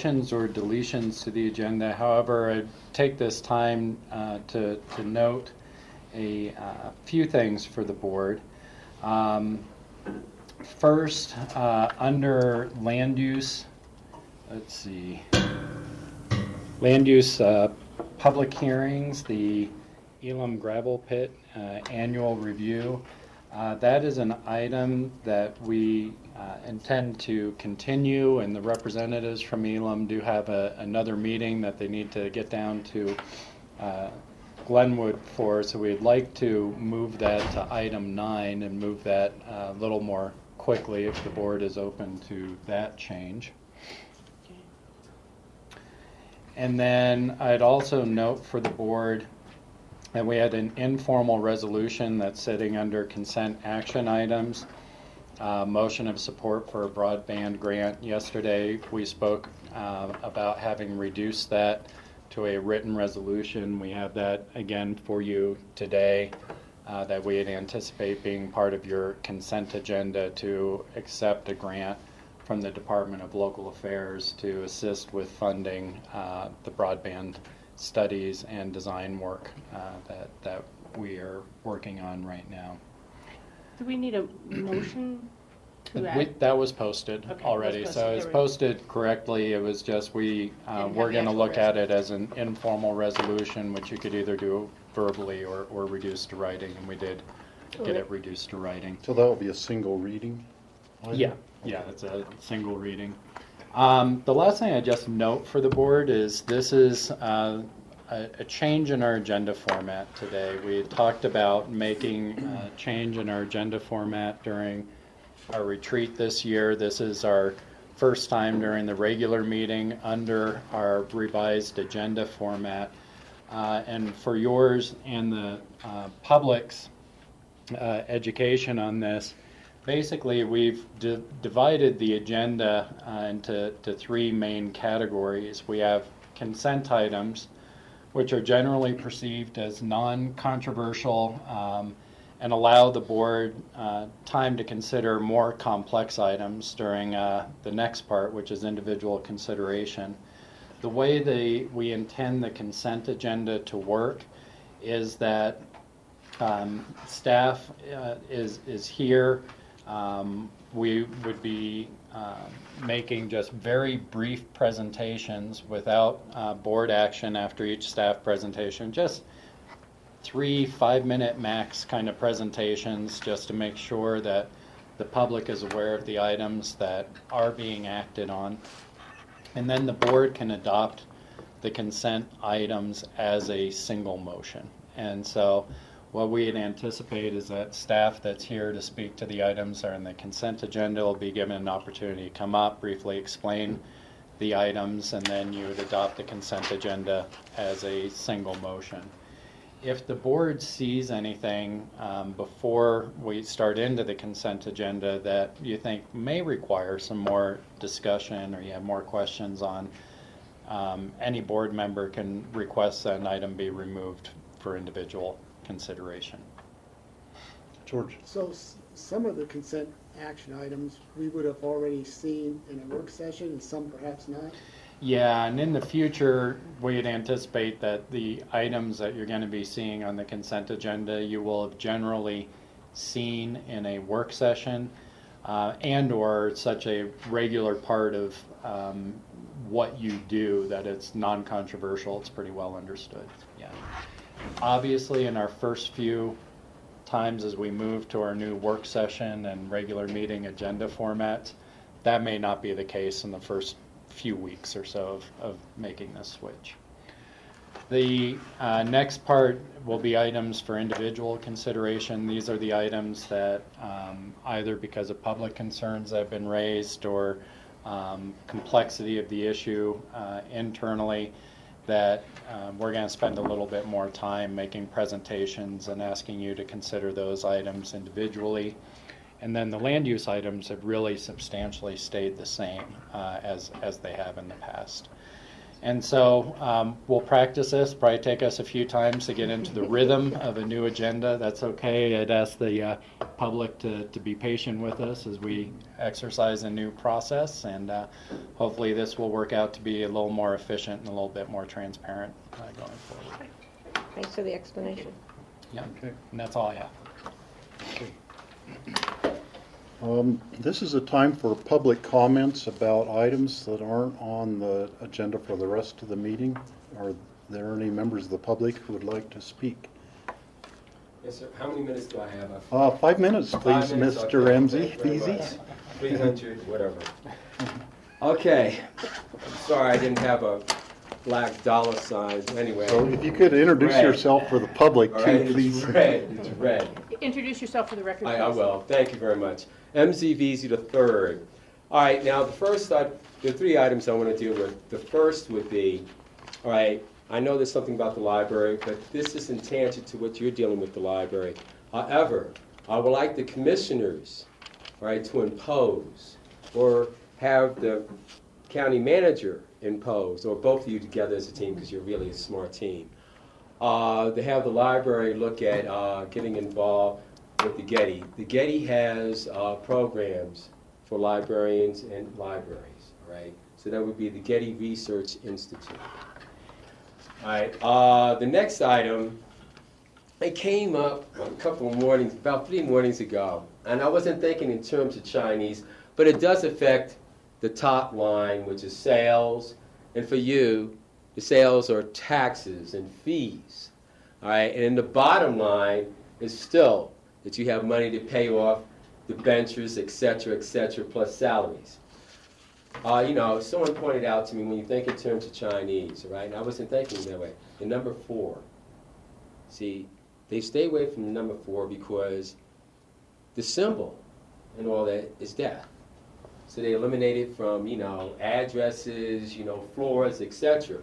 additions or deletions to the agenda. However, I take this time to note a few things for the board. First, under land use, let's see, land use public hearings, the Elam Gravel Pit annual review. That is an item that we intend to continue, and the representatives from Elam do have another meeting that they need to get down to Glenwood for, so we'd like to move that to item 9 and move that a little more quickly if the board is open to that change. And then I'd also note for the board that we had an informal resolution that's sitting under consent action items. Motion of support for a broadband grant. Yesterday we spoke about having reduced that to a written resolution. We have that again for you today, that we anticipate being part of your consent agenda to accept a grant from the Department of Local Affairs to assist with funding the broadband studies and design work that we are working on right now. Do we need a motion to that? That was posted already, so it's posted correctly. It was just we're going to look at it as an informal resolution, which you could either do verbally or reduce to writing, and we did get it reduced to writing. So that will be a single reading? Yeah, it's a single reading. The last thing I just note for the board is this is a change in our agenda format today. We had talked about making a change in our agenda format during our retreat this year. This is our first time during the regular meeting under our revised agenda format. And for yours and the public's education on this, basically we've divided the agenda into 3 main categories. We have consent items, which are generally perceived as non-controversial and allow the board time to consider more complex items during the next part, which is individual consideration. The way we intend the consent agenda to work is that staff is here. We would be making just very brief presentations without board action after each staff presentation, just 3 5-minute max kind of presentations, just to make sure that the public is aware of the items that are being acted on. And then the board can adopt the consent items as a single motion. And so what we'd anticipate is that staff that's here to speak to the items that are in the consent agenda will be given an opportunity to come up, briefly explain the items, and then you would adopt the consent agenda as a single motion. If the board sees anything before we start into the consent agenda that you think may require some more discussion or you have more questions on, any board member can request that an item be removed for individual consideration. George. So some of the consent action items we would have already seen in a work session and some perhaps not? Yeah, and in the future we'd anticipate that the items that you're going to be seeing on the consent agenda you will have generally seen in a work session and or such a regular part of what you do that it's non-controversial, it's pretty well understood. Yeah. Obviously, in our first few times as we move to our new work session and regular meeting agenda formats, that may not be the case in the first few weeks or so of making this switch. The next part will be items for individual consideration. These are the items that either because of public concerns that have been raised or complexity of the issue internally, that we're going to spend a little bit more time making presentations and asking you to consider those items individually. And then the land use items have really substantially stayed the same as they have in the past. And so we'll practice this, probably take us a few times to get into the rhythm of a new agenda. That's okay. I'd ask the public to be patient with us as we exercise a new process, and hopefully this will work out to be a little more efficient and a little bit more transparent going forward. Thanks for the explanation. Yeah, Okay. and that's all I have. This is a time for public comments about items that aren't on the agenda for the rest of the meeting. Are there any members of the public who would like to speak? Yes, sir. How many minutes do I have? 5 minutes, please, 5 minutes, Mr. okay. Ramsey. Thank you very Easy. much. 300, whatever. Okay. I'm sorry I didn't have a black dollar sign. Anyway. So if you could introduce Red. yourself for the public All too, right, please. it's red. It's red. Introduce yourself for the record, I please. will. Thank you very much. MZVZ the third. All right, now the first, there are 3 items I want to deal with. The first would be, all right, I know there's something about the library, but this isn't tangent to what you're dealing with the library. However, I would like the commissioners, all right, to impose or have the county manager impose, or both of you together as a team because you're really a smart team, to have the library look at getting involved with the Getty. The Getty has programs for librarians and libraries, all right? So that would be the Getty Research Institute. All right, the next item, it came up a couple of mornings, about 3 mornings ago, and I wasn't thinking in terms of Chinese, but it does affect the top line, which is sales, and for you, the sales are taxes and fees, all right? And then the bottom line is still that you have money to pay off debentures, et cetera, plus salaries. You know, someone pointed out to me, when you think in terms of Chinese, right? And I wasn't thinking that way. The number 4. See, they stay away from the number 4 because the symbol and all that is death. So they eliminate it from, you know, addresses, you know, floors, etc.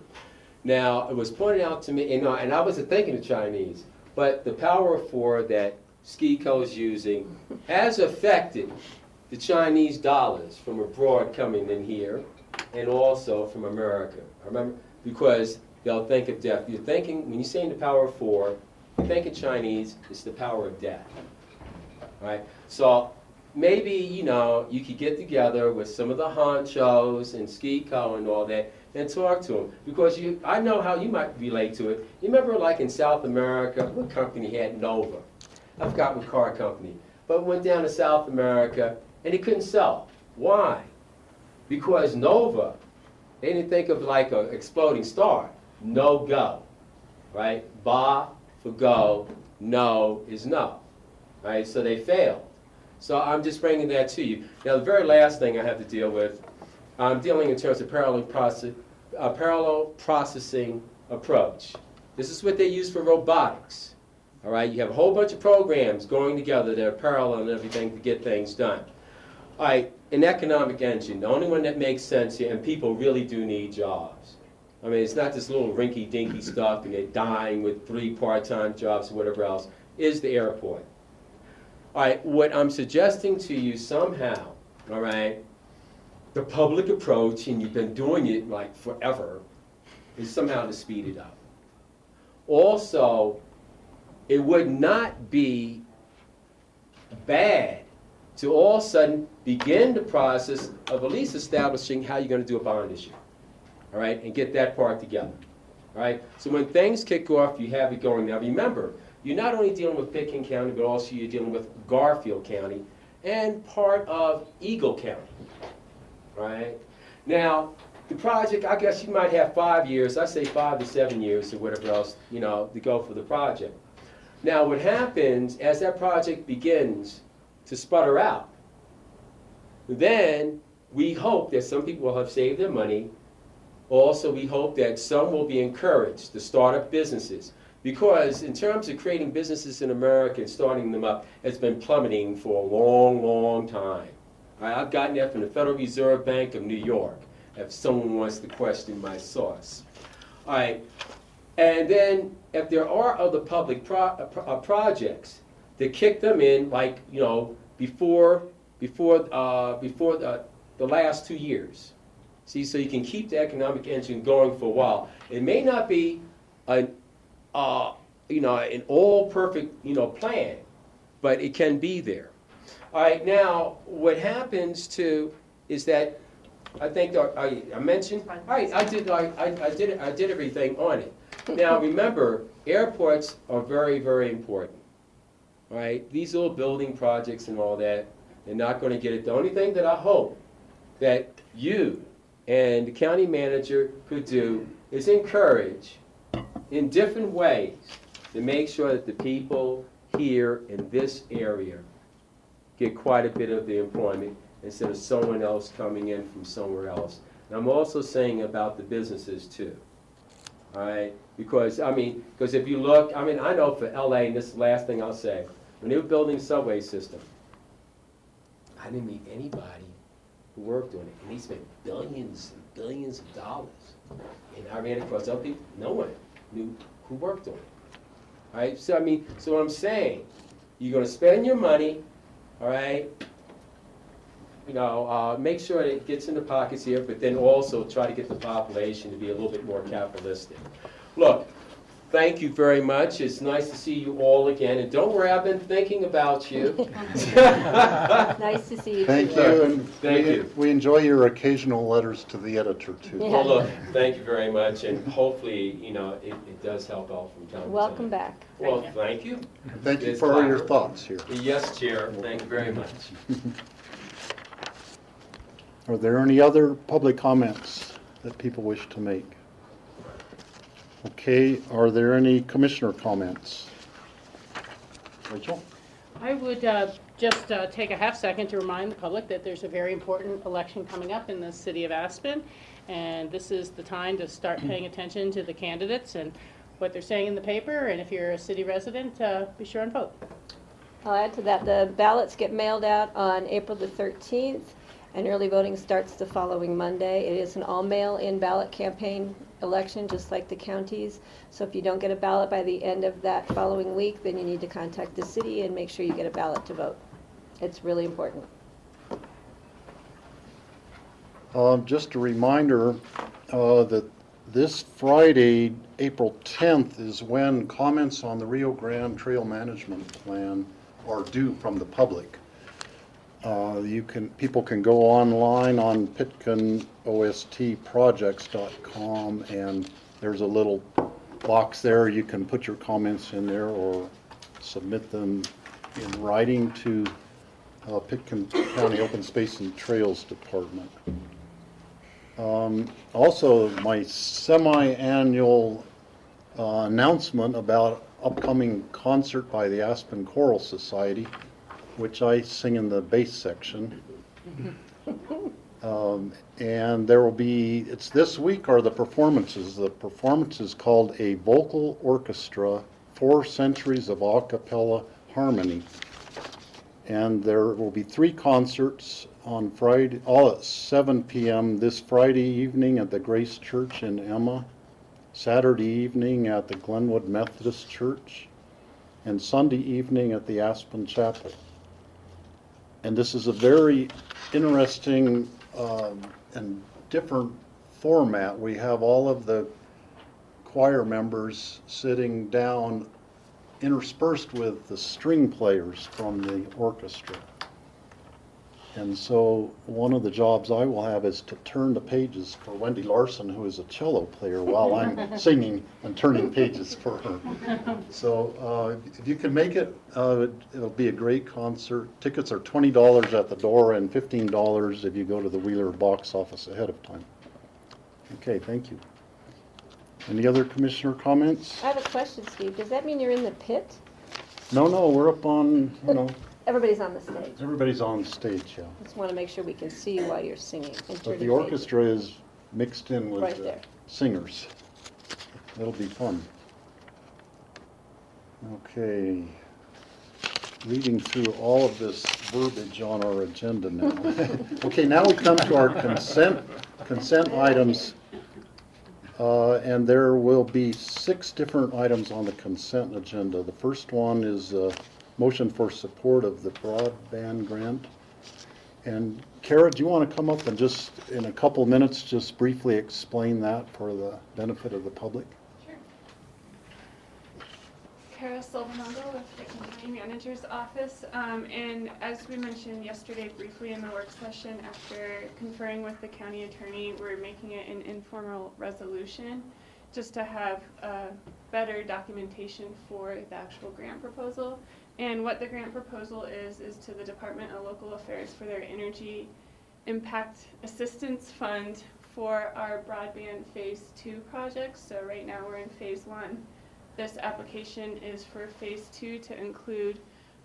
Now, it was pointed out to me, and I wasn't thinking of Chinese, but the power of 4 that SCICO is using has affected the Chinese dollars from abroad coming in here and also from America. Remember, because they'll think of death. You're thinking, when you're saying the power of 4, you think in Chinese, it's the power of death. All right? So maybe, you know, you could get together with some of the honchos and SCICO and all that and talk to them. Because I know how you might relate to it. You remember, like in South America, what company had Nova? I forgot what car company. But went down to South America, and he couldn't sell. Why? Because Nova, they didn't think of like an exploding star. No go, right? Ba for go, no is no, right? So they failed. So I'm just bringing that to you. Now, the very last thing I have to deal with, I'm dealing in terms of parallel processing approach. This is what they use for robotics. All right, you have a whole bunch of programs going together that are parallel and everything to get things done. All right, an economic engine, the only one that makes sense here, and people really do need jobs. I mean, it's not this little rinky-dinky stuff and they're dying with 3 part-time jobs or whatever else, is the airport. All right, what I'm suggesting to you somehow, all right, the public approach, and you've been doing it like forever, is somehow to speed it up. Also, it would not be bad to all of a sudden begin the process of at least establishing how you're going to do a bond issue, all right, and get that part together, all right? So when things kick off, you have it going. Now remember, you're not only dealing with Pickens County, but also you're dealing with Garfield County and part of Eagle County, right? Now, the project, I guess you might have 5 years, I say 5 to 7 years or whatever else, you know, to go for the project. Now, what happens as that project begins to sputter out, then we hope that some people will have saved their money. Also, we hope that some will be encouraged to start up businesses. Because in terms of creating businesses in America and starting them up, it's been plummeting for a long, long time. All right, I've gotten that from the Federal Reserve Bank of New York, if someone wants to question my source. All right, and then if there are other public projects, they kick them in, like, you know, before the last 2 years. See, so you can keep the economic engine going for a while. It may not be an all perfect, plan, but it can be there. All right, now what happens too is that I think I mentioned. All right, I did everything on it. Now remember, airports are very, very important. All right, these little building projects and all that, they're not going to get it. The only thing that I hope that you and the county manager could do is encourage in different ways to make sure that the people here in this area get quite a bit of the employment instead of someone else coming in from somewhere else. And I'm also saying about the businesses too. All right? Because if you look, I know for LA, and this is the last thing I'll say, when they were building the subway system, I didn't meet anybody who worked on it. And they spent billions and billions of dollars. And I ran across other people, no one knew who worked on it. All right? So what I'm saying, you're going to spend your money, all right? Make sure that it gets in the pockets here, but then also try to get the population to be a little bit more capitalistic. Look, thank you very much. It's nice to see you all again. And don't worry, I've been thinking about you. Nice to see you. Thank too. you, and Thank you. we enjoy your occasional letters to the editor, too. Yeah. Well, look, thank you very much, and hopefully, it does help out from time to time. Welcome back. Well, thank you. Thank you Ms. for all your Clapper. thoughts here. Yes, Chair. Thank you very much. Are there any other public comments that people wish to make? Okay, are there any commissioner comments? Rachel? I would just take a half second to remind the public that there's a very important election coming up in the city of Aspen, and this is the time to start paying attention to the candidates and what they're saying in the paper, and if you're a city resident, be sure and vote. I'll add to that, the ballots get mailed out on April the 13th, and early voting starts the following Monday. It is an all-mail-in ballot campaign election, just like the counties. So if you don't get a ballot by the end of that following week, then you need to contact the city and make sure you get a ballot to vote. It's really important. Just a reminder that this Friday, April 10th, is when comments on the Rio Grande Trail Management Plan are due from the public. People can go online on pitkinostprojects.com, and there's a little box there. You can put your comments in there or submit them in writing to Pitkin County Open Space and Trails Department. Also, my semi-annual announcement about upcoming concert by the Aspen Choral Society, which I sing in the bass section. And there will be, it's this week are the performances. The performance is called A Vocal Orchestra, 4 Centuries of A Cappella Harmony. And there will be 3 concerts on Friday, all at 7 p.m. this Friday evening at the Grace Church in Emma, Saturday evening at the Glenwood Methodist Church, and Sunday evening at the Aspen Chapel. And this is a very interesting and different format. We have all of the choir members sitting down interspersed with the string players from the orchestra. And so one of the jobs I will have is to turn the pages for Wendy Larson, who is a cello player, while I'm singing and turning pages for her. So if you can make it, it'll be a great concert. Tickets are $20 at the door and $15 if you go to the Wheeler box office ahead of time. Okay, thank you. Any other commissioner comments? I have a question, Steve. Does that mean you're in the pit? No, we're up on, Everybody's on the stage. everybody's on stage, yeah. Just want to make sure we can see you while you're singing and But turning the pages. orchestra is mixed in with Right the there. singers. It'll be fun. Okay. Reading through all of this verbiage on our agenda now. Okay, now we come to our consent items. And there will be 6 different items on the consent agenda. The first one is motion for support of the broadband grant. And Kara, do you want to come up and just, in a couple minutes, just briefly explain that for the benefit of the public? Sure. Kara Silvermundle with the County Manager's Office. And as we mentioned yesterday briefly in the work session, after conferring with the county attorney, we're making it an informal resolution just to have better documentation for the actual grant proposal. And what the grant proposal is to the Department of Local Affairs for their Energy Impact Assistance Fund for our broadband Phase 2 projects. So right now we're in Phase 1. This application is for Phase 2 to include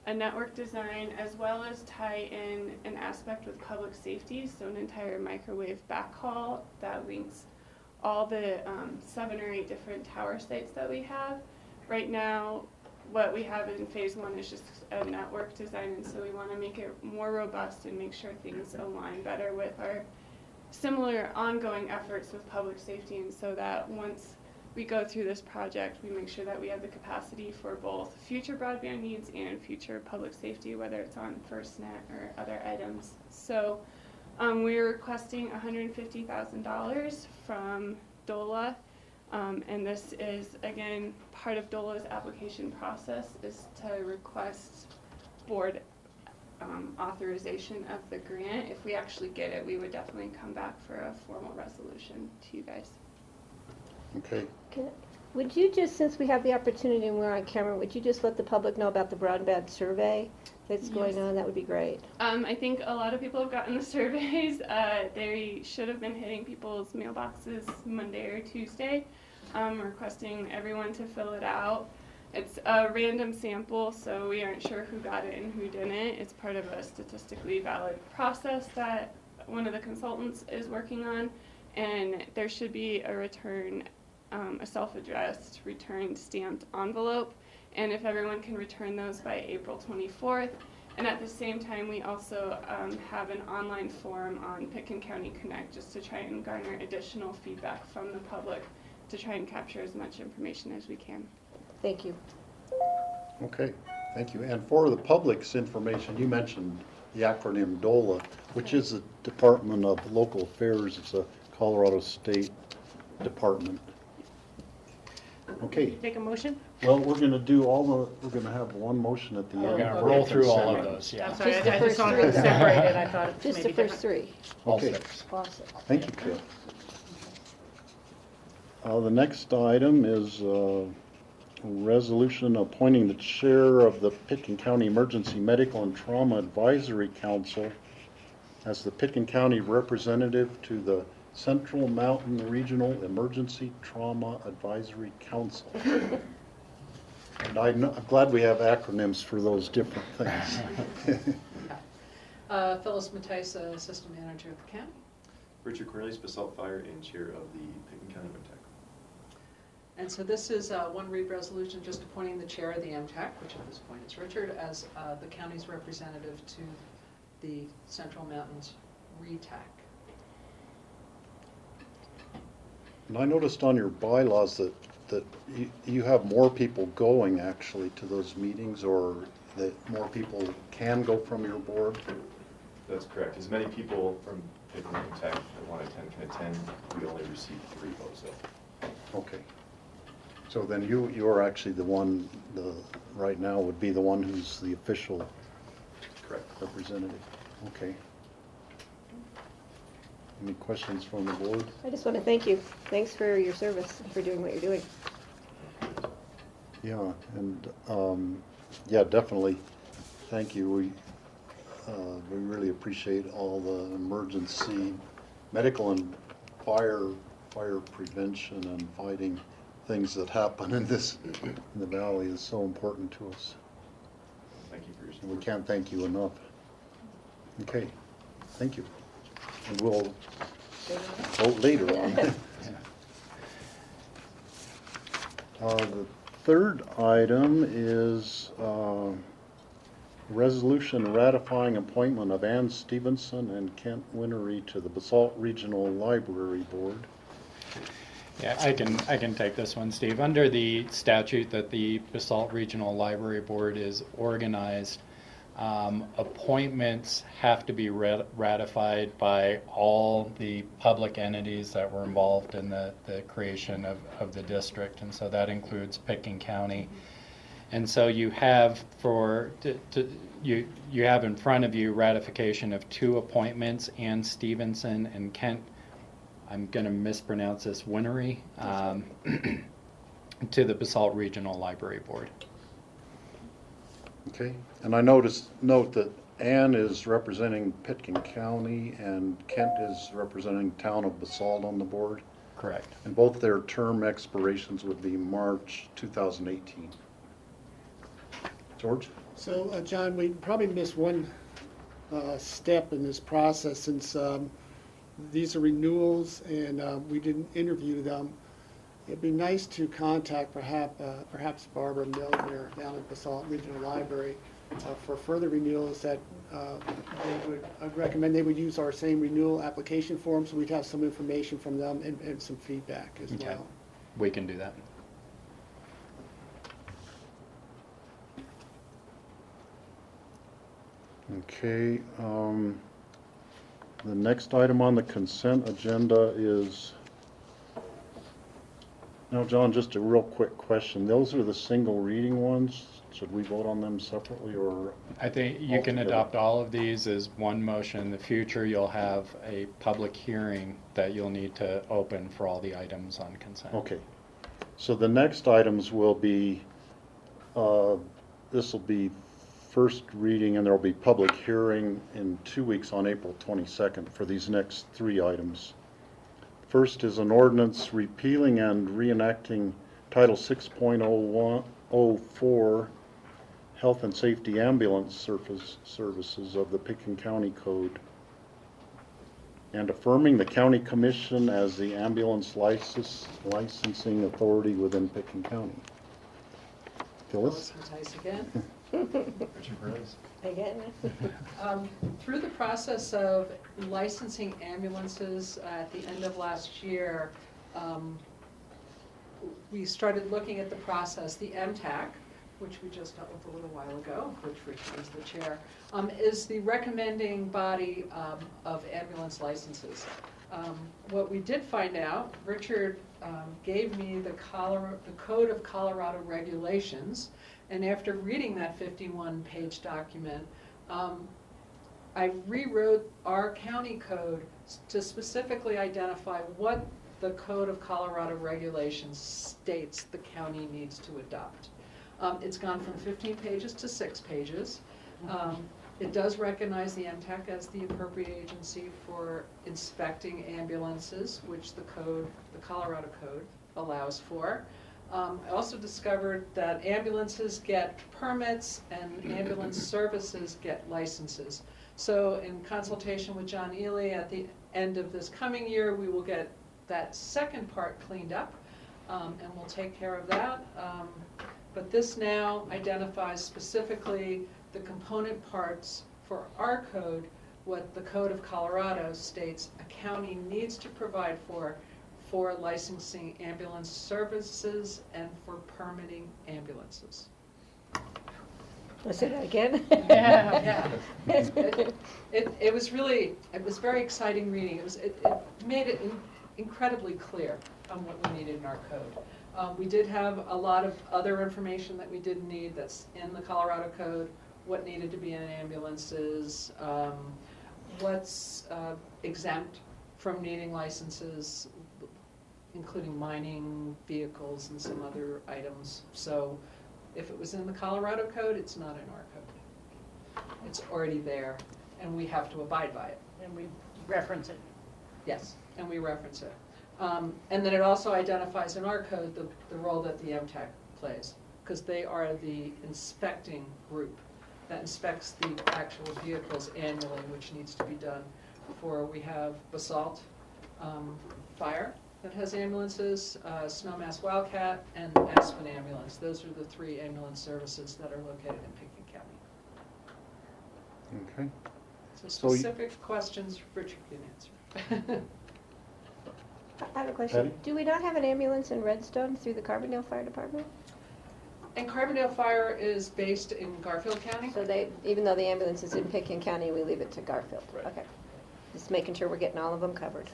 a network design as well as tie in an aspect with public safety, so an entire microwave backhaul that links all the 7 or 8 different tower sites that we have. Right now, what we have in Phase 1 is just a network design, and so we want to make it more robust and make sure things align better with our similar ongoing efforts with public safety, and so that once we go through this project, we make sure that we have the capacity for both future broadband needs and future public safety, whether it's on FirstNet or other items. So we're requesting $150,000 from DOLA. And this is, again, part of DOLA's application process is to request board authorization of the grant. If we actually get it, we would definitely come back for a formal resolution to you guys. Okay. Would you just, since we have the opportunity and we're on camera, would you just let the public know about the broadband survey that's going on? That would be great. I think a lot of people have gotten the surveys. They should have been hitting people's mailboxes Monday or Tuesday, requesting everyone to fill it out. It's a random sample, so we aren't sure who got it and who didn't. It's part of a statistically valid process that one of the consultants is working on, and there should be a return, a self-addressed return stamped envelope, and if everyone can return those by April 24th. And at the same time, we also have an online forum on Pitkin County Connect just to try and garner additional feedback from the public to try and capture as much information as we can. Thank you. Okay, thank you. And for the public's information, you mentioned the acronym DOLA, which is the Department of Local Affairs. It's a Colorado State department. Okay. Take a motion? Well, we're going to do we're going to have one motion at the end. We're going to okay. roll through all of those, I'm yeah. sorry, Just the I first just wanted to three. separate it. I thought it was Just the maybe first different. 3. All Okay. 6. Awesome. Thank you, Kara. The next item is resolution appointing the chair of the Pitkin County Emergency Medical and Trauma Advisory Council as the Pitkin County representative to the Central Mountain Regional Emergency Trauma Advisory Council. And I'm glad we have acronyms for those different things. Phyllis Matisa, Assistant Manager of the county. Richard Cornelius, Basalt Fire and Chair of the Pitkin County MTAC. And so this is one read resolution just appointing the chair of the MTAC, which at this point is Richard, as the county's representative to the Central Mountains RETAC. And I noticed on your bylaws that you have more people going actually to those meetings, or that more people can go from your board? That's correct. As many people from Pitkin MTAC that want to attend can attend. We only receive 3 votes though. Okay. So then you're actually the one, right now would be the one who's the official Correct. representative. Okay. Any questions from the board? I just want to thank you. Thanks for your service and for doing what you're doing. Yeah, and yeah, definitely. Thank you. We really appreciate all the emergency medical and fire prevention and fighting things that happen in the valley is so important to us. Thank you for your And support. we can't thank you enough. Okay, thank you. And we'll vote later on. The third item is resolution ratifying appointment of Ann Stevenson and Kent Winery to the Basalt Regional Library Board. Yeah, I can take this one, Steve. Under the statute that the Basalt Regional Library Board is organized, Appointments have to be ratified by all the public entities that were involved in the creation of the district, and so that includes Pickens County. And so you have you have in front of you ratification of 2 appointments, Ann Stevenson and Kent, I'm going to mispronounce this, Winery, to the Basalt Regional Library Board. Okay, and I note that Ann is representing Pitkin County and Kent is representing Town of Basalt on the board. Correct. And both their term expirations would be March 2018. George? So, John, we probably missed one step in this process since these are renewals and we didn't interview them. It'd be nice to contact perhaps Barbara Milner down at Basalt Regional Library for further renewals that they would recommend they would use our same renewal application form, so we'd have some information from them and some feedback as Okay. well. We can do that. Okay, the next item on the consent agenda is, now John, just a real quick question. Those are the single reading ones. Should we vote on them separately or? I think you can altogether? adopt all of these as one motion. In the future, you'll have a public hearing that you'll need to open for all the items on consent. Okay, so the next items will be, this will be first reading and there will be public hearing in 2 weeks on April 22nd for these next 3 items. First is an ordinance repealing and reenacting Title 6.04 Health and Safety Ambulance Services of the Pickens County Code and affirming the County Commission as the ambulance licensing authority within Pickens County. Phyllis? Tice again. Richard Burns? Again? Through the process of licensing ambulances at the end of last year, we started looking at the process. The MTAC, which we just dealt with a little while ago, which Richard is the chair, is the recommending body of ambulance licenses. What we did find out, Richard gave me the Code of Colorado Regulations, and after reading that 51-page document, I rewrote our county code to specifically identify what the Code of Colorado Regulations states the county needs to adopt. It's gone from 15 pages to 6 pages. It does recognize the MTAC as the appropriate agency for inspecting ambulances, which the Colorado Code allows for. I also discovered that ambulances get permits and ambulance services get licenses. So in consultation with John Ely, at the end of this coming year, we will get that second part cleaned up, and we'll take care of that. But this now identifies specifically the component parts for our code, what the Code of Colorado states a county needs to provide for licensing ambulance services and for permitting ambulances. Let's say that again. Yeah. It was very exciting reading. It made it incredibly clear on what we needed in our code. We did have a lot of other information that we didn't need that's in the Colorado Code, what needed to be in ambulances, what's exempt from needing licenses, including mining vehicles and some other items. So if it was in the Colorado Code, it's not in our code. It's already there, and we have to abide by it. And we reference it. Yes, and we reference it. And then it also identifies in our code the role that the MTAC plays, because they are the inspecting group that inspects the actual vehicles annually, which needs to be done we have Basalt Fire that has ambulances, Snowmass Wildcat, and Aspen Ambulance. Those are the 3 ambulance services that are located in Pickens County. Okay. So specific questions Richard can answer. I have a question. Patty? Do we not have an ambulance in Redstone through the Carbondale Fire Department? And Carbondale Fire is based in Garfield County? So they, even though the ambulance is in Pitkin County, we leave it to Garfield? Right. Okay. Just making sure we're getting all of them covered.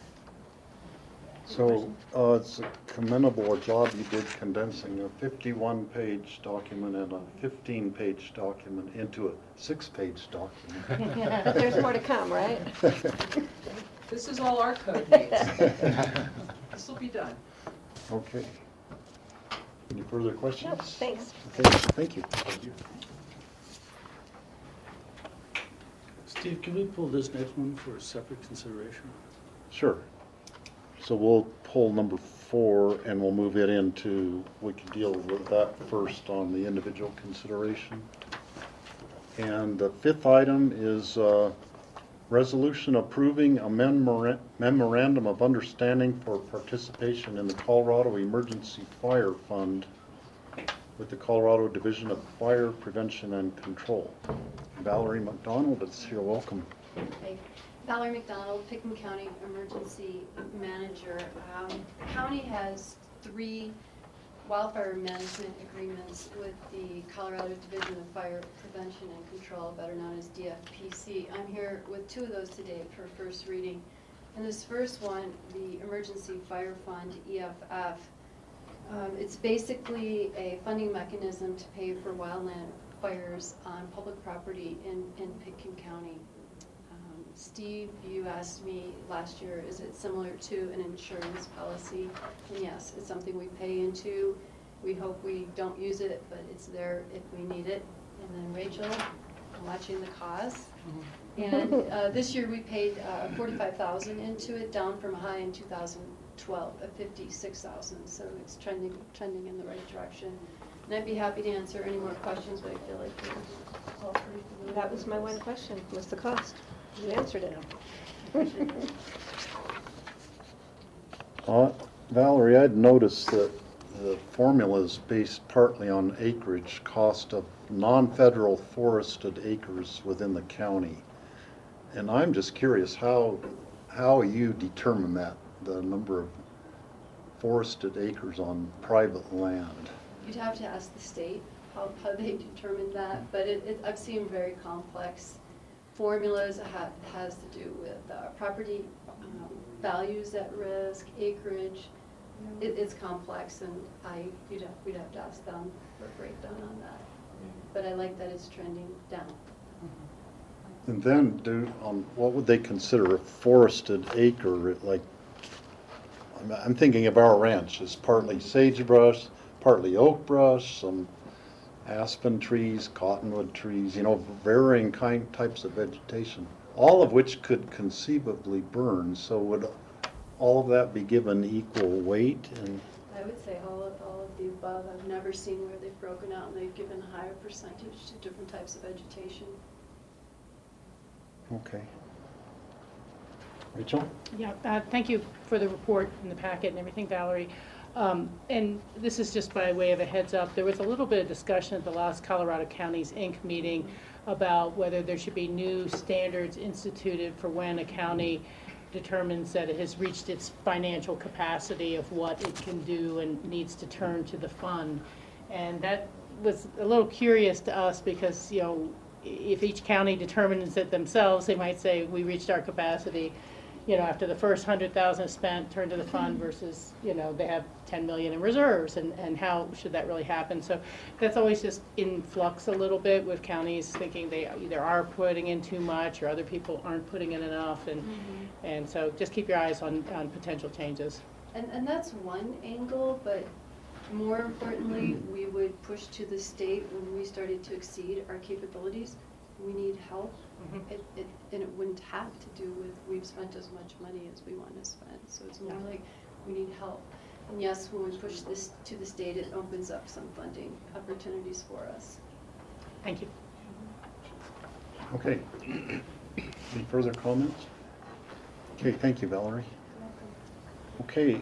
So it's a commendable job you did condensing a 51-page document and a 15-page document into a 6-page document. But there's more to come, right? This is all our code needs. This will be done. Okay. Any further questions? No, thanks. Okay, thank you. Thank you. Steve, can we pull this next one for a separate consideration? Sure. So we'll pull number 4 and we'll move it into, we could deal with that first on the individual consideration. And the 5th item is resolution approving a memorandum of understanding for participation in the Colorado Emergency Fire Fund with the Colorado Division of Fire Prevention and Control. Valerie McDonald is here. Welcome. Okay. Valerie McDonald, Pitkin County Emergency Manager. The county has 3 wildfire management agreements with the Colorado Division of Fire Prevention and Control, better known as DFPC. I'm here with 2 of those today for first reading. And this first one, the Emergency Fire Fund, EFF, it's basically a funding mechanism to pay for wildland fires on public property in Pitkin County. Steve, you asked me last year, is it similar to an insurance policy? And yes, it's something we pay into. We hope we don't use it, but it's there if we need it. And then Rachel, I'm watching the cost. And this year we paid $45,000 into it, down from a high in 2012 of $56,000. So it's trending in the right direction. And I'd be happy to answer any more questions, but I feel like we're all pretty familiar. That was my one question, was the cost. You answered it. Valerie, I'd noticed that the formula is based partly on acreage cost of non-federal forested acres within the county. And I'm just curious how you determine that, the number of forested acres on private land. You'd have to ask the state how they determine that, but I've seen very complex formulas. It has to do with property values at risk, acreage. It's complex, and we'd have to ask them for a breakdown on that. But I like that it's trending down. And then what would they consider a forested acre? Like, I'm thinking of our ranch. It's partly sagebrush, partly oak brush, some aspen trees, cottonwood trees, varying types of vegetation, all of which could conceivably burn. So would all of that be given equal weight? And I would say all of the above. I've never seen where they've broken out and they've given a higher percentage to different types of vegetation. okay. Rachel? Yeah, thank you for the report and the packet and everything, Valerie. And this is just by way of a heads up. There was a little bit of discussion at the last Colorado Counties Inc. meeting about whether there should be new standards instituted for when a county determines that it has reached its financial capacity of what it can do and needs to turn to the fund. And that was a little curious to us because, if each county determines it themselves, they might say, we reached our capacity, after the first 100,000 spent, turn to the fund versus, they have 10 million in reserves, and how should that really happen? So that's always just in flux a little bit with counties thinking they either are putting in too much or other people aren't putting in enough, and so just keep your eyes on potential changes. And that's one angle, but more importantly, we would push to the state when we started to exceed our capabilities. We need help. And it wouldn't have to do with we've spent as much money as we want to spend. So it's more like we need help. And yes, when we push this to the state, it opens up some funding opportunities for us. Thank you. Okay. Any further comments? Okay, thank you, Valerie. Okay,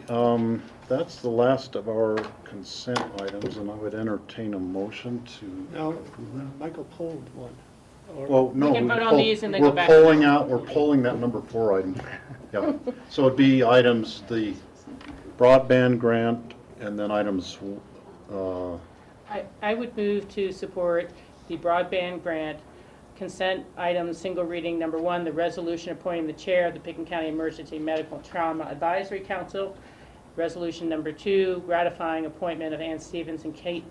that's the last of our consent items, and I would entertain a motion to No, approve that. Michael pulled one. Well, no, We can vote on these and then go back. we're pulling that number 4 item. Yeah, so it'd be items, the broadband grant, and then items I would move to support the broadband grant consent item, single reading number 1, the resolution appointing the chair of the Pickens County Emergency Medical Trauma Advisory Council. Resolution number 2, ratifying appointment of Ann Stevens and Kent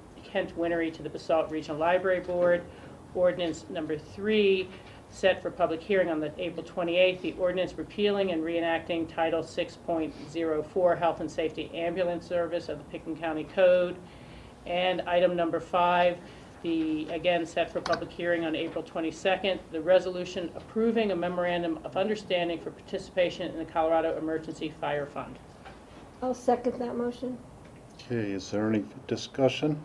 Winery to the Basalt Regional Library Board. Ordinance number 3, set for public hearing on the April 28th, the ordinance repealing and reenacting Title 6.04 Health and Safety Ambulance Service of the Pickens County Code. And item number 5, again set for public hearing on April 22nd, the resolution approving a memorandum of understanding for participation in the Colorado Emergency Fire Fund. I'll second that motion. Okay, is there any discussion?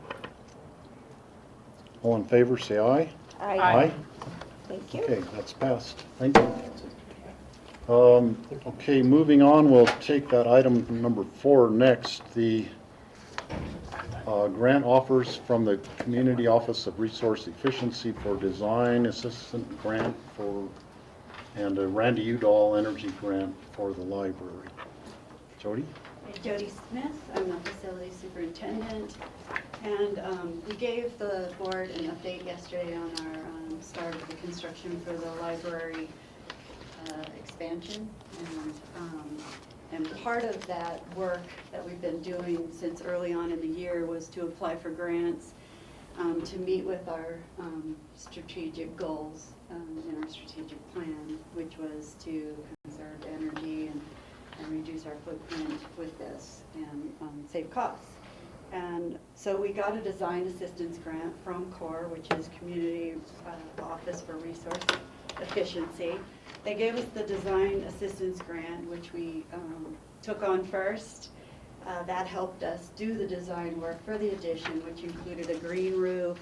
All in favor, say aye. Aye. Thank you. Okay, that's passed. Thank you. Okay, moving on, we'll take that item number 4 next. The grant offers from the Community Office of Resource Efficiency for Design Assistant Grant and a Randy Udall Energy Grant for the library. Jody? Jody Smith, I'm the facility superintendent, and we gave the board an update yesterday on our start of the construction for the library expansion, and part of that work that we've been doing since early on in the year was to apply for grants to meet with our strategic goals in our strategic plan, which was to conserve energy and reduce our footprint with this and save costs. And so we got a design assistance grant from CORE, which is Community Office for Resource Efficiency. They gave us the design assistance grant, which we took on first. That helped us do the design work for the addition, which included a green roof,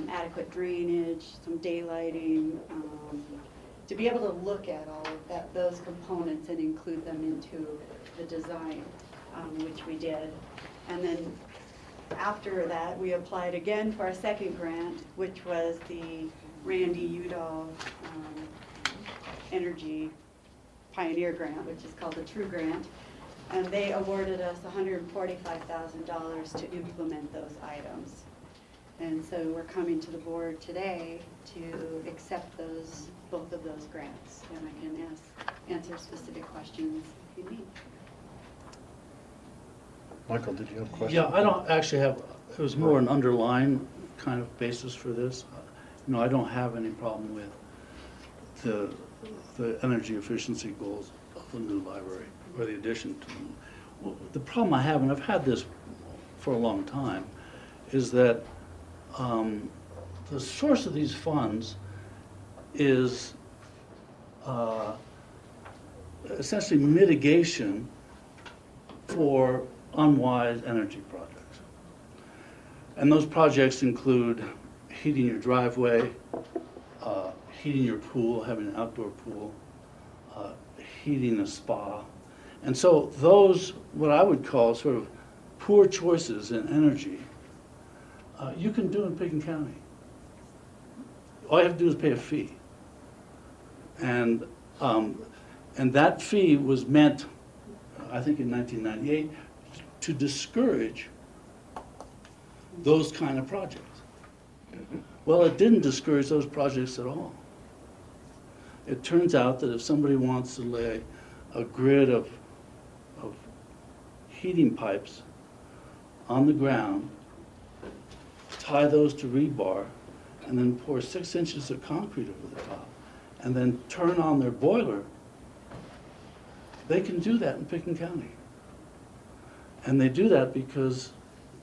adequate drainage, some daylighting, to be able to look at all of those components and include them into the design, which we did. And then after that, we applied again for our second grant, which was the Randy Udall Energy Pioneer Grant, which is called the True Grant. And they awarded us $145,000 to implement those items. And so we're coming to the board today to accept both of those grants, and I can answer specific questions if you need. Michael, did you have a question? Yeah, I don't actually have, it was more an underlying kind of basis for this. I don't have any problem with the energy efficiency goals of the new library or the addition to them. Well, the problem I have, and I've had this for a long time, is that the source of these funds is essentially mitigation for unwise energy projects. And those projects include heating your driveway, heating your pool, having an outdoor pool, heating a spa. And so those, what I would call sort of poor choices in energy, you can do in Pickens County. All you have to do is pay a fee. And that fee was meant, I think in 1998, to discourage those kind of projects. Well, it didn't discourage those projects at all. It turns out that if somebody wants to lay a grid of heating pipes on the ground, tie those to rebar, and then pour 6 inches of concrete over the top, and then turn on their boiler, they can do that in Pickens County. And they do that because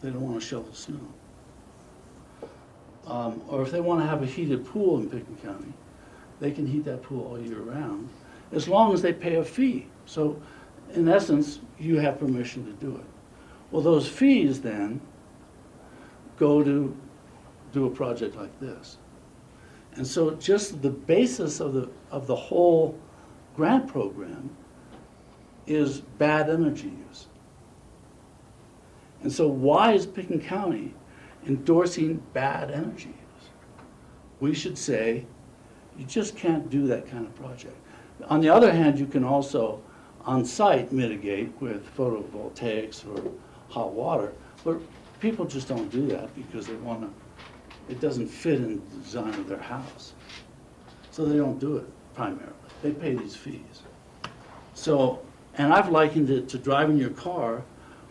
they don't want to shovel snow. Or if they want to have a heated pool in Pickens County, they can heat that pool all year round, as long as they pay a fee. So, in essence, you have permission to do it. Well, those fees then go to do a project like this. And so just the basis of the whole grant program is bad energy use. And so why is Pickens County endorsing bad energy use? We should say, you just can't do that kind of project. On the other hand, you can also on-site mitigate with photovoltaics or hot water, but People just don't do that because they want to, it doesn't fit in the design of their house. So they don't do it primarily. They pay these fees. So, and I've likened it to driving your car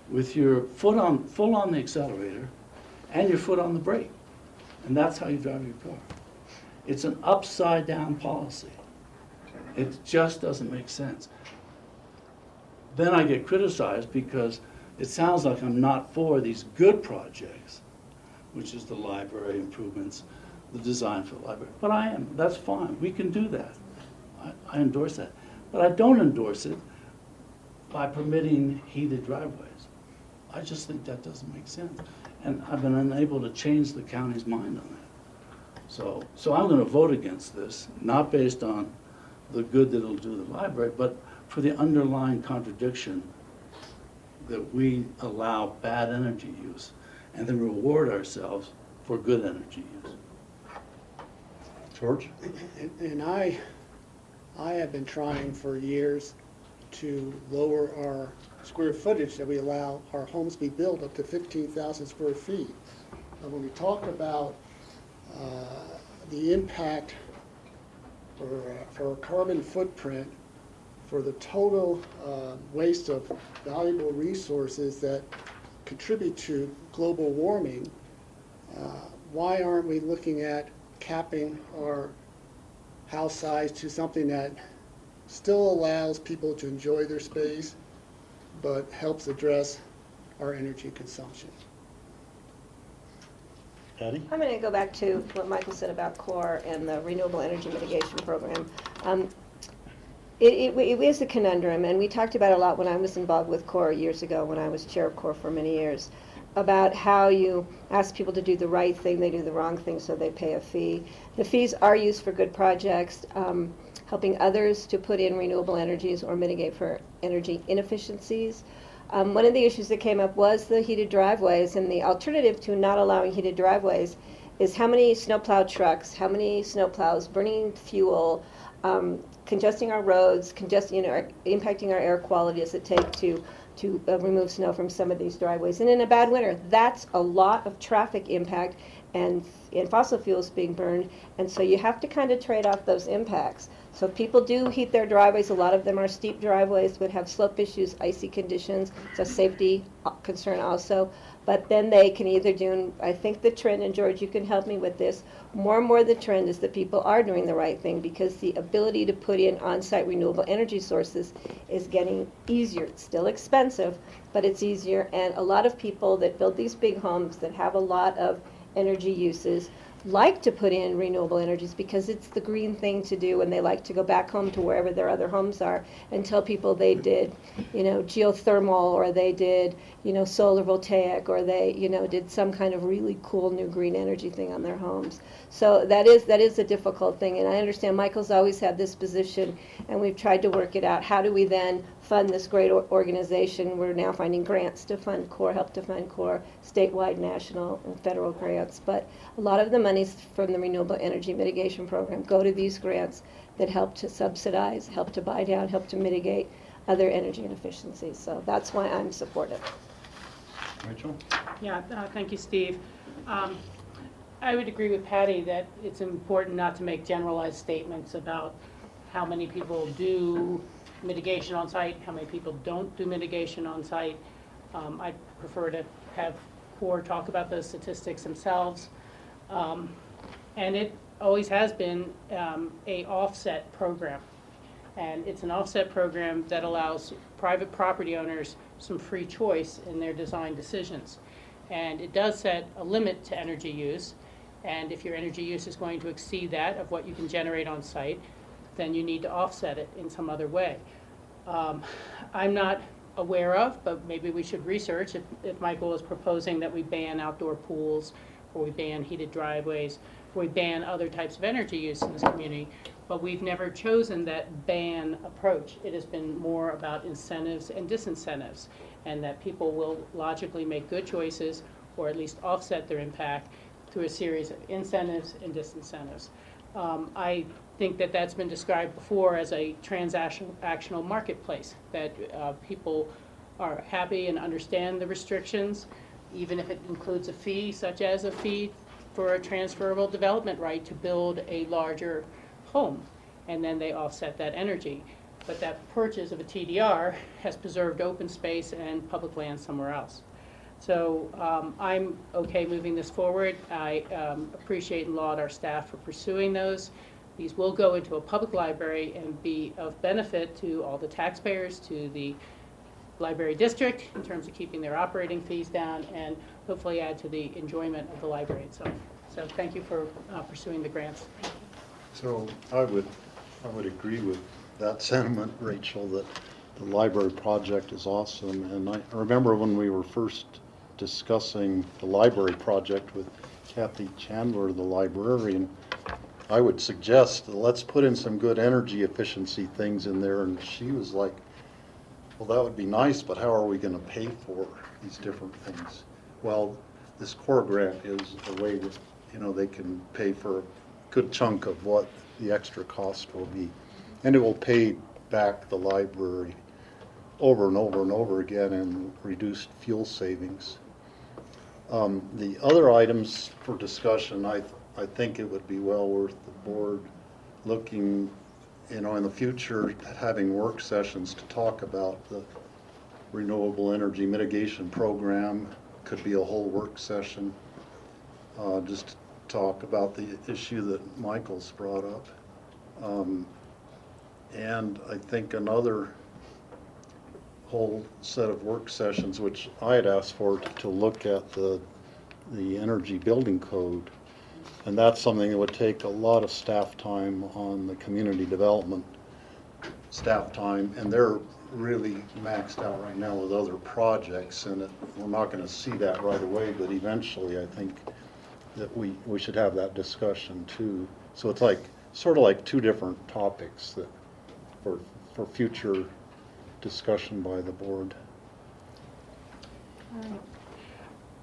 with your foot on, full on the accelerator and your foot on the brake. And that's how you drive your car. It's an upside down policy. It just doesn't make sense. Then I get criticized because it sounds like I'm not for these good projects, which is the library improvements, the design for the library. But I am. That's fine. We can do that. I endorse that. But I don't endorse it by permitting heated driveways. I just think that doesn't make sense. And I've been unable to change the county's mind on that. So I'm going to vote against this, not based on the good that it'll do to the library, but for the underlying contradiction that we allow bad energy use and then reward ourselves for good energy use. George? And I have been trying for years to lower our square footage that we allow our homes to be built up to 15,000 square feet. And when we talk about the impact for our carbon footprint, for the total waste of valuable resources that contribute to global warming, why aren't we looking at capping our house size to something that still allows people to enjoy their space, but helps address our energy consumption? Patty? I'm going to go back to what Michael said about CORE and the Renewable Energy Mitigation Program. It is a conundrum, and we talked about it a lot when I was involved with CORE years ago, when I was chair of CORE for many years, about how you ask people to do the right thing, they do the wrong thing, so they pay a fee. The fees are used for good projects, helping others to put in renewable energies or mitigate for energy inefficiencies. One of the issues that came up was the heated driveways, and the alternative to not allowing heated driveways is how many snowplow trucks, how many snowplows burning fuel, congesting our roads, impacting our air quality does it take to remove snow from some of these driveways. And in a bad winter, that's a lot of traffic impact and fossil fuels being burned, and so you have to kind of trade off those impacts. So if people do heat their driveways, a lot of them are steep driveways, would have slope issues, icy conditions. It's a safety concern also. But then they can either do, and I think the trend, and George, you can help me with this, more and more the trend is that people are doing the right thing because the ability to put in on-site renewable energy sources is getting easier. It's still expensive, but it's easier. And a lot of people that build these big homes that have a lot of energy uses like to put in renewable energies because it's the green thing to do, and they like to go back home to wherever their other homes are and tell people they did, geothermal, or they did, solar voltaic, or they, did some kind of really cool new green energy thing on their homes. So that is a difficult thing, and I understand Michael's always had this position, and we've tried to work it out. How do we then fund this great organization? We're now finding grants to fund CORE, help to fund CORE, statewide, national, and federal grants, but a lot of the monies from the Renewable Energy Mitigation Program go to these grants that help to subsidize, help to buy down, help to mitigate other energy inefficiencies. So that's why I'm supportive. Rachel? Yeah, thank you, Steve. I would agree with Patty that it's important not to make generalized statements about how many people do mitigation on site, how many people don't do mitigation on site. I prefer to have CORE talk about those statistics themselves. And it always has been a offset program. And it's an offset program that allows private property owners some free choice in their design decisions. And it does set a limit to energy use. And if your energy use is going to exceed that of what you can generate on site, then you need to offset it in some other way. I'm not aware of, but maybe we should research if Michael is proposing that we ban outdoor pools, or we ban heated driveways, or we ban other types of energy use in this community. But we've never chosen that ban approach. It has been more about incentives and disincentives, and that people will logically make good choices, or at least offset their impact through a series of incentives and disincentives. I think that that's been described before as a transactional marketplace, that people are happy and understand the restrictions, even if it includes a fee, such as a fee for a transferable development right to build a larger home, and then they offset that energy. But that purchase of a TDR has preserved open space and public land somewhere else. So I'm okay moving this forward. I appreciate and laud our staff for pursuing those. These will go into a public library and be of benefit to all the taxpayers, to the library district in terms of keeping their operating fees down, and hopefully add to the enjoyment of the library itself. So thank you for pursuing the grants. So I would agree with that sentiment, Rachel, that the library project is awesome. And I remember when we were first discussing the library project with Kathy Chandler, the librarian, I would suggest let's put in some good energy efficiency things in there. And she was like, well, that would be nice, but how are we going to pay for these different things? Well, this core grant is a way that, you know, they can pay for a good chunk of what the extra cost will be. And it will pay back the library over and over and over again in reduced fuel savings. The other items for discussion, I think it would be well worth the board looking, you know, in the future, having work sessions to talk about the renewable energy mitigation program. Could be a whole work session, just to talk about the issue that Michael's brought up. And I think another whole set of work sessions, which I had asked for, to look at the energy building code. And that's something that would take a lot of staff time on the community development staff time, and they're really maxed out right now with other projects, and we're not going to see that right away, but eventually I think that we should have that discussion too. So it's like sort of like two different topics that for future discussion by the board.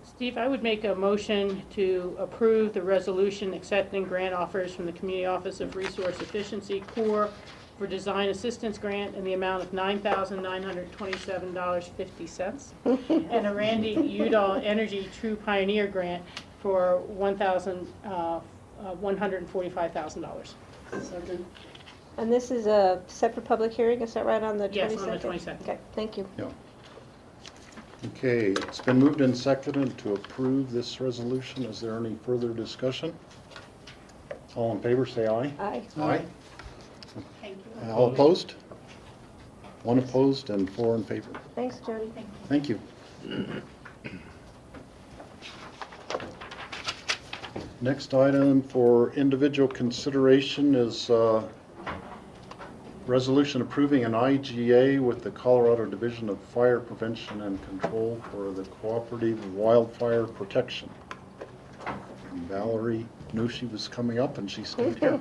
Steve, I would make a motion to approve the resolution accepting grant offers from the Community Office of Resource Efficiency Corps for Design Assistance Grant in the amount of $9,927.50 and a Randy Udall Energy True Pioneer Grant for $145,000. And this is a separate public hearing, is that right, on the 22nd? Yes, on the 22nd. Okay, thank you. Yeah. Okay, it's been moved and seconded to approve this resolution. Is there any further discussion? All in favor, say aye. Aye. Aye. Thank you. All opposed? One opposed and 4 in favor. Thanks, Jody. Thank you. Next item for individual consideration is resolution approving an IGA with the Colorado Division of Fire Prevention and Control for the Cooperative Wildfire Protection. And Valerie knew she was coming up and she stayed here.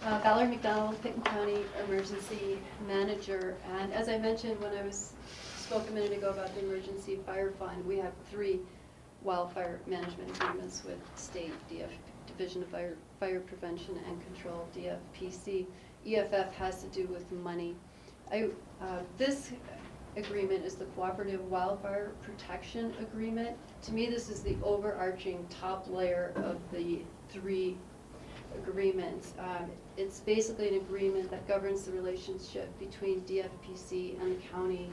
Valerie McDonald, Pickens County Emergency Manager. And as I mentioned when I spoke a minute ago about the Emergency Fire Fund, we have 3 wildfire management agreements with state Division of Fire Prevention and Control, DFPC. EFF has to do with money. This agreement is the Cooperative Wildfire Protection Agreement. To me, this is the overarching top layer of the 3 agreements. It's basically an agreement that governs the relationship between DFPC and the county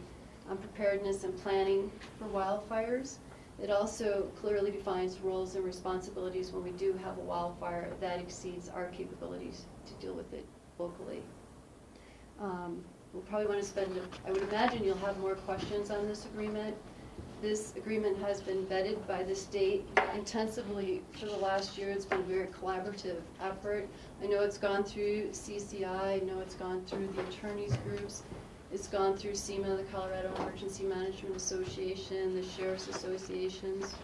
on preparedness and planning for wildfires. It also clearly defines roles and responsibilities when we do have a wildfire that exceeds our capabilities to deal with it locally. We'll probably want to spend, I would imagine you'll have more questions on this agreement. This agreement has been vetted by the state intensively for the last year. It's been a very collaborative effort. I know it's gone through CCI, I know it's gone through the attorneys groups, it's gone through SEMA, the Colorado Emergency Management Association, the Sheriff's Associations.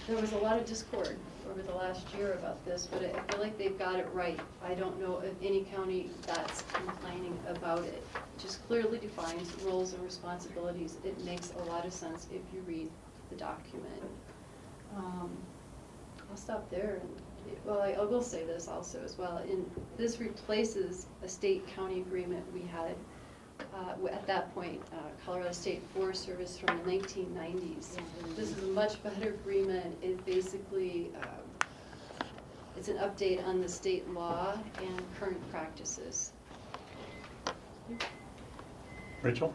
There was a lot of discord over the last year about this, but I feel like they've got it right. I don't know of any county that's complaining about it. It just clearly defines roles and responsibilities. It makes a lot of sense if you read the document. I'll stop there. Well, I will say this also as well. This replaces a state-county agreement we had at that point, Colorado State Forest Service from the 1990s. This is a much better agreement. It basically, it's an update on the state law and current practices. Rachel?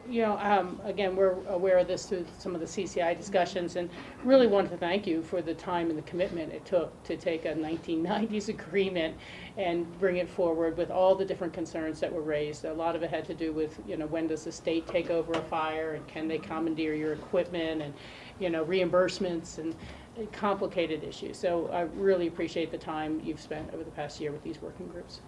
You know, again, we're aware of this through some of the CCI discussions, and really wanted to thank you for the time and the commitment it took to take a 1990s agreement and bring it forward with all the different concerns that were raised. A lot of it had to do with, you know, when does the state take over a fire, and can they commandeer your equipment, and, you know, reimbursements, and complicated issues. So I really appreciate the time you've spent over the past year with these working groups.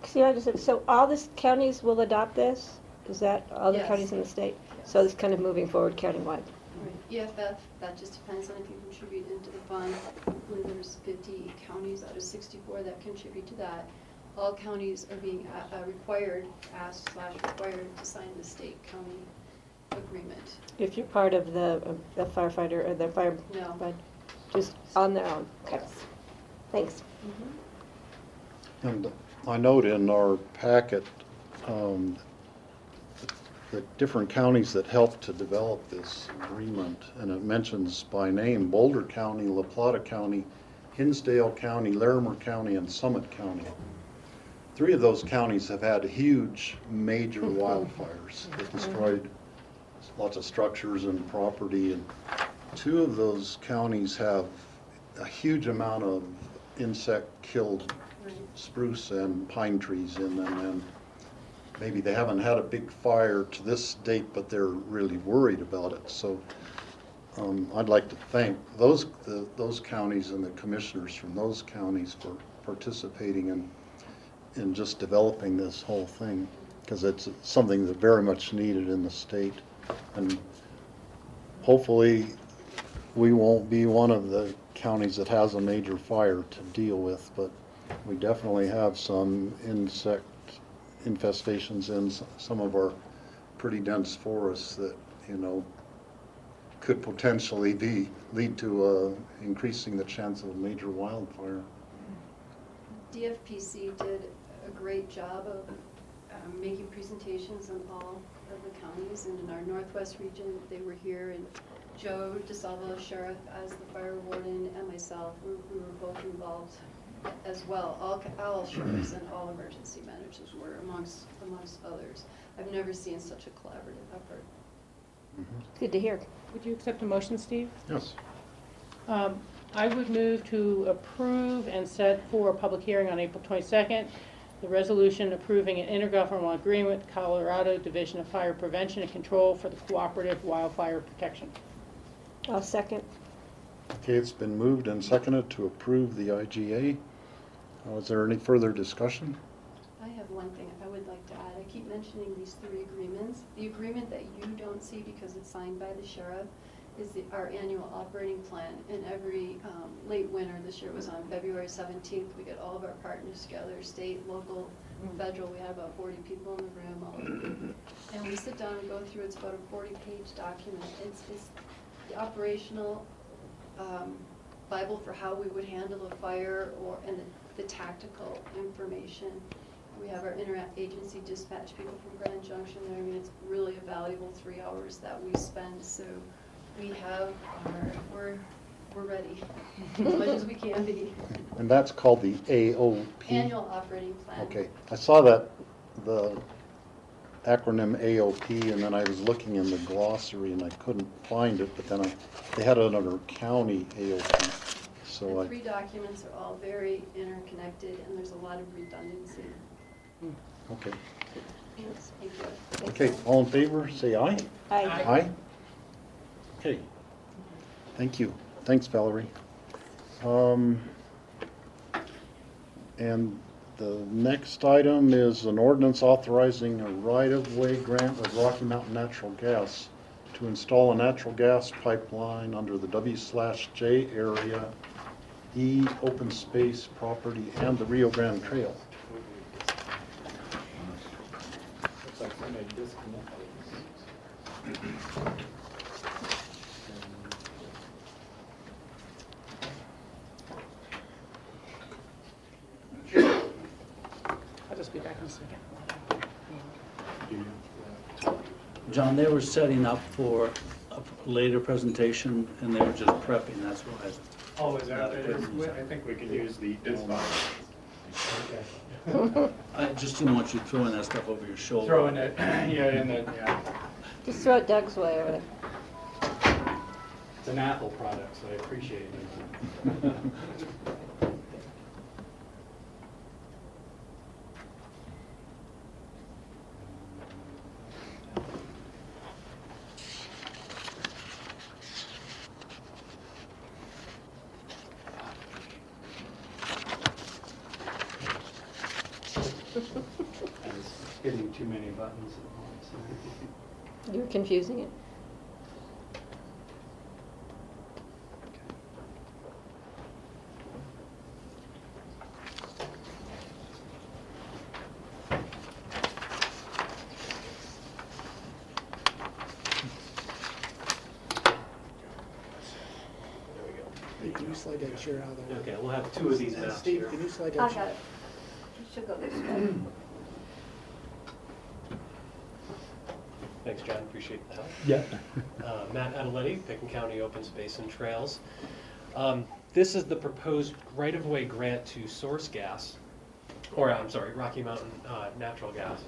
So all the counties will adopt this? Is that all the Yes. counties in the state? Yes. So it's kind of moving forward countywide. Right. EFF, that just depends on if you contribute into the fund. I believe there's 50 counties out of 64 that contribute to that. All counties are being required to sign the state-county agreement. If you're part of the firefighter or the fire, No. but just on their own. Okay. Thanks. And I note in our packet the different counties that helped to develop this agreement, and it mentions by name Boulder County, La Plata County, Hinsdale County, Larimer County, and Summit County. 3 of those counties have had huge major wildfires that destroyed lots of structures and property, and 2 of those counties have a huge amount of insect-killed spruce and pine trees in them, and maybe they haven't had a big fire to this date, but they're really worried about it. So I'd like to thank those counties and the commissioners from those counties for participating in just developing this whole thing, because it's something that's very much needed in the state. And hopefully we won't be one of the counties that has a major fire to deal with, but we definitely have some insect infestations in some of our pretty dense forests that, you know, could potentially lead to increasing the chance of a major wildfire. DFPC did a great job of making presentations in all of the counties, and in our Northwest region, they were here, and Joe DeSalvo, sheriff, as the fire warden, and myself, we were both involved as well. All sheriffs and all emergency managers were amongst others. I've never seen such a collaborative effort. Good to hear. Would you accept a motion, Steve? Yes. I would move to approve and set for a public hearing on April 22nd, the resolution approving an intergovernmental agreement with Colorado Division of Fire Prevention and Control for the cooperative wildfire protection. I'll second. Okay, it's been moved and seconded to approve the IGA. Is there any further discussion? I have one thing I would like to add. I keep mentioning these 3 agreements. The agreement that you don't see because it's signed by the sheriff is our annual operating plan. And every late winter, this year was on February 17th, we get all of our partners together, state, local, federal. We had about 40 people in the room. And we sit down and go through, it's about a 40-page document. It's the operational Bible for how we would handle a fire, and the tactical information. We have our interagency dispatch people from Grand Junction there. I mean, it's really a valuable 3 hours that we spend. So we have we're ready as much as we can be. And that's called the AOP? Annual operating plan. Okay. I saw that, the acronym AOP, and then I was looking in the glossary and I couldn't find it, but then they had it under county AOP. So The 3 documents are all very interconnected, and there's a lot of redundancy. Okay. Thank you. Okay, all in favor, say aye. Aye. Aye? Okay. Thank you. Thanks, Valerie. And the next item is an ordinance authorizing a right-of-way grant with Rocky Mountain Natural Gas to install a natural gas pipeline under the W/J area, E open space property, and the Rio Grande Trail. Looks like somebody disconnected. I'll just be back in a second. John, they were setting up for a later presentation, and they were just prepping, that's why. Oh, is that what it is? I think we could use the. It's fine. I just didn't want you throwing that stuff over your shoulder. Throwing it, yeah, and then, yeah. Just throw it Doug's way over there. It's an Apple product, so I appreciate it. I was hitting too many buttons at once. You're confusing it. Hey, can you slide that chair out of there? Okay, we'll have two of these maps Steve, here. can you slide I that got chair? it. You should go this way. Thanks, John, appreciate the help. Yeah. Matt Adeletti, Picken County Open Space and Trails. This is the proposed right-of-way grant to Source Gas, or I'm sorry, Rocky Mountain Natural Gas.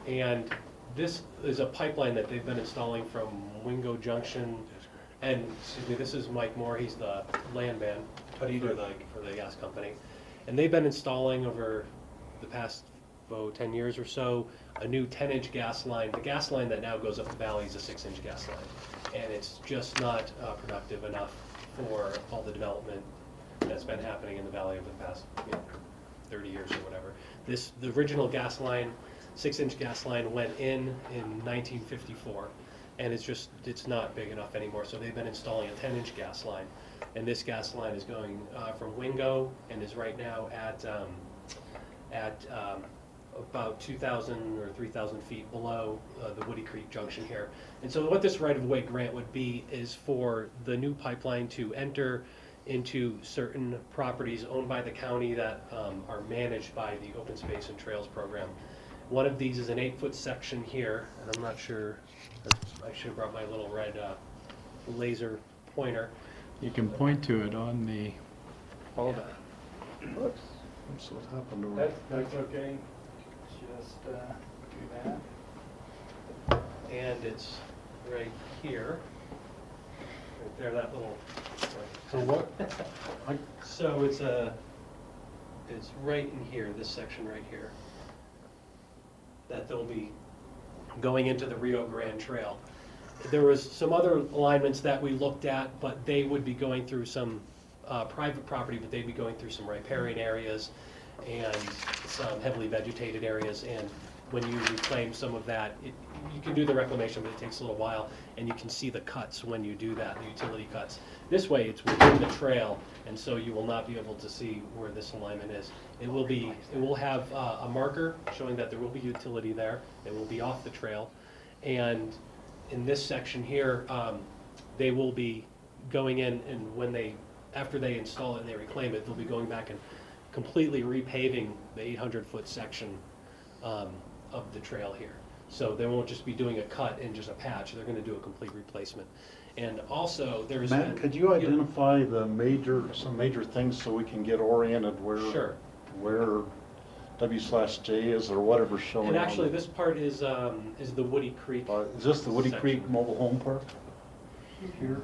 And this is a pipeline that they've been installing from Wingo Junction. And, excuse me, this is Mike Moore, he's the landman for the gas company. And they've been installing over the past 10 years or so, a new 10-inch gas line. The gas line that now goes up the valley is a 6-inch gas line. And it's just not productive enough for all the development that's been happening in the valley over the past 30 years or whatever. The original gas line, 6-inch gas line, went in 1954. And it's not big enough anymore, so they've been installing a 10-inch gas line. And this gas line is going from Wingo and is right now at about 2,000 or 3,000 feet below the Woody Creek Junction here. And so what this right-of-way grant would be is for the new pipeline to enter into certain properties owned by the county that are managed by the Open Space and Trails program. One of these is an 8-foot section here, and I'm not sure, I should have brought my little red laser pointer. You can point to it on the. Hold on. Whoops. That's what happened to her. That's okay. Just do that. And it's right here, right there, that little. So what? So it's right in here, this section right here, that they'll be going into the Rio Grande Trail. There was some other alignments that we looked at, but they would be going through some private property, but they'd be going through some riparian areas and some heavily vegetated areas. And when you reclaim some of that, you can do the reclamation, but it takes a little while, and you can see the cuts when you do that, the utility cuts. This way, it's within the trail, and so you will not be able to see where this alignment is. It will have a marker showing that there will be utility there. It will be off the trail, and in this section here, they will be going in, and after they install it and they reclaim it, they'll be going back and completely repaving the 800-foot section of the trail here. So they won't just be doing a cut and just a patch. They're going to do a complete replacement. And also, there's Matt, could you identify some major things so we can get oriented Sure. where W/J is or whatever's showing? And actually, this part is the Woody Creek. Is this the Woody section. Creek Mobile Home Park? Here?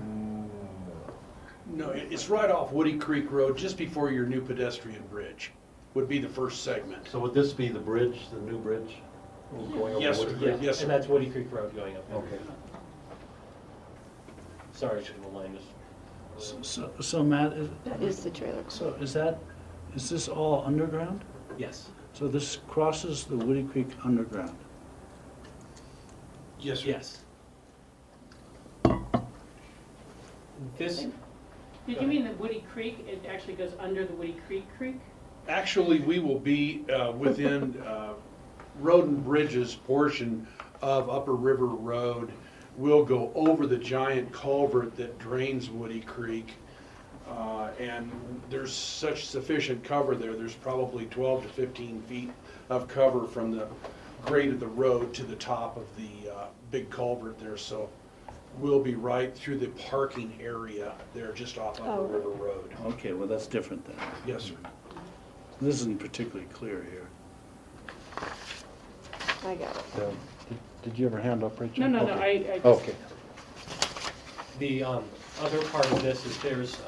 No, it's right off Woody Creek Road, just before your new pedestrian bridge, would be the first segment. So would this be the bridge, the new bridge? Going over Yes, Woody sir. Creek? Yeah, Yes, sir. and that's Woody Creek Road going up there. Okay. Sorry, I should have aligned this. So Matt, That is the trailer. so is this all underground? Yes. So this crosses the Woody Creek underground? Yes, sir. Yes. This. Did you mean the Woody Creek? It actually goes under the Woody Creek? Actually, we will be within Road and Bridges portion of Upper River Road. We'll go over the giant culvert that drains Woody Creek. And there's such sufficient cover there. There's probably 12 to 15 feet of cover from the grade of the road to the top of the big culvert there, so we'll be right through the parking area there, just off Upper River Road. Okay, well, that's different then. Yes, sir. This isn't particularly clear here. I got it. Did you ever hand up, Rachel? No, Okay. I just, Okay. The other part of this is there's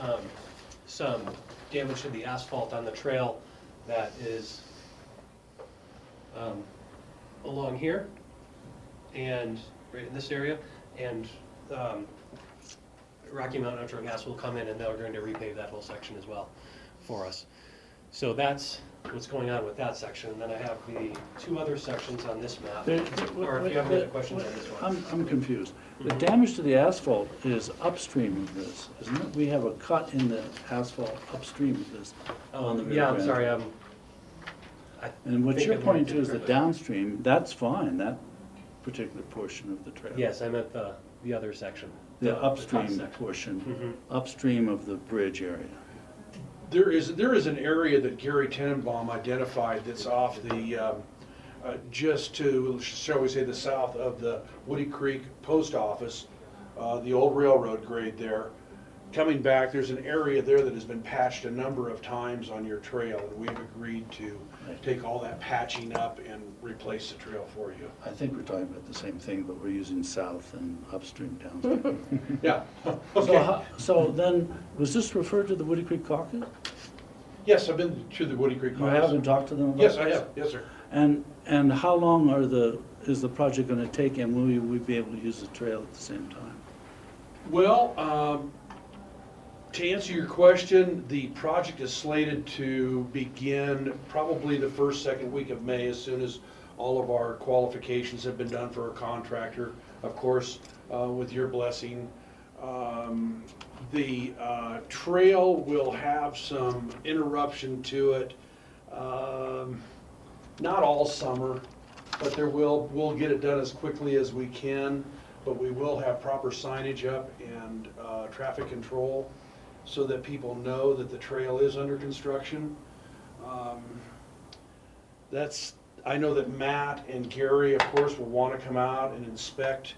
some damage to the asphalt on the trail that is along here and right in this area, and Rocky Mountain Natural Gas will come in and they're going to repave that whole section as well for us. So that's what's going on with that section. And then I have the two other sections on this map. Or if you have any other questions on this one. I'm confused. The damage to the asphalt is upstream of this, isn't it? We have a cut in the asphalt upstream of this on the Rio Yeah, I'm Grande. sorry. And what think you're I'm pointing looking to is the differently. downstream, that's fine, that particular portion of the trail. Yes, I meant the other section. The top upstream section. portion, upstream of the bridge area. There is an area that Gary Tenenbaum identified that's off the, just to, shall we say, the south of the Woody Creek Post Office, the old railroad grade there. Coming back, there's an area there that has been patched a number of times on your trail, and we've agreed to take all that patching up and replace the trail for you. I think we're talking about the same thing, but we're using south and upstream, downstream. Yeah, So, okay. so then, was this referred to the Woody Creek Caucus? Yes, I've been to the Woody Creek You Caucus. haven't talked to them about Yes, this? I have, yes, sir. And how long is the project gonna take, and will we be able to use the trail at the same time? Well, to answer your question, the project is slated to begin probably the first, second week of May, as soon as all of our qualifications have been done for a contractor, of course, with your blessing. The trail will have some interruption to it, not all summer, but we'll get it done as quickly as we can, but we will have proper signage up and traffic control so that people know that the trail is under construction. I know that Matt and Gary, of course, will want to come out and inspect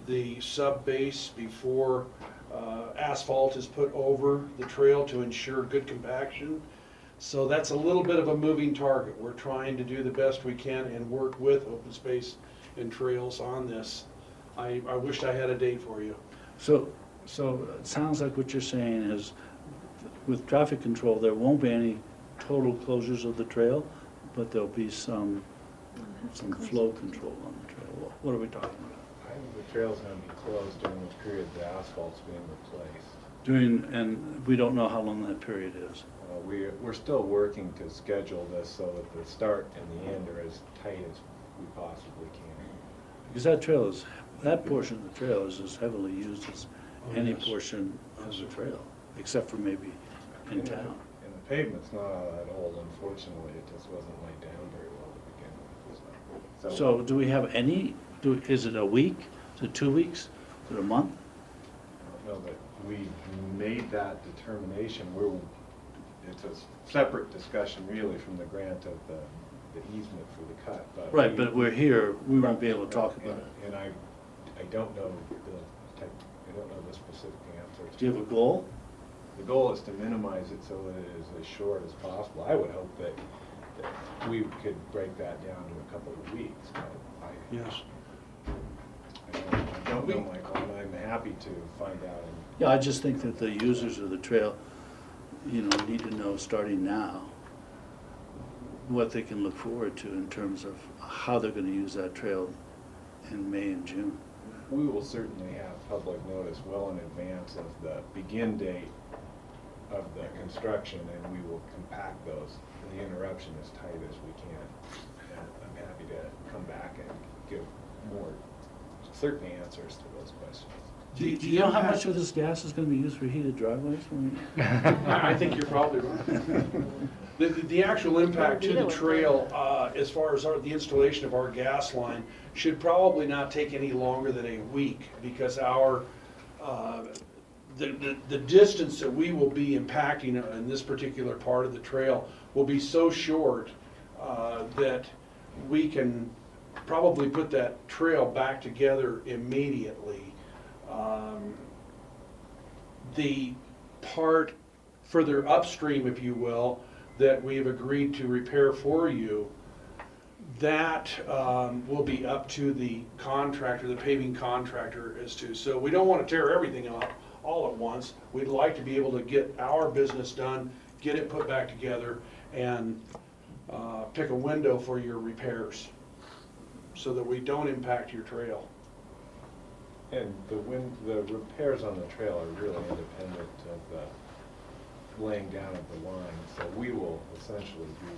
the sub-base before asphalt is put over the trail to ensure good compaction. So that's a little bit of a moving target. We're trying to do the best we can and work with Open Space and Trails on this. I wished I had a date for you. So it sounds like what you're saying is, with traffic control, there won't be any total closures of the trail, but there'll be some flow control on the trail. What are we talking about? I think the trail's gonna be closed during the period the asphalt's being replaced. And we don't know how long that period is. We're still working to schedule this so that the start and the end are as tight as we possibly can. Because that portion of the trail is as heavily used as any portion of the trail, except for maybe in town. And the pavement's not all that old, unfortunately, it just wasn't laid down very well to begin with. So do we have is it a week? Is it 2 weeks? Is it a month? I don't know that we made that determination. It's a separate discussion really from the grant of the easement for the cut. But Right, but we're here, we won't be able to talk about it. And I don't know the specific answer. Do you have a goal? The goal is to minimize it so that it is as short as possible. I would hope that we could break that down to a couple of weeks. But Yes. I don't know, Michael, and I'm happy to find out. Yeah, I just think that the users of the trail, need to know starting now what they can look forward to in terms of how they're going to use that trail in May and June. We will certainly have public notice well in advance of the begin date of the construction, and we will compact the interruption as tight as we can. And I'm happy to come back and give more certain answers to those questions. Do you know how much of this gas is going to be used for heated driveways? I think you're probably right. The actual impact to the trail, as far as the installation of our gas line, should probably not take any longer than a week, because the distance that we will be impacting in this particular part of the trail will be so short that we can probably put that trail back together immediately. The part further upstream, if you will, that we've agreed to repair for you, that will be up to the contractor, the paving contractor as to. So we don't want to tear everything up all at once. We'd like to be able to get our business done, get it put back together, and pick a window for your repairs so that we don't impact your trail. And the repairs on the trail are really independent of the laying down of the line, so we will essentially be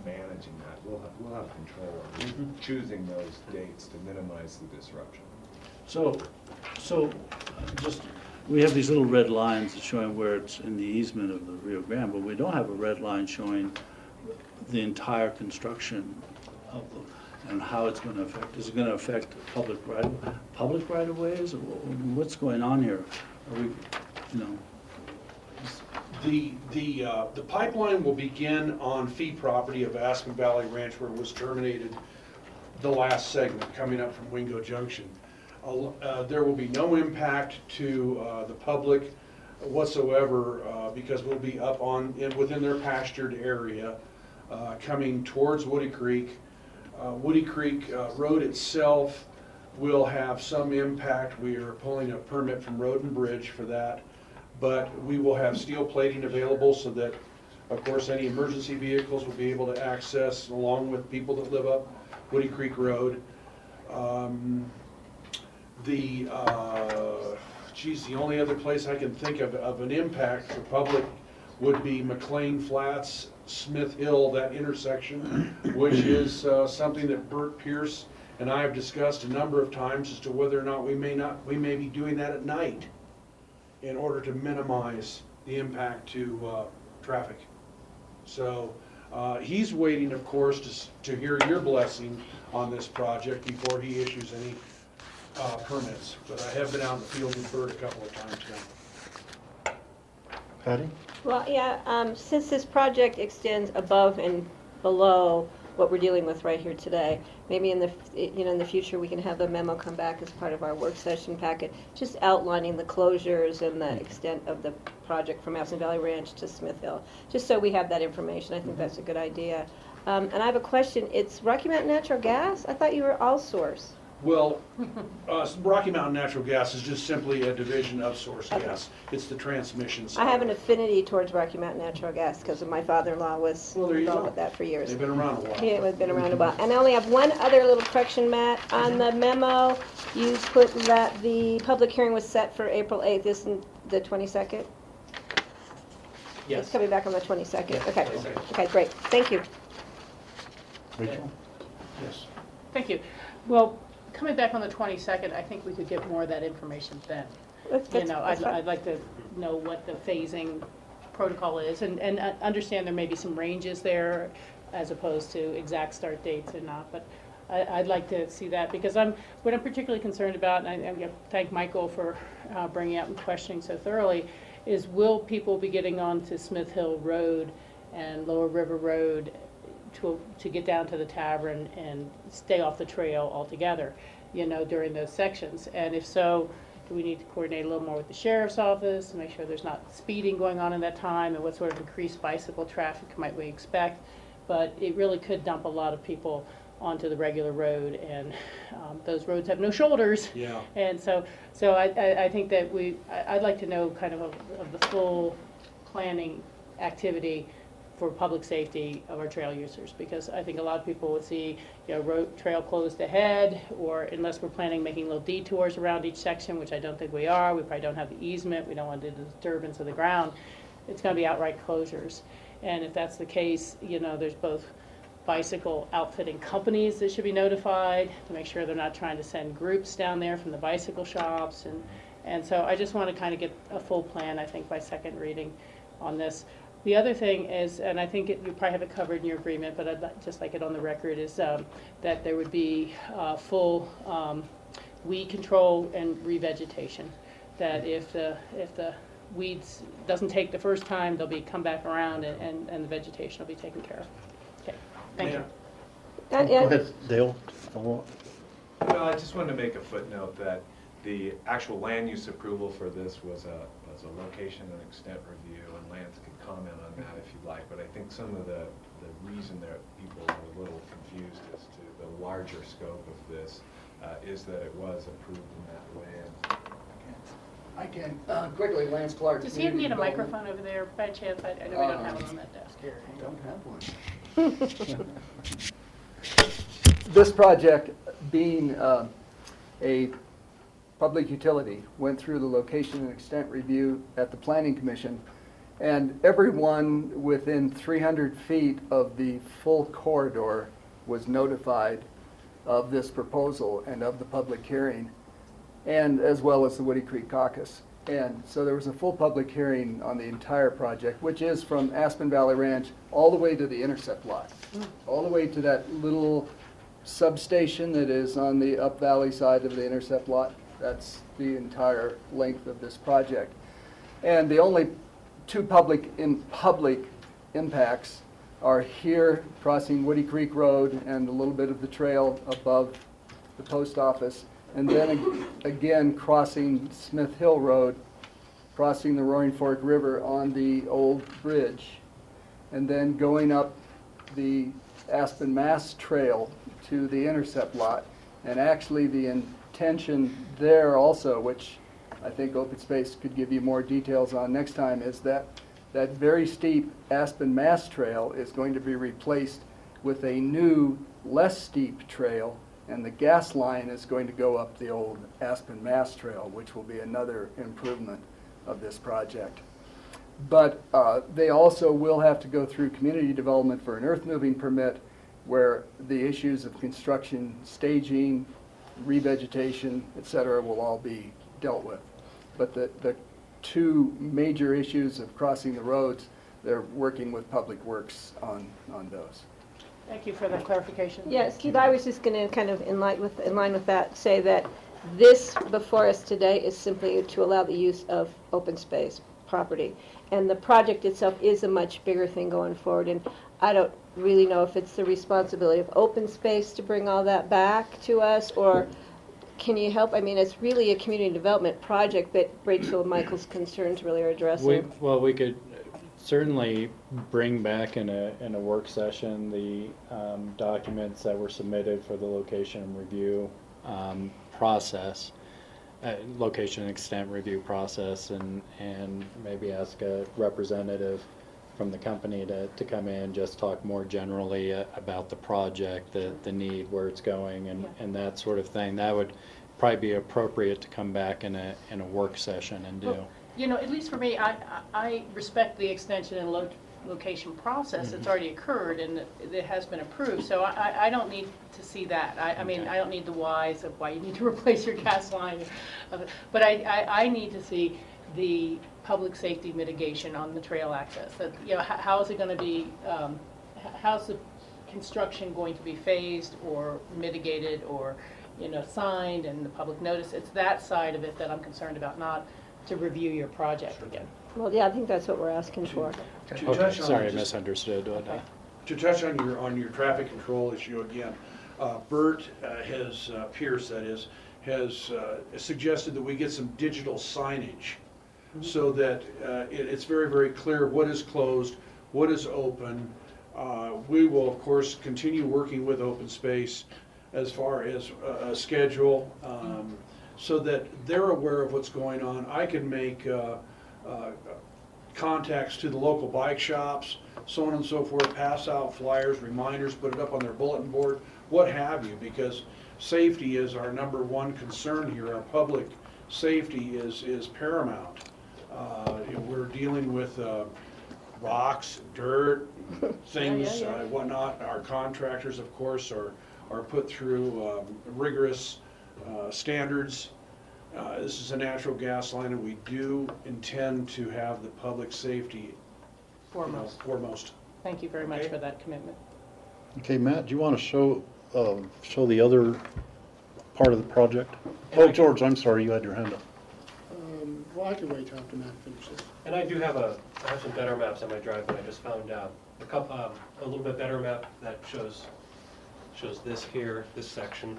managing that. We'll have control of choosing those dates to minimize the disruption. So just, we have these little red lines showing where it's in the easement of the Rio Grande, but we don't have a red line showing the entire construction of the, and how it's going to affect. Is it going to affect public right of ways? Or what's going on here? Are we, The pipeline will begin on fee property of Aspen Valley Ranch where it was terminated, the last segment coming up from Wingo Junction. There will be no impact to the public whatsoever because we'll be up on within their pastured area coming towards Woody Creek. Woody Creek Road itself will have some impact. We are pulling a permit from Road and Bridge for that, but we will have steel plating available so that, of course, any emergency vehicles will be able to access along with people that live up Woody Creek Road. The only other place I can think of an impact for public would be McLean Flats, Smith Hill, that intersection, which is something that Bert Pierce and I have discussed a number of times as to whether or not we may be doing that at night in order to minimize the impact to traffic. So he's waiting, of course, to hear your blessing on this project before he issues any permits. But I have been out in the field with Bert a couple of times now. Patty? Well, yeah, since this project extends above and below what we're dealing with right here today, maybe in the future we can have a memo come back as part of our work session packet, just outlining the closures and the extent of the project from Aspen Valley Ranch to Smith Hill, just so we have that information. I think that's a good idea. And I have a question. It's Rocky Mountain Natural Gas? I thought you were all source. Well, Rocky Mountain Natural Gas is just simply a division of Source Gas. It's the transmission side. I have an affinity towards Rocky Mountain Natural Gas because of my father-in-law was involved with that for years. They've been around a while. Yeah, it's been around a while. And I only have one other little correction, Matt. On the memo, you put that the public hearing was set for April 8th. Isn't the 22nd? Yes. It's coming back on the 22nd. Yeah, Okay. 22nd. Okay, great. Thank you. Rachel? Yes. Thank you. Well, coming back on the 22nd, I think we could get more of that information then. I'd like to know what the phasing protocol is and understand there may be some ranges there as opposed to exact start dates or not. But I'd like to see that because what I'm particularly concerned about, and I'm going to thank Michael for bringing out and questioning so thoroughly, is will people be getting onto Smith Hill Road and Lower River Road to get down to the tavern and stay off the trail altogether, during those sections? And if so, do we need to coordinate a little more with the sheriff's office to make sure there's not speeding going on in that time, and what sort of increased bicycle traffic might we expect? But it really could dump a lot of people onto the regular road, and those roads have no shoulders. Yeah. And so I think that I'd like to know kind of the full planning activity for public safety of our trail users, because I think a lot of people would see, road trail closed ahead, or unless we're planning making little detours around each section, which I don't think we are. We probably don't have the easement. We don't want the disturbance of the ground. It's going to be outright closures. And if that's the case, there's both bicycle outfitting companies that should be notified to make sure they're not trying to send groups down there from the bicycle shops. And so I just want to kind of get a full plan, I think, by second reading on this. The other thing is, and I think you probably have it covered in your agreement, but I'd just like it on the record, is that there would be full weed control and revegetation. That if the weeds doesn't take the first time, they'll come back around, and the vegetation will be taken care of. Okay, thank you. Go ahead, Dale. Follow up. Well, I just wanted to make a footnote that the actual land use approval for this was a location and extent review, and Lance can comment on that if you'd like, but I think some of the reason that people were a little confused as to the larger scope of this is that it was approved in that way. I can, quickly, Lance Clark. Does he need a microphone over there by chance? I know we don't have one on that desk. Don't have one. This project, being a public utility, went through the location and extent review at the Planning Commission, and everyone within 300 feet of the full corridor was notified of this proposal and of the public hearing, and as well as the Woody Creek Caucus. And so there was a full public hearing on the entire project, which is from Aspen Valley Ranch all the way to the intercept lot, all the way to that little substation that is on the up valley side of the intercept lot. That's the entire length of this project. And the only two public impacts are here crossing Woody Creek Road and a little bit of the trail above the post office, and then again crossing Smith Hill Road, crossing the Roaring Fork River on the old bridge, and then going up the Aspen Mass Trail to the intercept lot. And actually the intention there also, which I think Open Space could give you more details on next time, is that that very steep Aspen Mass Trail is going to be replaced with a new, less steep trail, and the gas line is going to go up the old Aspen Mass Trail, which will be another improvement of this project. But they also will have to go through community development for an earth moving permit, where the issues of construction, staging, revegetation, etc., will all be dealt with. But the two major issues of crossing the roads, they're working with Public Works on those. Thank you for that clarification. Yes, Keith, I was just going to kind of in line with that, say that this before us today is simply to allow the use of open space property. And the project itself is a much bigger thing going forward. And I don't really know if it's the responsibility of open space to bring all that back to us, or can you help? I mean, it's really a community development project that Rachel and Michael's concerns really are addressing. We could certainly bring back in a work session the documents that were submitted for the location review process, location extent review process, and maybe ask a representative from the company to come in, just talk more generally about the project, the need, where it's going, and that sort of thing. That would probably be appropriate to come back in a work session and do. Well, you know, at least for me, I respect the extension and location process. It's already occurred and it has been approved, so I don't need to see that. I mean, I don't need the whys of why you need to replace your gas line, but I need to see the public safety mitigation on the trail access. That, you know, how is it going to be, how's the construction going to be phased or mitigated or, you know, signed and the public notice? It's that side of it that I'm concerned about, not to review your project again. Well, yeah, I think that's what we're asking for. Okay, sorry, I misunderstood. To touch on your traffic control issue again, Bert Pierce, that is, has suggested that we get some digital signage so that it's very, very clear what is closed, what is open. We will, of course, continue working with Open Space as far as a schedule, so that they're aware of what's going on. I can make contacts to the local bike shops, so on and so forth, pass out flyers, reminders, put it up on their bulletin board, what have you, because safety is our #1 concern here. Our public safety is paramount. We're dealing with rocks, dirt, things, whatnot. Our contractors, of course, are put through rigorous standards. This is a natural gas line, and we do intend to have the public safety foremost. Thank you very much for that commitment. Okay, Matt, do you want to show the other part of the project? Oh, George, I'm sorry, you had your hand up. Well, I can wait till after Matt finishes. And I do have some better maps on my drive that I just found out. A little bit better map that shows Shows this here, this section.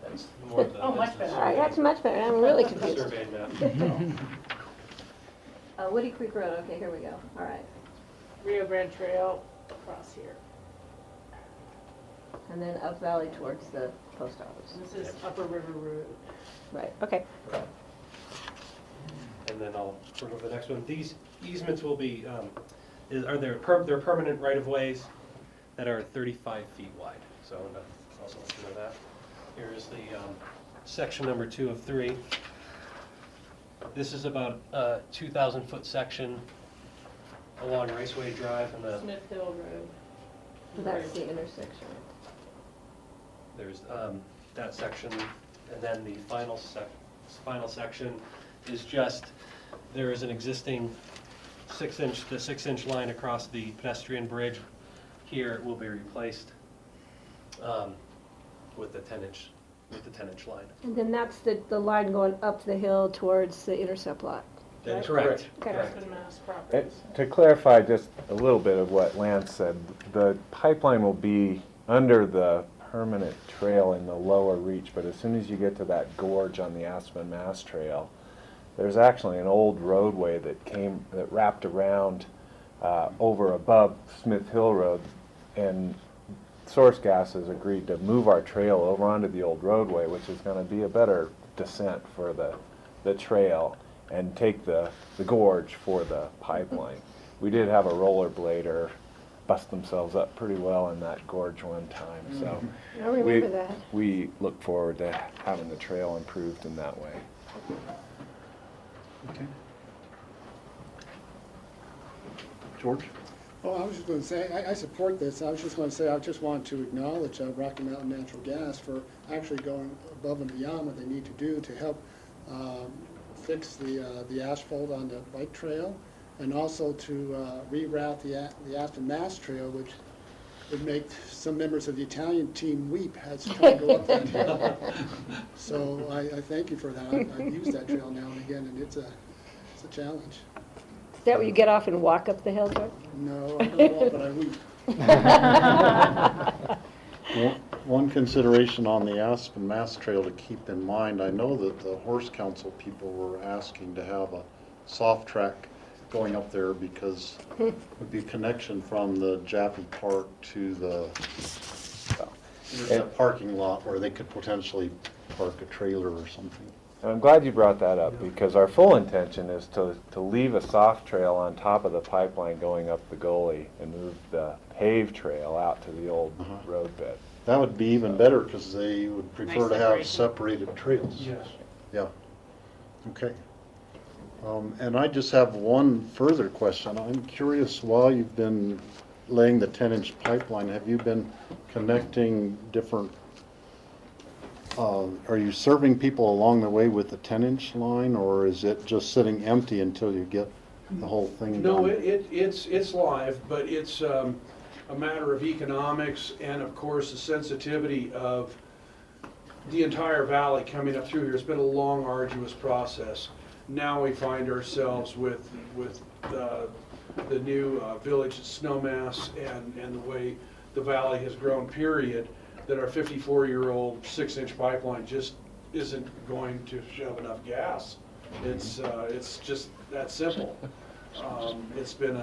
That's more of the. Oh, much better. All right, that's much better. I'm really confused. Surveyed map. Woody Creek Road, okay, here we go. All right. Rio Grande Trail across here. And then up valley towards the post office. This is Upper River Road. Right, okay. And then I'll sort of the next one. These easements will be, they're permanent right-of-ways that are 35 feet wide. So I'll also let you know that. Here is the section number 2 of 3. This is about a 2,000-foot section along Raceway Drive and the. Smith Hill Road. That's the intersection. There's that section, and then the final section is just, there is an existing 6-inch line across the pedestrian bridge. Here it will be replaced with the 10-inch line. And then that's the line going up the hill towards the intercept lot. That's correct. Okay. Aspen Mass properties. To clarify just a little bit of what Lance said, the pipeline will be under the permanent trail in the lower reach, but as soon as you get to that gorge on the Aspen Mass Trail, there's actually an old roadway that wrapped around over above Smith Hill Road, and Source Gas has agreed to move our trail over onto the old roadway, which is going to be a better descent for the trail, and take the gorge for the pipeline. We did have a rollerblader bust themselves up pretty well in that gorge one time, so I remember that. we look forward to having the trail improved in that way. Okay. George? Oh, I was just going to say, I support this. I was just going to say, I just want to acknowledge Rocky Mountain Natural Gas for actually going above and beyond what they need to do to help fix the asphalt on the bike trail, and also to reroute the Aspen Mass Trail, which would make some members of the Italian team weep as trying to go up that hill. So I thank you for that. I've used that trail now and again, and it's a challenge. Is that where you get off and walk up the hill, George? No, I don't walk, but I weep. One consideration on the Aspen Mass Trail to keep in mind, I know that the Horse Council people were asking to have a soft track going up there because it would be a connection from the Jaffe Park to the there's a parking lot where they could potentially park a trailer or something. And I'm glad you brought that up, because our full intention is to leave a soft trail on top of the pipeline going up the gully and move the paved trail out to the old road bed. That would be even better because they would prefer Nice to have separation. separated trails. Yes. Yeah. Okay. And I just have one further question. I'm curious, while you've been laying the 10-inch pipeline, have you been connecting different, are you serving people along the way with the 10-inch line, or is it just sitting empty until you get the whole thing done? No, it's live, but it's a matter of economics and, of course, the sensitivity of the entire valley coming up through here. It's been a long, arduous process. Now we find ourselves with the new village at Snowmass and the way the valley has grown, period, that our 54-year-old 6-inch pipeline just isn't going to shove enough gas. It's just that simple. It's been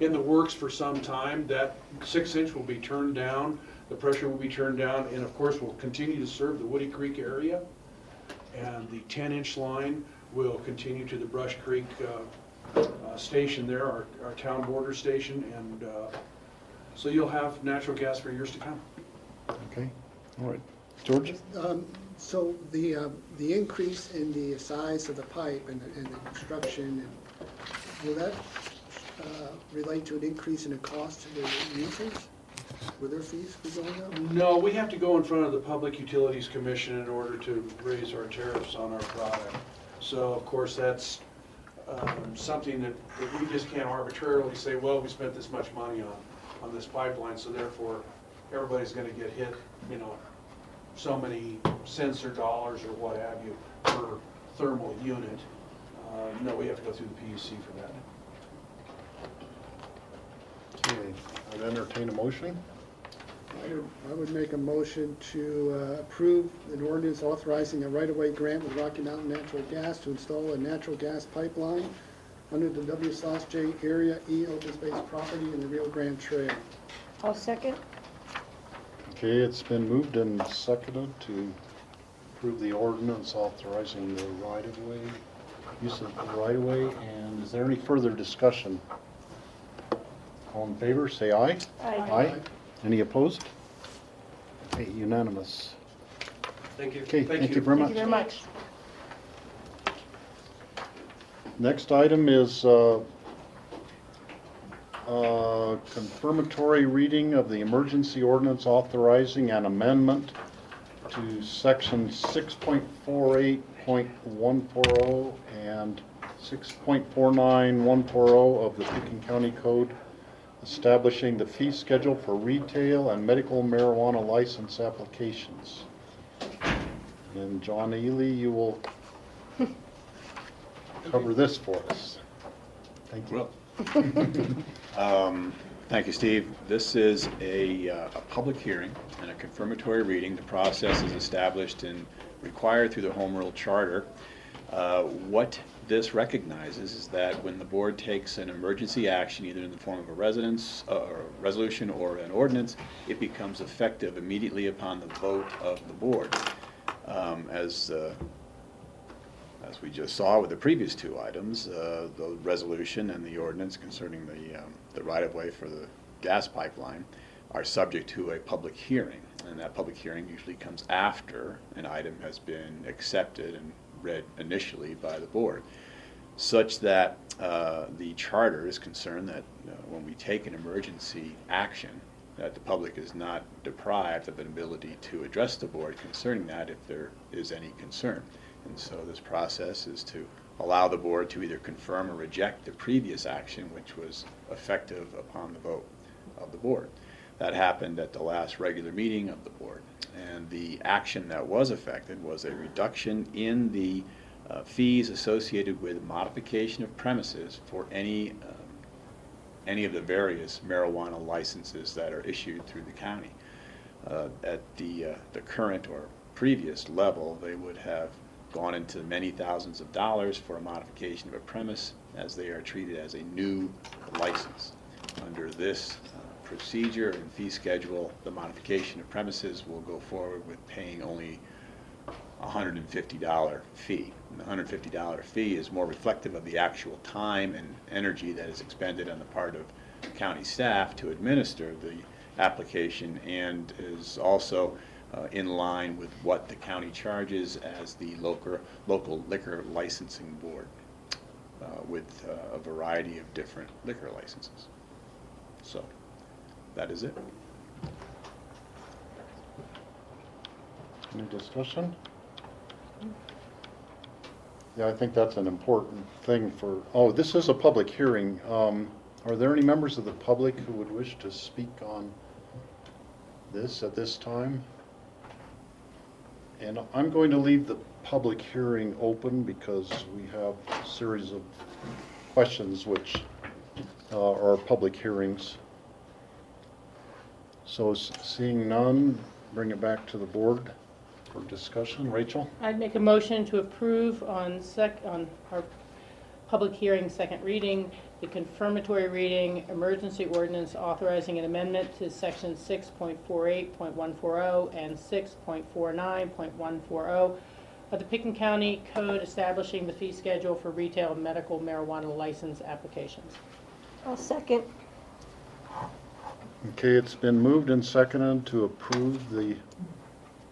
in the works for some time. That 6-inch will be turned down, the pressure will be turned down, and of course we'll continue to serve the Woody Creek area. And the 10-inch line will continue to the Brush Creek station there, our town border station, and so you'll have natural gas for years to come. Okay, all right. George? So the increase in the size of the pipe and the construction, will that relate to an increase in the cost to the users? Will their fees be going up? No, we have to go in front of the Public Utilities Commission in order to raise our tariffs on our product. So, of course, that's something that we just can't arbitrarily say, well, we spent this much money on this pipeline, so therefore everybody's going to get hit, you know, so many cents or dollars or what have you per thermal unit. No, we have to go through the PUC for that. Okay. Okay, I'd entertain a motion. I would make a motion to approve an ordinance authorizing a right-of-way grant with Rocky Mountain Natural Gas to install a natural gas pipeline under the W/J Area E open space property in the Rio Grande Trail. I'll second. Okay, it's been moved and seconded to approve the ordinance authorizing the right-of-way, use of the right-of-way, and is there any further discussion? All in favor, say aye. Aye. Any opposed? Okay, unanimous. Thank you. Okay, thank you very much. Thank you very much. Next item is confirmatory reading of the emergency ordinance authorizing an amendment to section 6.48.140 and 6.49140 of the Pekin County Code, establishing the fee schedule for retail and medical marijuana license applications. And John Ely, you will cover this for us. Thank you. Thank you, Steve. This is a public hearing and a confirmatory reading. The process is established and required through the Home Rule Charter. What this recognizes is that when the board takes an emergency action, either in the form of a resolution or an ordinance, it becomes effective immediately upon the vote of the board. As we just saw with the previous two items, the resolution and the ordinance concerning the right-of-way for the gas pipeline are subject to a public hearing, and that public hearing usually comes after an item has been accepted and read initially by the board, such that the charter is concerned that when we take an emergency action, that the public is not deprived of an ability to address the board concerning that if there is any concern. And so this process is to allow the board to either confirm or reject the previous action, which was effective upon the vote of the board. That happened at the last regular meeting of the board. And the action that was affected was a reduction in the fees associated with modification of premises for any of the various marijuana licenses that are issued through the county. At the current or previous level, they would have gone into many thousands of dollars for a modification of a premise, as they are treated as a new license. Under this procedure and fee schedule, the modification of premises will go forward with paying only a $150 fee. And the $150 fee is more reflective of the actual time and energy that is expended on the part of county staff to administer the application, and is also in line with what the county charges as the local liquor licensing board with a variety of different liquor licenses. So that is it. Any discussion? Yeah, I think that's an important thing for, this is a public hearing. Are there any members of the public who would wish to speak on this at this time? And I'm going to leave the public hearing open because we have a series of questions which are public hearings. So seeing none, bring it back to the board for discussion. Rachel? I'd make a motion to approve on our public hearing second reading, the confirmatory reading emergency ordinance authorizing an amendment to section 6.48.140 and 6.49.140 of the Pekin County Code, establishing the fee schedule for retail and medical marijuana license applications. I'll second. Okay, it's been moved and seconded to approve the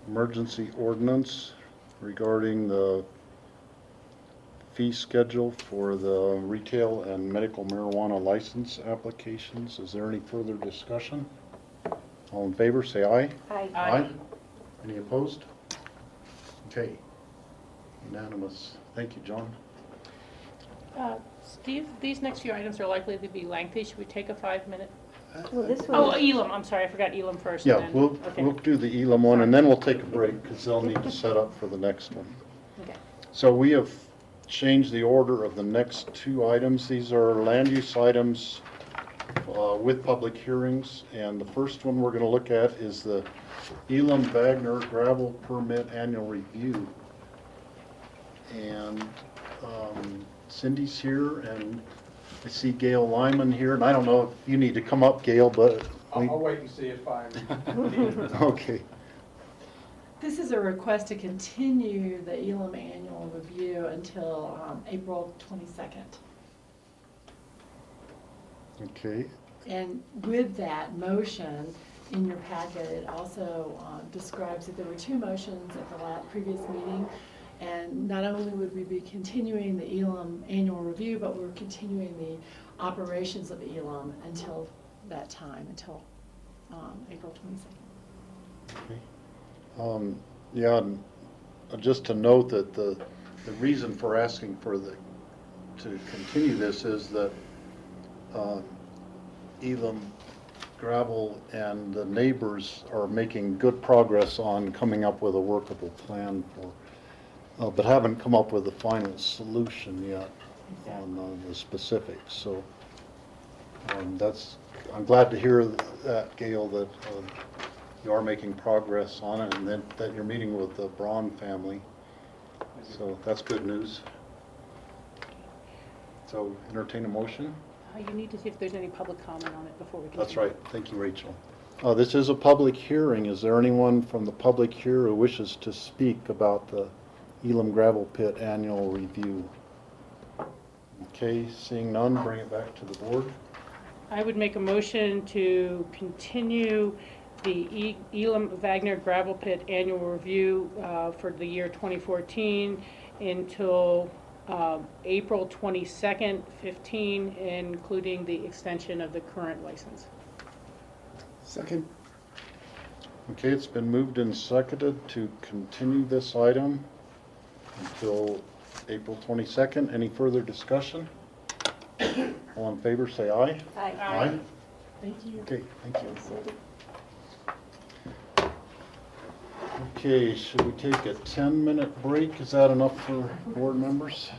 emergency ordinance regarding the fee schedule for the retail and medical marijuana license applications. Is there any further discussion? All in favor, say aye. Aye. Aye. Any opposed? Okay. Unanimous. Thank you, John. Steve, these next few items are likely to be lengthy. Should we take a 5-minute? Well, this one. Oh, Elam. I'm sorry, I forgot Elam first. Yeah, and then, we'll do the Elam one, and then we'll take a break because they'll need to set up for the next one. Okay. So we have changed the order of the next two items. These are land use items with public hearings, and the first one we're going to look at is the Elam Wagner Gravel Permit Annual Review. And Cindy's here, and I see Gail Lyman here, and I don't know if you need to come up, Gail, but... I'll wait and see if I... Okay. This is a request to continue the Elam Annual Review until April 22nd. Okay. And with that motion in your packet, it also describes that there were two motions at the previous meeting. And not only would we be continuing the Elam Annual Review, but we're continuing the operations of Elam until that time, until April 22nd. Okay. Yeah, and just to note that the reason for asking for to continue this is that Elam Gravel and the neighbors are making good progress on coming up with a workable plan for, but haven't come up with a final solution yet on the specifics. So I'm glad to hear that, Gail, that you are making progress on it, and that you're meeting with the Braun family. So that's good news. So entertain a motion. You need to see if there's any public comment on it before we continue. That's right. Thank you, Rachel. This is a public hearing. Is there anyone from the public here who wishes to speak about the Elam Gravel Pit Annual Review? Okay, seeing none, bring it back to the board. I would make a motion to continue the Elam Wagner Gravel Pit Annual Review for the year 2014 until April 22nd, 15, including the extension of the current license. Second. Okay, it's been moved and seconded to continue this item until April 22nd. Any further discussion? All in favor, say aye. Aye. Aye. Thank you. Okay, thank you. Okay, should we take a 10-minute break? Is that enough for board members?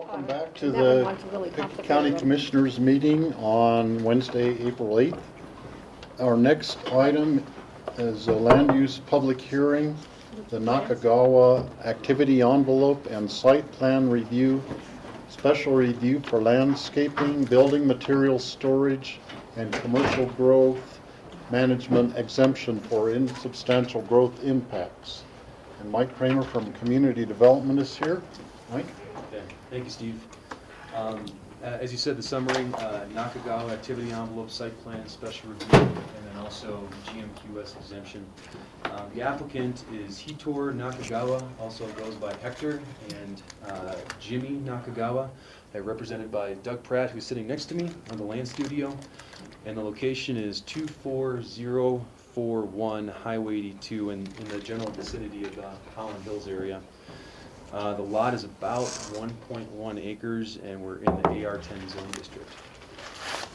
Welcome back to And that one the wants a really Pickett complicated County one. Commissioners meeting on Wednesday, April 8th. Our next item is a land use public hearing, the Nakagawa activity envelope and site plan review, special review for landscaping, building materials storage, and commercial growth management exemption for insubstantial growth impacts. And Mike Kramer from Community Development is here. Mike? Okay, thank you, Steve. As you said, the summary, Nakagawa activity envelope, site plan, special review, and then also GMQS exemption. The applicant is Hitor Nakagawa, also goes by Hector, and Jimmy Nakagawa. They're represented by Doug Pratt, who's sitting next to me on the land studio. And the location is 24041 Highway 82 in the general vicinity of the Holland Hills area. The lot is about 1.1 acres, and we're in the AR10 zone district.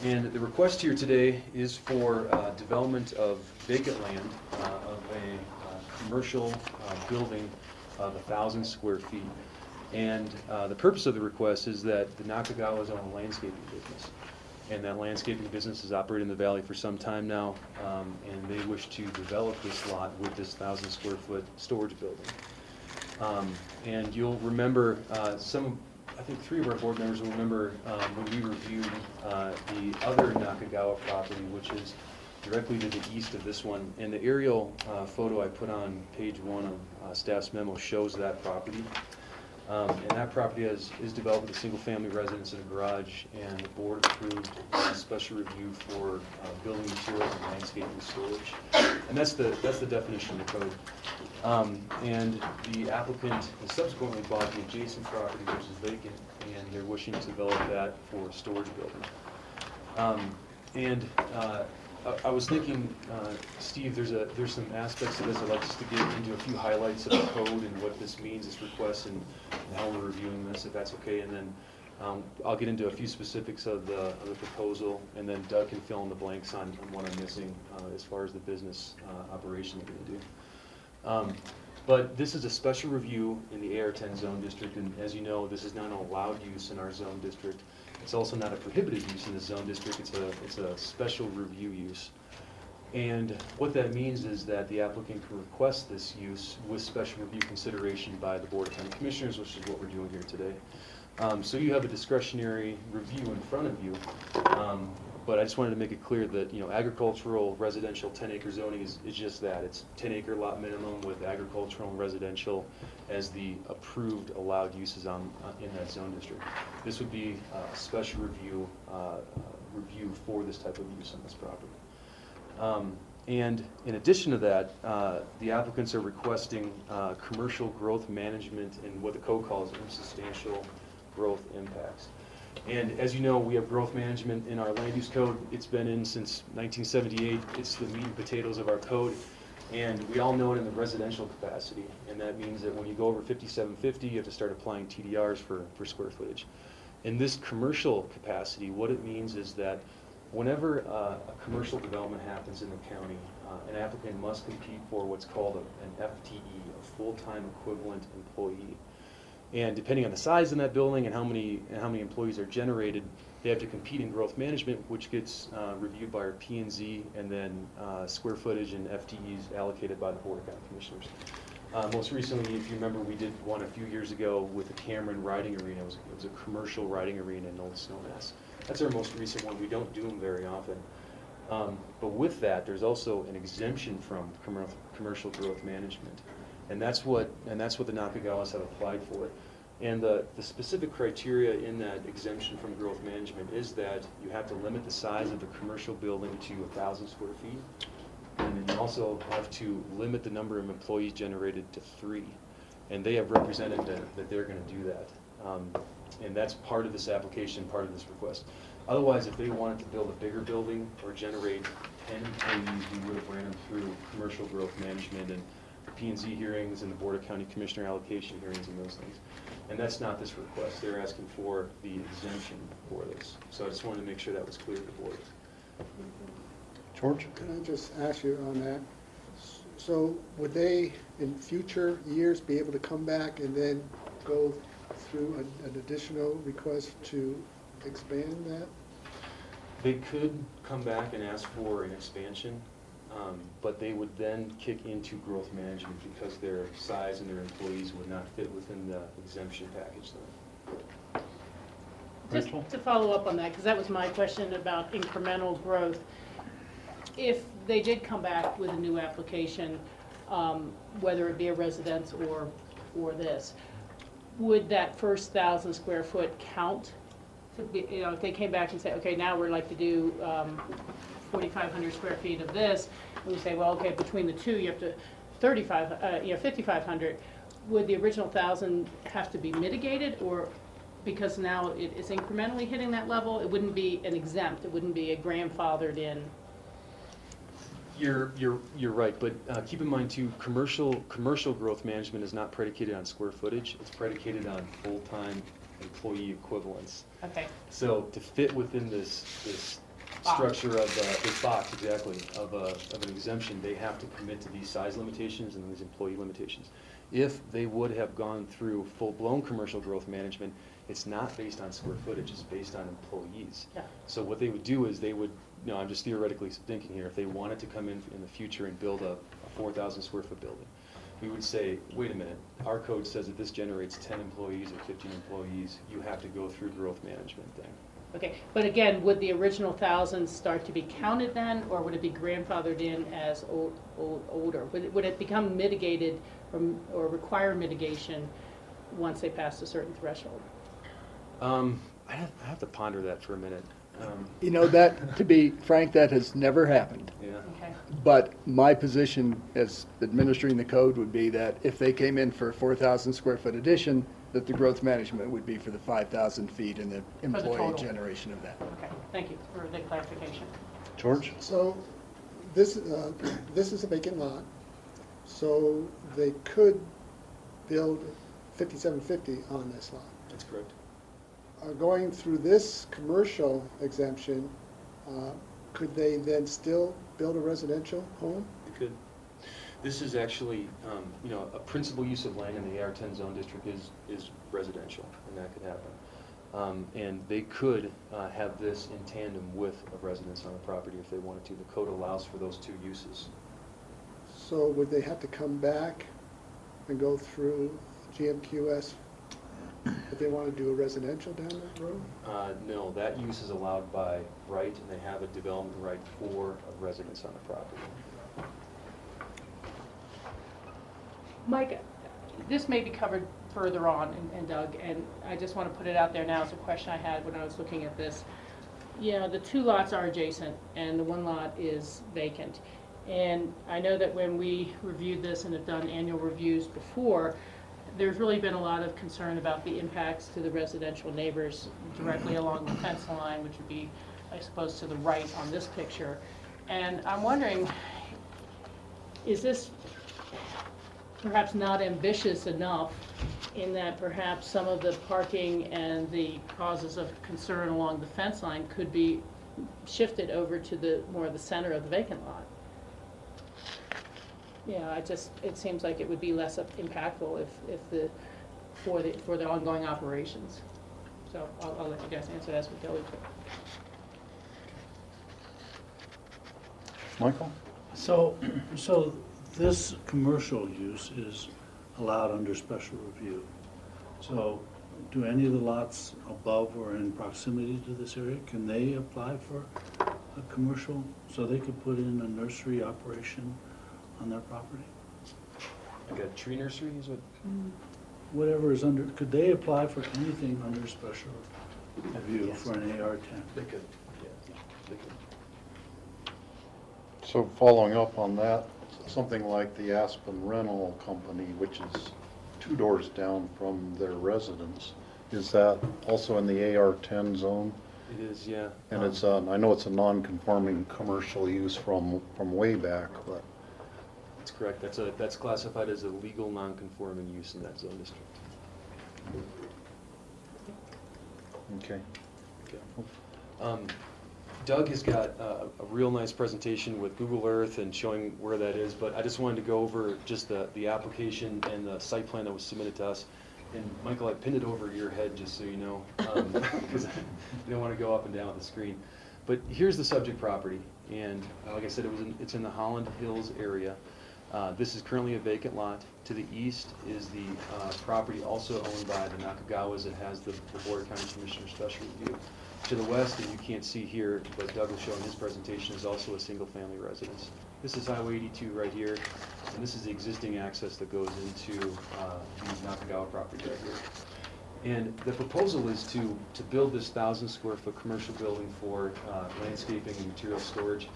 And the request here today is for development of vacant land of a commercial building of 1,000 square feet. And the purpose of the request is that the Nakagawas own a landscaping business. And that landscaping business has operated in the valley for some time now, and they wish to develop this lot with this 1,000 square foot storage building. And you'll remember, I think 3 of our board members will remember when we reviewed the other Nakagawa property, which is directly to the east of this one. And the aerial photo I put on page 1 of staff's memo shows that property. And that property is developed with a single-family residence and a garage, and the board approved a special review for building materials and landscaping storage. And that's the definition of the code. And the applicant has subsequently bought the adjacent property, which is vacant, and they're wishing to develop that for a storage building. I was thinking, Steve, there's some aspects of this I'd like us to get into a few highlights of the code and what this means, this request, and how we're reviewing this, if that's okay. And then I'll get into a few specifics of the proposal, and then Doug can fill in the blanks on what I'm missing as far as the business operation we're going to do. But this is a special review in the AR10 zone district, and as you know, this is not an allowed use in our zone district. It's also not a prohibited use in the zone district. It's a special review use. And what that means is that the applicant can request this use with special review consideration by the Board of County Commissioners, which is what we're doing here today. So you have a discretionary review in front of you, but I just wanted to make it clear that, you know, agricultural residential 10-acre zoning is just that. It's 10-acre lot minimum with agricultural and residential as the approved allowed uses in that zone district. This would be a special review for this type of use on this property. And in addition to that, the applicants are requesting commercial growth management and what the code calls insubstantial growth impacts. And as you know, we have growth management in our land use code. It's been in since 1978. It's the meat and potatoes of our code. And we all know it in the residential capacity. And that means that when you go over 5750, you have to start applying TDRs for square footage. In this commercial capacity, what it means is that whenever a commercial development happens in the county, an applicant must compete for what's called an FTE, a full-time equivalent employee. And depending on the size of that building and how many employees are generated, they have to compete in growth management, which gets reviewed by our P&Z, and then square footage and FTEs allocated by the Board of County Commissioners. Most recently, if you remember, we did one a few years ago with the Cameron Riding Arena. It was a commercial riding arena in Old Snowmass. That's our most recent one. We don't do them very often. But with that, there's also an exemption from commercial growth management. And that's what the Nakagawas have applied for. And the specific criteria in that exemption from growth management is that you have to limit the size of the commercial building to 1,000 square feet. And then you also have to limit the number of employees generated to 3. And they have represented that they're going to do that. And that's part of this application, part of this request. Otherwise, if they wanted to build a bigger building or generate 10 employees, we would have ran them through commercial growth management and P&Z hearings and the Board of County Commissioner allocation hearings and those things. And that's not this request. They're asking for the exemption for this. So I just wanted to make sure that was clear to the board. George? Can I just ask you on that? So would they, in future years, be able to come back and then go through an additional request to expand that? They could come back and ask for an expansion, but they would then kick into growth management because their size and their employees would not fit within the exemption package then. Just to follow up on that, because that was my question about incremental growth. If they did come back with a new application, whether it be a residence or this, would that first 1,000 square foot count? You know, if they came back and said, okay, now we'd like to do 4,500 square feet of this, and we say, well, okay, between the two, you have to 5,500. Would the original 1,000 have to be mitigated, or because now it is incrementally hitting that level, it wouldn't be an exempt, it wouldn't be a grandfathered in? You're right, but keep in mind too, commercial growth management is not predicated on square footage. It's predicated on full-time employee equivalents. Okay. So to fit within this structure of this box, exactly, of an exemption, they have to commit to these size limitations and these employee limitations. If they would have gone through full-blown commercial growth management, it's not based on square footage, it's based on employees. Yeah. So what they would do is they would, you know, I'm just theoretically thinking here, if they wanted to come in the future and build a 4,000 square foot building, we would say, wait a minute, our code says that this generates 10 employees or 15 employees, you have to go through growth management thing. Okay, but again, would the original 1,000 start to be counted then, or would it be grandfathered in as older? Would it become mitigated or require mitigation once they passed a certain threshold? I have to ponder that for a minute. You know, that, to be frank, that has never happened. Yeah. Okay. But my position as administering the code would be that if they came in for a 4,000 square foot addition, that the growth management would be for the 5,000 feet and the employee total. generation of that. Okay, thank you for the clarification. George? So this is a vacant lot, so they could build 5750 on this lot. That's correct. Going through this commercial exemption, could they then still build a residential home? It could. This is actually, you know, a principal use of land in the AR10 zone district is residential, and that could happen. And they could have this in tandem with a residence on the property if they wanted to. The code allows for those two uses. So would they have to come back and go through GMQS if they want to do a residential down that road? No, that use is allowed by right, and they have a development right for a residence on the property. Mike, this may be covered further on, and Doug, and I just want to put it out there now as a question I had when I was looking at this. You know, the two lots are adjacent, and the one lot is vacant. And I know that when we reviewed this and have done annual reviews before, there's really been a lot of concern about the impacts to the residential neighbors directly along the fence line, which would be, I suppose, to the right on this picture. And I'm wondering, is this perhaps not ambitious enough in that perhaps some of the parking and the causes of concern along the fence line could be shifted over to the more of the center of the vacant lot? Yeah, it seems like it would be less impactful for the ongoing operations. So I'll let you guys answer that as we go into it. Michael? So this commercial use is allowed under special review. So do any of the lots above or in proximity to this area, can they apply for a commercial? So they could put in a nursery operation on their property? Like a tree nursery is what? Whatever is under, could they apply for anything under special review Yes. for an AR-10? They could, yeah, they could. So following up on that, something like the Aspen Rental Company, which is 2 doors down from their residence, is that also in the AR-10 zone? It is, yeah. And it's, I know it's a non-conforming commercial use from way back, but. That's correct. That's classified as a legal non-conforming use in that zone district. Okay. Okay. Doug has got a real nice presentation with Google Earth and showing where that is, but I just wanted to go over just the application and the site plan that was submitted to us. And Michael, I pinned it over your head just so you know, because I don't want to go up and down with the screen. But here's the subject property, and like I said, it's in the Holland Hills area. This is currently a vacant lot. To the east is the property also owned by the Nakagawas that has the Board of County Commissioners Special Review. To the west, and you can't see here, but Doug will show in his presentation, is also a single-family residence. This is Highway 82 right here, and this is the existing access that goes into the Nakagawa property right here. And the proposal is to build this 1,000-square-foot commercial building for landscaping and material storage.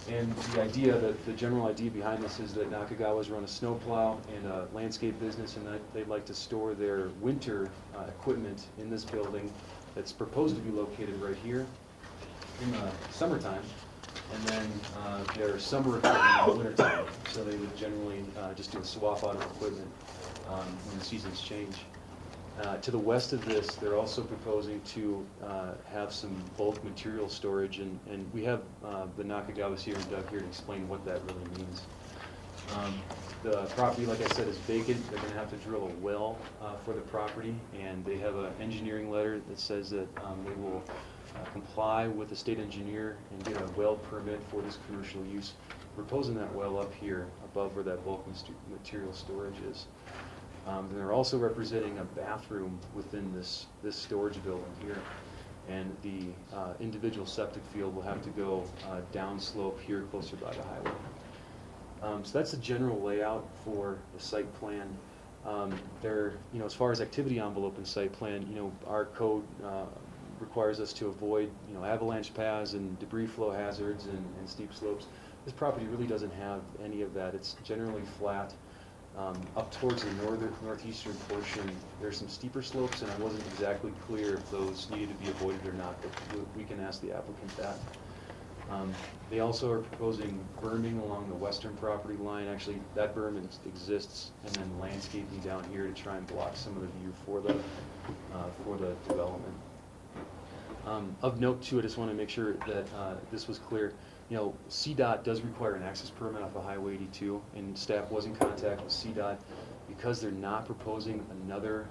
And the general idea behind this is that Nakagawas run a snowplow and a landscape business, and that they'd like to store their winter equipment in this building that's proposed to be located right here in the summertime, and then their summer equipment in the wintertime. So they would generally just do a swap out of equipment when the seasons change. To the west of this, they're also proposing to have some bulk material storage, and we have the Nakagawas here and Doug here to explain what that really means. The property, like I said, is vacant. They're going to have to drill a well for the property, and they have an engineering letter that says that they will comply with the state engineer and get a well permit for this commercial use. We're proposing that well up here above where that bulk material storage is. They're also representing a bathroom within this storage building here. And the individual septic field will have to go downslope here closer by the highway. So that's the general layout for the site plan. As far as activity envelope and site plan, our code requires us to avoid, avalanche paths and debris flow hazards and steep slopes. This property really doesn't have any of that. It's generally flat. Up towards the northeastern portion, there's some steeper slopes, and I wasn't exactly clear if those needed to be avoided or not, but we can ask the applicant that. They also are proposing berming along the western property line. Actually, that berm exists, and then landscaping down here to try and block some of the view for the development. Of note too, I just want to make sure that this was clear. CDOT does require an access permit off of Highway 82, and staff was in contact with CDOT because they're not proposing another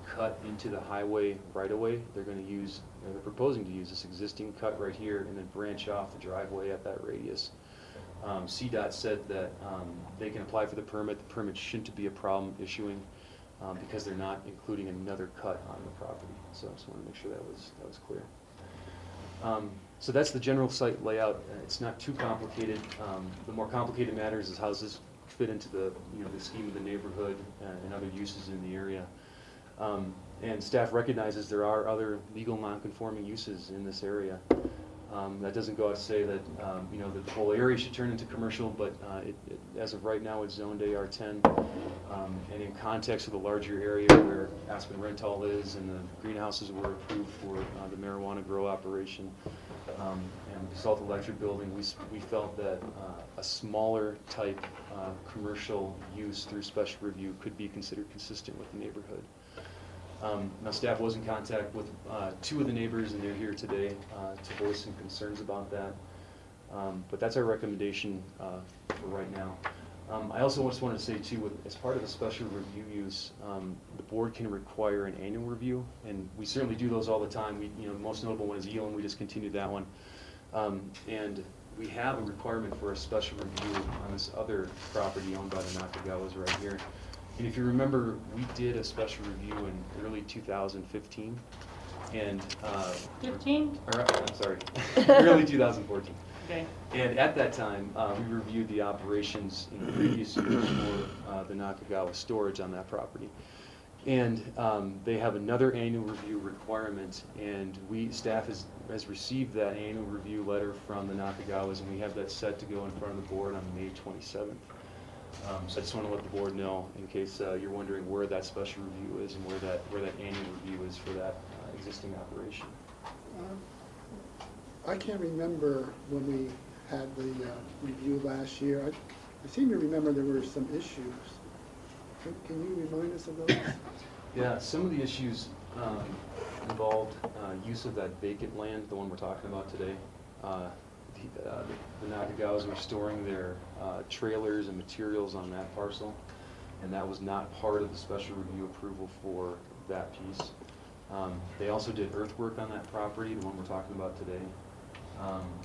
cut into the highway right away. They're proposing to use this existing cut right here and then branch off the driveway at that radius. CDOT said that they can apply for the permit. The permit shouldn't be a problem issuing because they're not including another cut on the property. So I just want to make sure that was clear. So that's the general site layout. It's not too complicated. The more complicated matters is how does this fit into the scheme of the neighborhood and other uses in the area. And staff recognizes there are other legal non-conforming uses in this area. That doesn't go out to say that that the whole area should turn into commercial, but as of right now it's zoned AR10. And in context of the larger area where Aspen Rental is and the greenhouses were approved for the marijuana grow operation and the Salt Electric building, we felt that a smaller type commercial use through special review could be considered consistent with the neighborhood. Now staff was in contact with two of the neighbors, and they're here today to voice some concerns about that. But that's our recommendation for right now. I also just want to say too, as part of the special review use, the board can require an annual review, and we certainly do those all the time. The most notable one is Elam. We just continued that one, and we have a requirement for a special review on this other property owned by the Nakagawas right here. And if you remember, we did a special review in early 2015, and 15? I'm sorry, early 2014. Okay. And at that time, we reviewed the operations in the previous years for the Nakagawa storage on that property. And they have another annual review requirement, and staff has received that annual review letter from the Nakagawas, and we have that set to go in front of the board on May 27th. So I just want to let the board know in case you're wondering where that special review is and where that annual review is for that existing operation. I can't remember when we had the review last year. I seem to remember there were some issues. Can you remind us of those? Yeah, some of the issues involved use of that vacant land, the one we're talking about today. The Nakagawas were storing their trailers and materials on that parcel. and that was not part of the special review approval for that piece. They also did earthwork on that property, the one we're talking about today.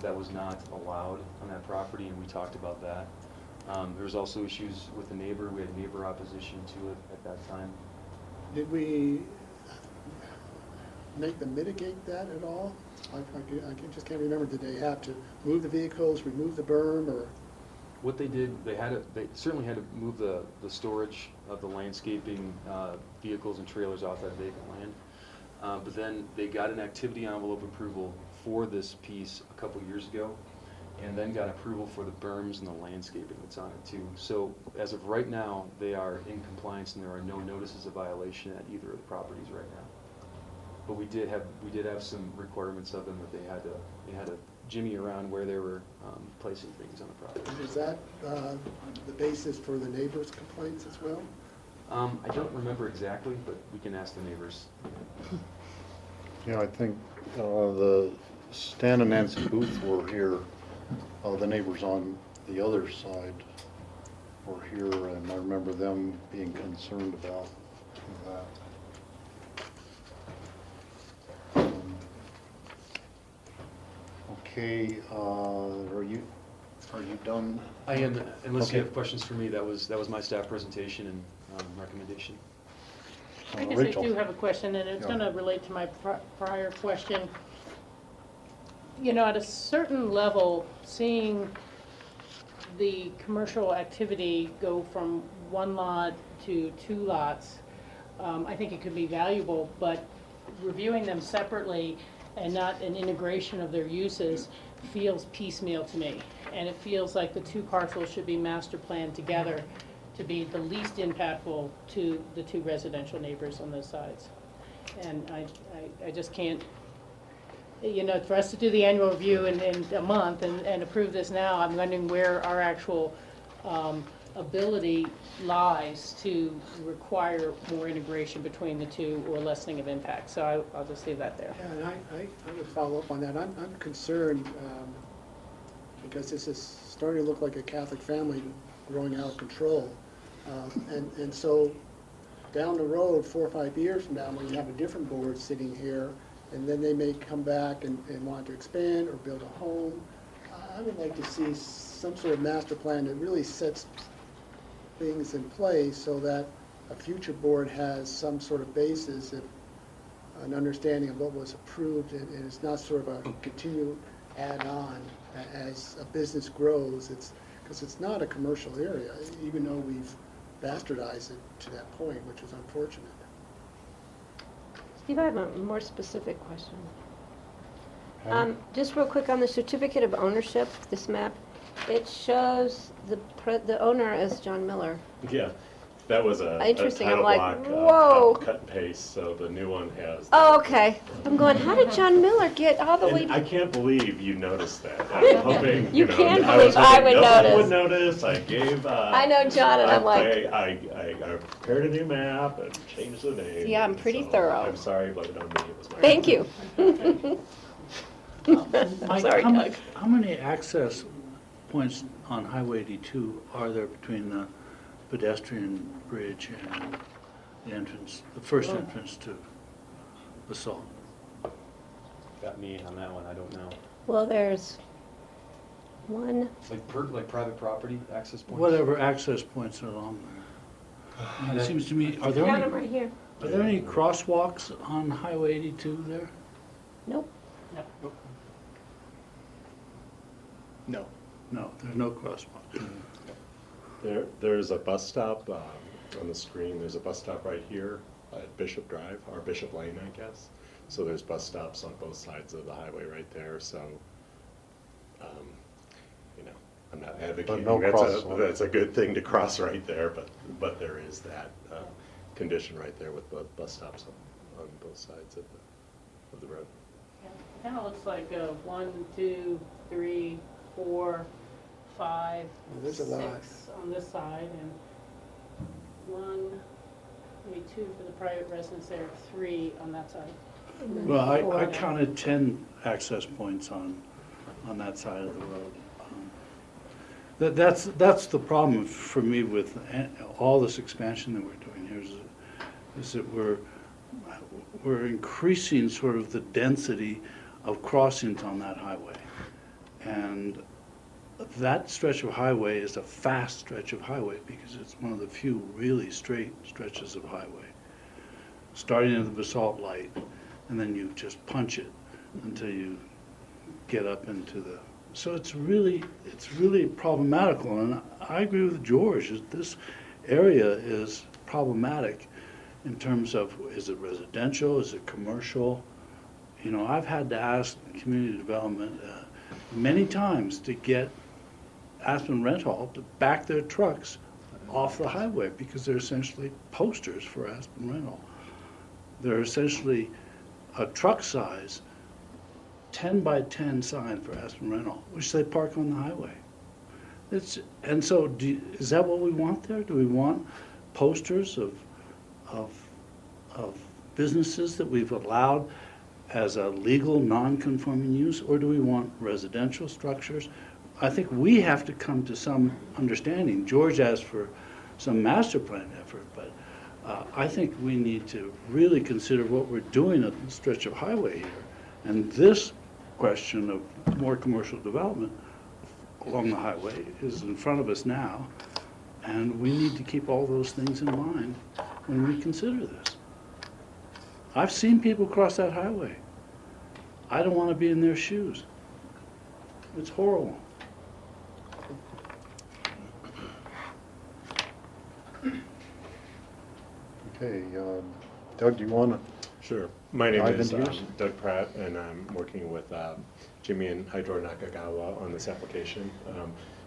That was not allowed on that property, and we talked about that. There was also issues with the neighbor. We had neighbor opposition to it at that time. Did we make them mitigate that at all? Just can't remember. Did they have to move the vehicles, remove the berm, or? What they did, they certainly had to move the storage of the landscaping vehicles and trailers off that vacant land. But then they got an activity envelope approval for this piece a couple years ago, and then got approval for the berms and the landscaping that's on it too. So as of right now, they are in compliance, and there are no notices of violation at either of the properties right now. But we did have some requirements of them that they had to jimmy around where they were placing things on the property. Is that the basis for the neighbors' complaints as well? I don't remember exactly, but we can ask the neighbors. Yeah, I think the Stan and Nancy Booth were here. The neighbors on the other side were here, and I remember them being concerned about that. Okay, are you done? I am, unless Okay. you have questions for me. That was my staff presentation and recommendation. I guess Rachel. I do have a question, and it's Yeah. going to relate to my prior question. You know, at a certain level, seeing the commercial activity go from one lot to two lots, I think it could be valuable, but reviewing them separately and not an integration of their uses feels piecemeal to me. And it feels like the two parcels should be master planned together to be the least impactful to the two residential neighbors on those sides. And I just can't, you know, for us to do the annual review in a month and approve this now, I'm wondering where our actual ability lies to require more integration between the two or lessening of impact. So I'll just leave that there. Yeah, and I would follow up on that. I'm concerned because this is starting to look like a Catholic family growing out of control. And so down the road, 4 or 5 years from now, when you have a different board sitting here, and then they may come back and want to expand or build a home, I would like to see some sort of master plan that really sets things in place so that a future board has some sort of basis, an understanding of what was approved, and it's not sort of a continued add-on as a business grows. Because it's not a commercial area, even though we've bastardized it to that point, which is unfortunate. Steve, I have a more specific question. Just real quick on the certificate of ownership, this map, it shows the owner as John Miller. Yeah, that was a Interesting. title I'm like, block, whoa. cut and paste, so the new one has. Oh, okay. I'm going, how did John Miller get all the way? And I can't believe you noticed that. I'm hoping, You know, can't I was believe I hoping would nobody notice. would notice. I gave. I know John, and I'm like. I prepared a new map and changed the name. Yeah, I'm pretty so thorough. I'm sorry, blame it on me. It was my Thank you. Mike, Sorry, Doug. how many access points on Highway 82 are there between the pedestrian bridge and the entrance, the first entrance to Basalt? Got me on that one. I don't know. Well, there's one. Like private property access points. Whatever access points are along there. And it seems to me, are there Got any, them right here. are there any crosswalks on Highway 82 there? Nope. No. No, there's no crosswalk. There's a bus stop on the screen. There's a bus stop right here at Bishop Drive, or Bishop Lane, I guess. So there's bus stops on both sides of the highway right there. So, you know, I'm not advocating no that's a good thing to cross right there, but there is that condition right there with both bus stops on both sides of the road. It kind of looks like 1, 2, 3, 4, 5, There's a lot. 6 on this side, and 1, maybe 2 for the private residence there, 3 on that side. Well, I Four. counted 10 access points on that side of the road. That's the problem for me with all this expansion that we're doing here is that we're increasing sort of the density of crossings on that highway. And that stretch of highway is a fast stretch of highway because it's one of the few really straight stretches of highway. Starting at the basalt light, and then you just punch it until you get up into the... So it's really problematical, and I agree with George that this area is problematic in terms of, is it residential, is it commercial? You know, I've had to ask community development many times to get Aspen Rent Hall to back their trucks off the highway because they're essentially posters for Aspen Rent Hall. They're essentially a truck size 10 by 10 sign for Aspen Rent Hall, which they park on the highway. And so is that what we want there? Do we want posters of businesses that we've allowed as a legal non-conforming use, or do we want residential structures? I think we have to come to some understanding. George asked for some master plan effort, but I think we need to really consider what we're doing at the stretch of highway here. And this question of more commercial development along the highway is in front of us now, and we need to keep all those things in mind when we consider this. I've seen people cross that highway. I don't want to be in their shoes. It's horrible. Okay, Doug, do you want to? Sure. My name dive is into yours? Doug Pratt, and I'm working with Jimmy and Hydro Nakagawa on this application.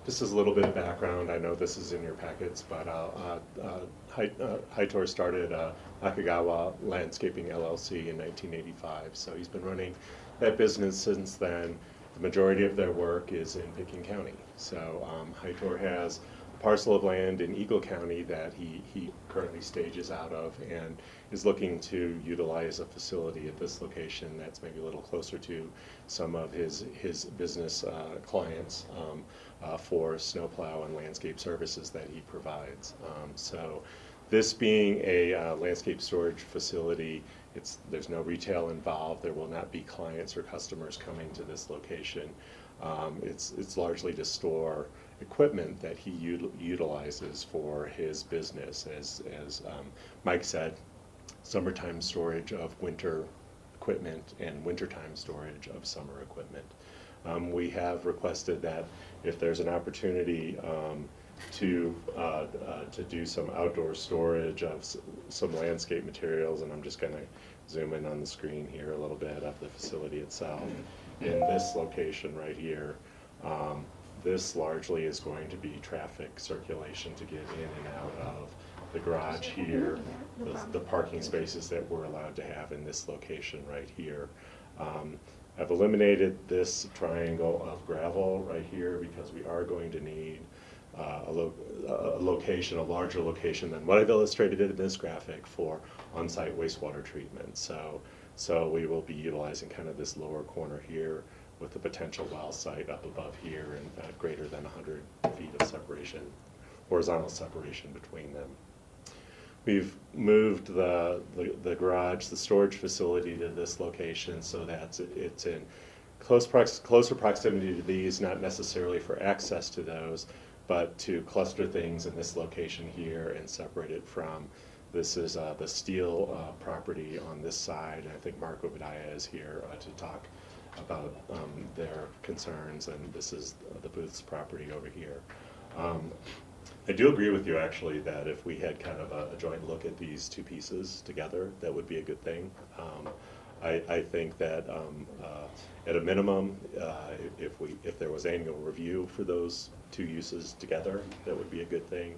Just as a little bit of background, I know this is in your packets, but Hydro started Nakagawa Landscaping LLC in 1985, so he's been running that business since then. The majority of their work is in Pickens County. So Hydro has a parcel of land in Eagle County that he currently stages out of and is looking to utilize a facility at this location that's maybe a little closer to some of his business clients for snowplow and landscape services that he provides. So this being a landscape storage facility, there's no retail involved. There will not be clients or customers coming to this location. It's largely to store equipment that he utilizes for his business. As Mike said, summertime storage of winter equipment and wintertime storage of summer equipment. We have requested that if there's an opportunity to do some outdoor storage of some landscape materials, and I'm just going to zoom in on the screen here a little bit of the facility itself. In this location right here, this largely is going to be traffic circulation to get in and out of the garage here, the parking spaces that we're allowed to have in this location right here. I've eliminated this triangle of gravel right here because we are going to need a larger location than what I've illustrated in this graphic for on-site wastewater treatment. So we will be utilizing kind of this lower corner here with the potential well site up above here and greater than 100 feet of separation, horizontal separation between them. We've moved the garage, the storage facility to this location so that it's in closer proximity to these, not necessarily for access to those, but to cluster things in this location here and separate it from. This is the steel property on this side, and I think Mark Obadiah is here to talk about their concerns, and this is the Booth's property over here. I do agree with you, actually, that if we had kind of a joint look at these two pieces together, that would be a good thing. I think that at a minimum, if there was annual review for those two uses together, that would be a good thing.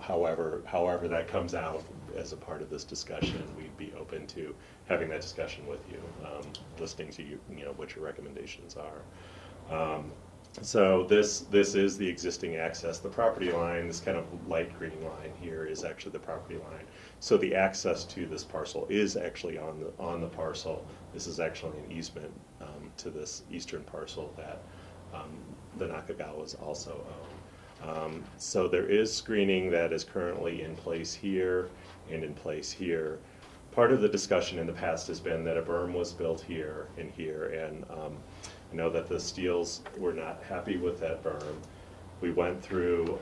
However that comes out as a part of this discussion, we'd be open to having that discussion with you, listening to you know what your recommendations are. So this is the existing access. The property line, this kind of light green line here, is actually the property line. So the access to this parcel is actually on the parcel. This is actually an easement to this eastern parcel that the Nakagawas also own. So there is screening that is currently in place here and in place here. Part of the discussion in the past has been that a berm was built here and here, and I know that the Steels were not happy with that berm. We went through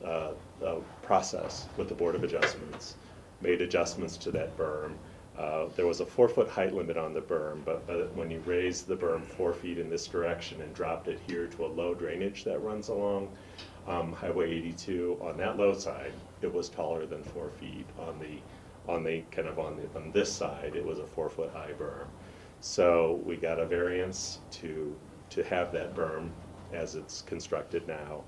a process with the Board of Adjustments, made adjustments to that berm. There was a 4-foot height limit on the berm, but when you raised the berm 4 feet in this direction and dropped it here to a low drainage that runs along Highway 82, on that low side, it was taller than 4 feet. On this side, it was a 4-foot high berm. So we got a variance to have that berm as it's constructed now.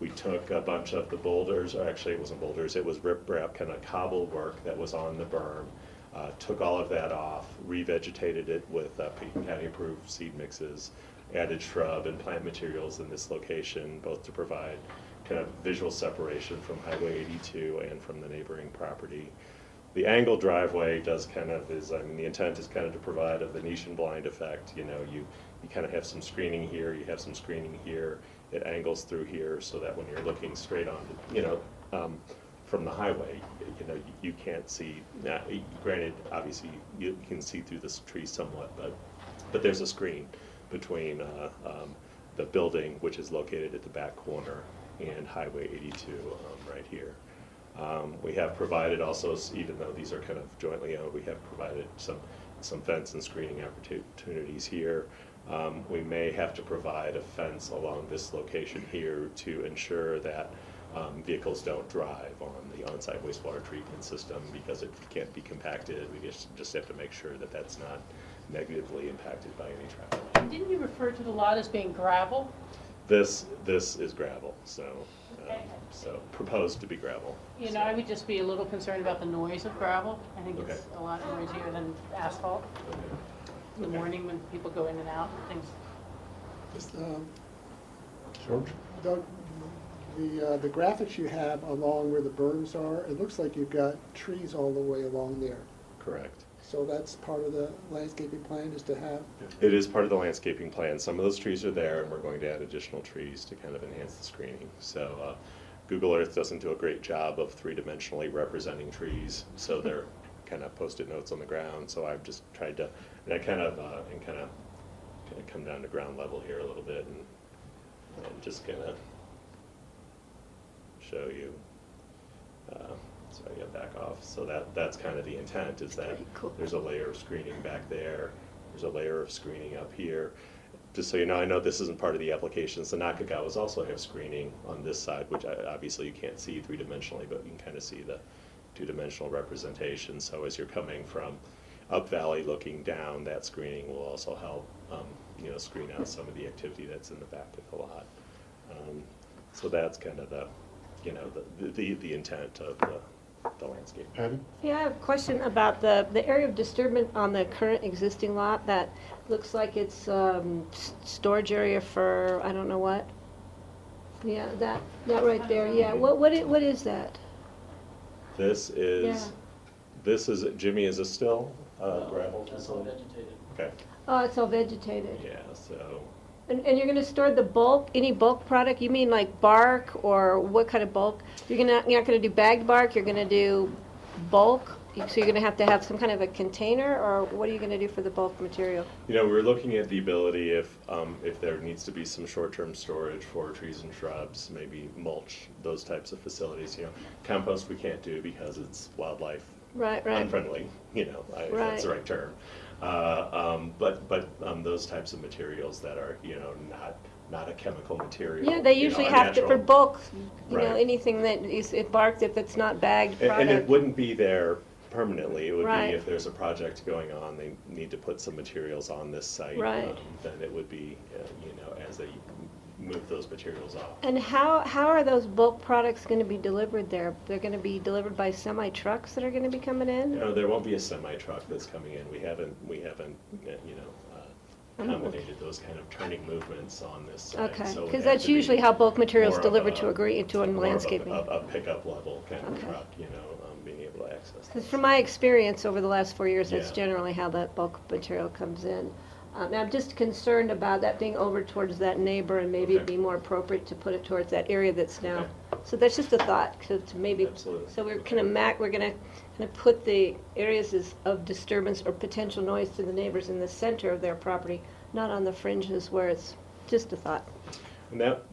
We took a bunch of the boulders, or actually it wasn't boulders, it was riprap, kind of cobble work that was on the berm. Took all of that off, revegetated it with Pekin County approved seed mixes, added shrub and plant materials in this location, both to provide kind of visual separation from Highway 82 and from the neighboring property. The angled driveway does the intent is kind of to provide a Venetian blind effect. You know, you kind of have some screening here, you have some screening here, it angles through here so that when you're looking straight on, from the highway, you can't see. Granted, obviously, you can see through this tree somewhat, but there's a screen between the building, which is located at the back corner, and Highway 82 right here. We have provided also, even though these are kind of jointly owned, we have provided some fence and screening opportunities here. We may have to provide a fence along this location here to ensure that vehicles don't drive on the on-site wastewater treatment system because it can't be compacted. We just have to make sure that that's not negatively impacted by any traffic. Didn't you refer to the lot as being gravel? This is gravel, so proposed to be gravel. You know, I would just be a little concerned about the noise of gravel. I think it's a lot noisier than asphalt. In the morning when people go in and out and things. Just, Doug, the graphics you have along where the berms are, it looks like you've got trees all the way along there. Correct. So that's part of the landscaping plan, is to have? It is part of the landscaping plan. Some of those trees are there, and we're going to add additional trees to kind of enhance the screening. So Google Earth doesn't do a great job of three-dimensionally representing trees, so they're kind of post-it notes on the ground. So I've just tried to, and I kind of come down to ground level here a little bit, and just kind of show you. So I get back off. So that's kind of the intent, is that there's a layer of screening back there. There's a layer of screening up here. Just so you know, I know this isn't part of the applications. The Nakagawas also have screening on this side, which obviously you can't see three-dimensionally, but you can kind of see the two-dimensional representation. So as you're coming from up valley looking down, that screening will also help screen out some of the activity that's in the back of the lot. So that's kind of the intent of the landscape. Yeah, I have a question about the area of disturbance on the current existing lot that looks like it's storage area for I don't know what. Yeah, that right there. Yeah, what is that? This is Jimmy. Is this still gravel? It's all vegetated. Okay. Oh, it's all vegetated. Yeah. So. And you're going to store the bulk, any bulk product? You mean like bark, or what kind of bulk? You're not going to do bagged bark. You're going to do bulk. So you're going to have some kind of a container, or what are you going to do for the bulk material? We're looking at the ability if there needs to be some short-term storage for trees and shrubs, maybe mulch, those types of facilities. Compost we can't do because it's wildlife unfriendly. If that's the right term. But those types of materials that are not a chemical material. Yeah, they usually have to for bulk. Anything that is bark that's not bagged product. And it wouldn't be there permanently. It would be if there's a project going on, they need to put some materials on this site. Then it would be as they move those materials off. And how are those bulk products going to be delivered there? They're going to be delivered by semi trucks that are going to be coming in? No, there won't be a semi truck that's coming in. We haven't accommodated those kind of turning movements on this site. Okay, because that's usually how bulk material is delivered to a landscaping. A pickup level kind of truck, being able to access. Because from my experience over the last 4 years, that's generally how that bulk material comes in. I'm just concerned about that being over towards that neighbor, and maybe it'd Okay. be more appropriate to put it towards that area that's now. So that's just a thought, to maybe. Absolutely. So we're kind of we're gonna kind of put the areas of disturbance or potential noise to the neighbors in the center of their property, not on the fringes where it's just a thought. And that,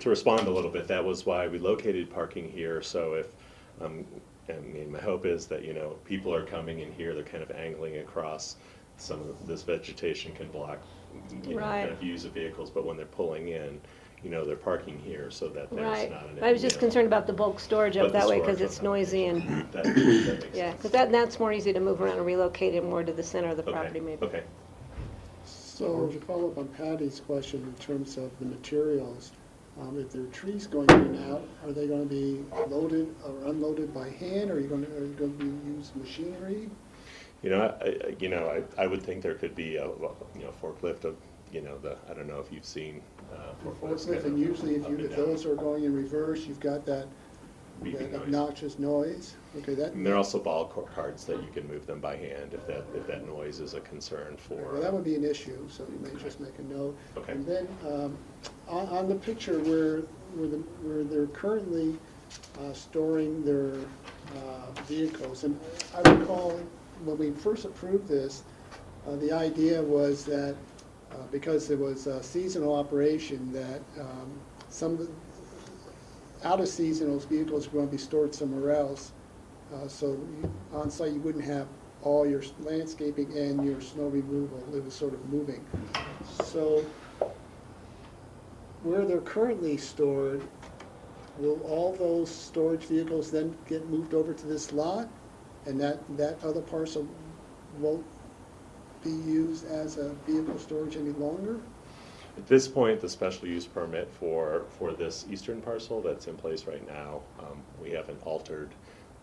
to respond a little bit, that was why we located parking here. So if, I mean, my hope is that, you know, people are coming in here, they're kind of angling across. Some of this vegetation can block, you know, Right. kind of views of vehicles, but when they're pulling in, you know, they're parking here so that there's Right. not an. I was just you know, concerned about the bulk storage but up the that way storage because on it's that noisy and. That makes Yeah, sense. because that's more easy to move around and relocate it more to the center of the property maybe. Okay. So to follow up on Patty's question in terms of the materials, if there are trees going in and out, are they going to be loaded or unloaded by hand, or are you going to use machinery? You know, I would think there could be a, you know, forklift of, you know, I don't know if you've seen forklifts. Forklift, and usually if those are going in reverse, you've got that obnoxious noise. Okay, that. And there are also ball carts that you can move them by hand if that noise is a concern for. Well, that would be an issue, so you may just make a note. Okay. And then on the picture where they're currently storing their vehicles, and I recall when we first approved this, the idea was that because it was a seasonal operation, that some of the out-of-seasonal vehicles were going to be stored somewhere else. So on site you wouldn't have all your landscaping and your snow removal. It was sort of moving. So where they're currently stored, will all those storage vehicles then get moved over to this lot? And that other parcel won't be used as a vehicle storage any longer? At this point, the special use permit for this eastern parcel that's in place right now, we haven't altered.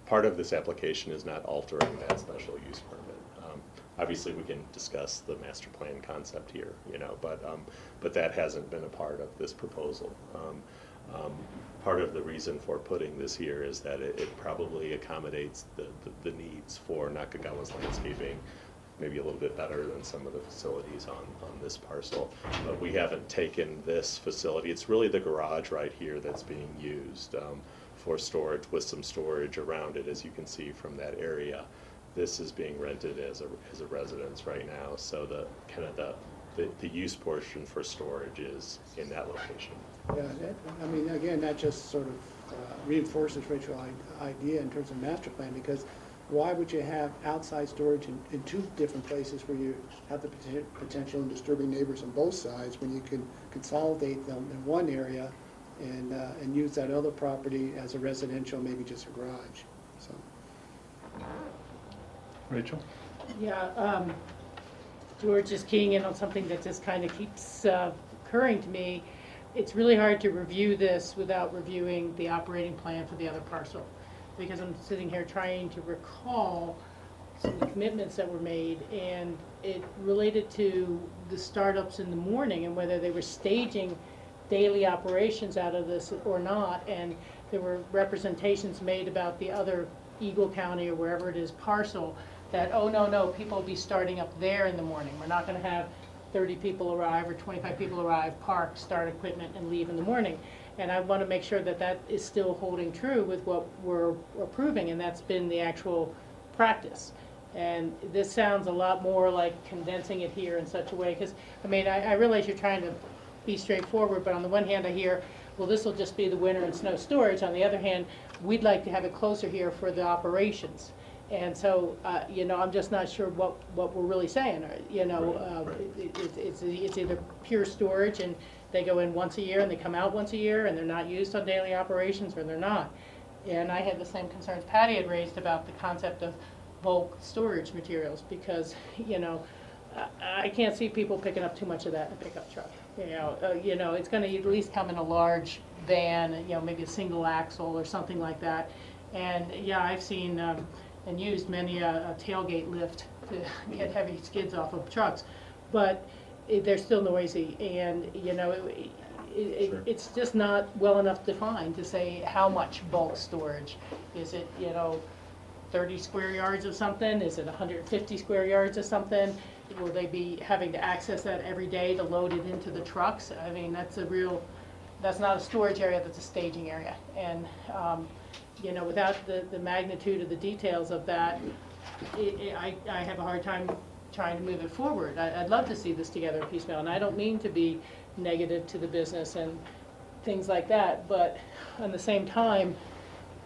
Part of this application is not altering that special use permit. Obviously, we can discuss the master plan concept here, you know, but that hasn't been a part of this proposal. Part of the reason for putting this here is that it probably accommodates the needs for Nakagawa's landscaping, maybe a little bit better than some of the facilities on this parcel. But we haven't taken this facility. It's really the garage right here that's being used for storage, with some storage around it, as you can see from that area. This is being rented as a residence right now, so the use portion for storage is in that location. Yeah, I mean, again, that just sort of reinforces Rachel's idea in terms of master plan, because why would you have outside storage in two different places where you have the potential of disturbing neighbors on both sides, when you can consolidate them in one area and use that other property as a residential, maybe just a garage, so. Rachel? Yeah, George is keying in on something that just kind of keeps occurring to me. It's really hard to review this without reviewing the operating plan for the other parcel, because I'm sitting here trying to recall some of the commitments that were made, and it related to the startups in the morning and whether they were staging daily operations out of this or not, and there were representations made about the other Eagle County or wherever it is parcel that, oh, no, people will be starting up there in the morning. We're not going to have 30 people arrive or 25 people arrive, park, start equipment, and leave in the morning. And I want to make sure that that is still holding true with what we're approving, and that's been the actual practice. And this sounds a lot more like condensing it here in such a way, because, I mean, I realize you're trying to be straightforward, but on the one hand I hear, well, this will just be the winter and snow storage. On the other hand, we'd like to have it closer here for the operations. And so, you know, I'm just not sure what we're really saying. You know, it's either pure storage and they go in once a year and they come out once a year and they're not used on daily operations, or they're not. And I had the same concerns Patty had raised about the concept of bulk storage materials, because, you know, I can't see people picking up too much of that in a pickup truck. You know, it's going to at least come in a large van, you know, maybe a single axle or something like that. And yeah, I've seen and used many a tailgate lift to get heavy skids off of trucks, but they're still noisy, and you know, it's just not well enough defined to say how much bulk storage. Is it, you know, 30 square yards of something? Is it 150 square yards of something? will they be having to access that every day to load it into the trucks? I mean, that's not a storage area, that's a staging area. And, you know, without the magnitude of the details of that, I have a hard time trying to move it forward. I'd love to see this together piecemeal, and I don't mean to be negative to the business and things like that, but at the same time,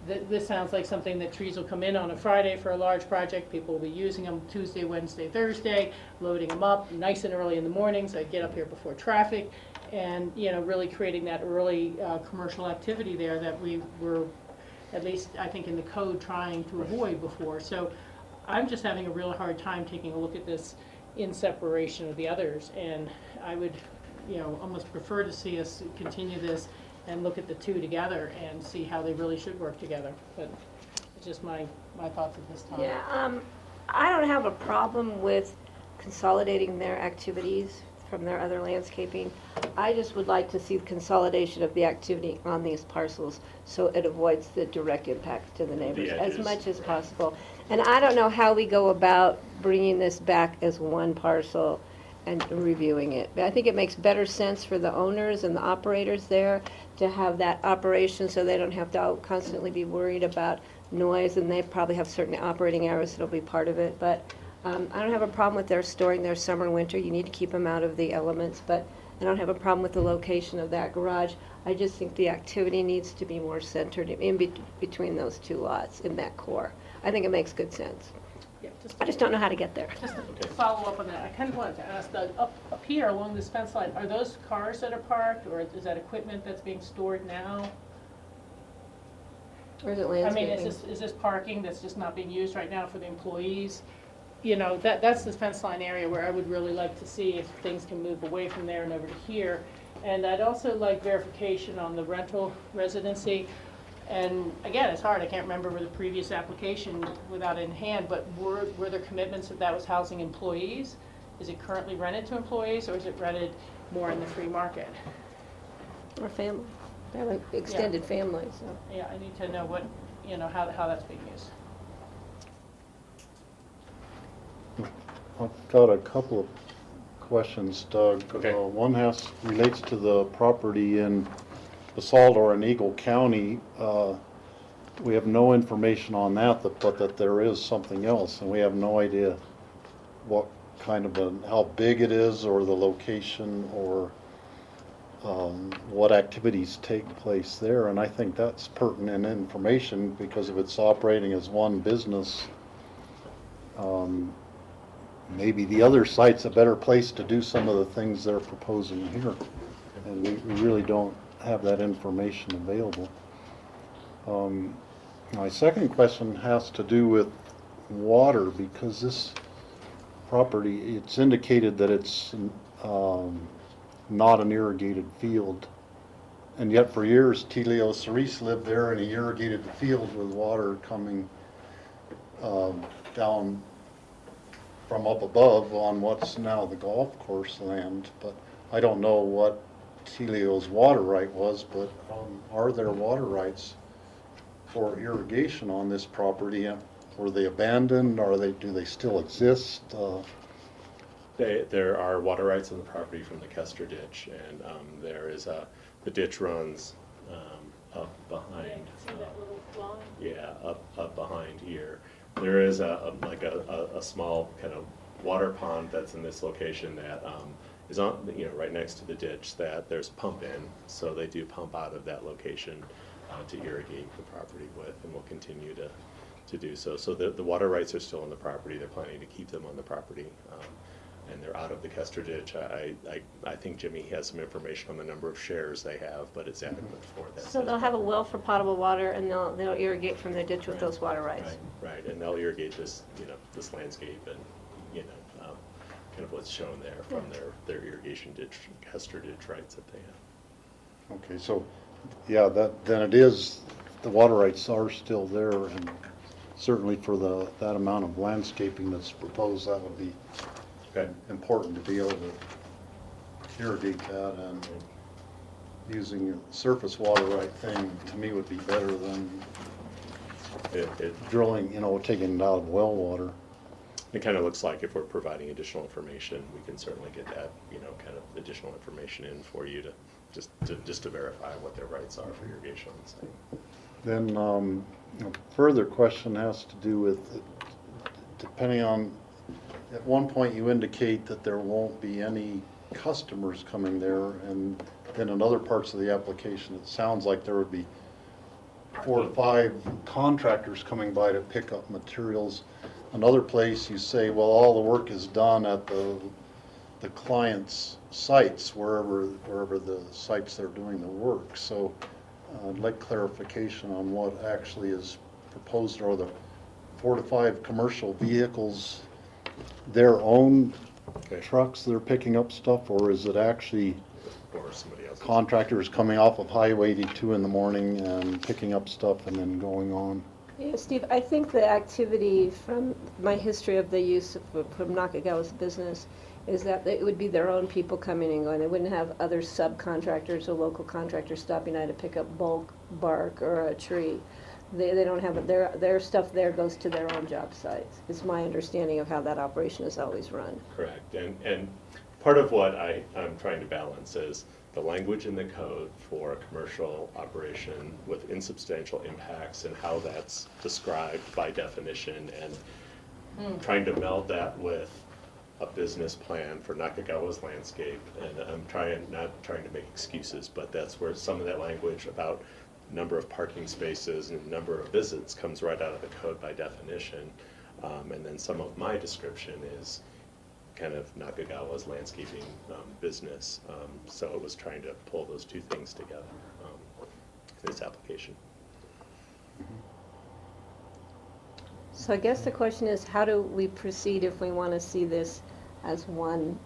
this sounds like something that trees will come in on a Friday for a large project. People will be using them Tuesday, Wednesday, Thursday, loading them up nice and early in the morning, so I get up here before traffic, and, you know, really creating that early commercial activity there that we were, at least I think in the code, trying to avoid before. So I'm just having a real hard time taking a look at this in separation of the others, and I would, you know, almost prefer to see us continue this and look at the two together and see how they really should work together. But it's just my thoughts at this time. Yeah, I don't have a problem with consolidating their activities from their other landscaping. I just would like to see the consolidation of the activity on these parcels so it avoids the direct impact to the neighbors as much as possible. And I don't know how we go about bringing this back as one parcel and reviewing it. But I think it makes better sense for the owners and the operators there to have that operation so they don't have to constantly be worried about noise, and they probably have certain operating hours that'll be part of it. But I don't have a problem with their storing their summer and winter. You need to keep them out of the elements, but I don't have a problem with the location of that garage. I just think the activity needs to be more centered in between those two lots in that core. I think it makes good sense. Yeah, I just don't know how to get there. Just to follow up on that, I kind of wanted to ask, up here along this fence line, are those cars that are parked, or is that equipment that's being stored now? Or is it I mean, landscaping? is this parking that's just not being used right now for the employees? You know, that's the fence line area where I would really like to see if things can move away from there and over to here. And I'd also like verification on the rental residency. And again, it's hard, I can't remember the previous application without it in hand, but were there commitments that that was housing employees? Is it currently rented to employees, or is it rented more in the free market? Or family. They have an extended family, so. Yeah, I need to know what, you know, how that's being used. I've got a couple of questions, Doug. Okay. One relates to the property in Basalt or in Eagle County. We have no information on that, but that there is something else, and we have no idea what kind of how big it is, or the location, or what activities take place there. And I think that's pertinent information, because if it's operating as one business, maybe the other site's a better place to do some of the things they're proposing here. And we really don't have that information available. My second question has to do with water, because this property, it's indicated that it's not an irrigated field. And yet for years, Telio Cerise lived there in a irrigated field with water coming down from up above on what's now the golf course land. But I don't know what Telio's water right was, but are there water rights for irrigation on this property? Were they abandoned? Do they still exist? There are water rights on the property from the Kester ditch, and there is the ditch runs up behind. Up behind here. There is a small kind of water pond that's in this location that is on, right next to the ditch, that there's a pump in, so they do pump out of that location to irrigate the property with, and will continue to do so. So the water rights are still on the property. They're planning to keep them on the property, and they're out of the Kester ditch. I think Jimmy has some information on the number of shares they have, but it's adequate for that. So they'll have a well for potable water, and they'll irrigate from their ditch with those water rights. Right, and they'll irrigate this, this landscape, and kind of what's shown there from their irrigation ditch, Kester ditch rights that they have. Okay, so yeah, then it is, the water rights are still there, and certainly for that amount of landscaping that's proposed, that would be important to be able to irrigate that, and using a surface water right thing to me would be better than drilling, taking it out of well water. It kind of looks like if we're providing additional information, we can certainly get that, kind of additional information in for you to just to verify what their rights are for irrigation on the site. Then further question has to do with, depending on, at one point you indicate that there won't be any customers coming there, and then in other parts of the application it sounds like there would be 4 to 5 contractors coming by to pick up materials. Another place you say, well, all the work is done at the client's sites, wherever the sites they're doing the work. So I'd like clarification on what actually is proposed. Are the 4 to 5 commercial vehicles their own trucks that are picking up stuff, or is it actually or somebody else? Contractors coming off of Highway 82 in the morning and picking up stuff and then going on? Yeah, Steve, I think the activity from my history of the use from Nakagawa's business is that it would be their own people coming and going. They wouldn't have other subcontractors or local contractors stopping by to pick up bulk bark or a tree. They don't have it. Their stuff there goes to their own job sites. It's my understanding of how that operation is always run. Correct. And part of what I'm trying to balance is the language in the code for a commercial operation with insubstantial impacts and how that's described by definition, and trying to meld that with a business plan for Nakagawa's landscape. And I'm not trying to make excuses, but that's where some of that language about number of parking spaces and number of visits comes right out of the code by definition. And then some of my description is kind of Nakagawa's landscaping business. So it was trying to pull those two things together in this application. So I guess the question is, how do we proceed if we want to see this as one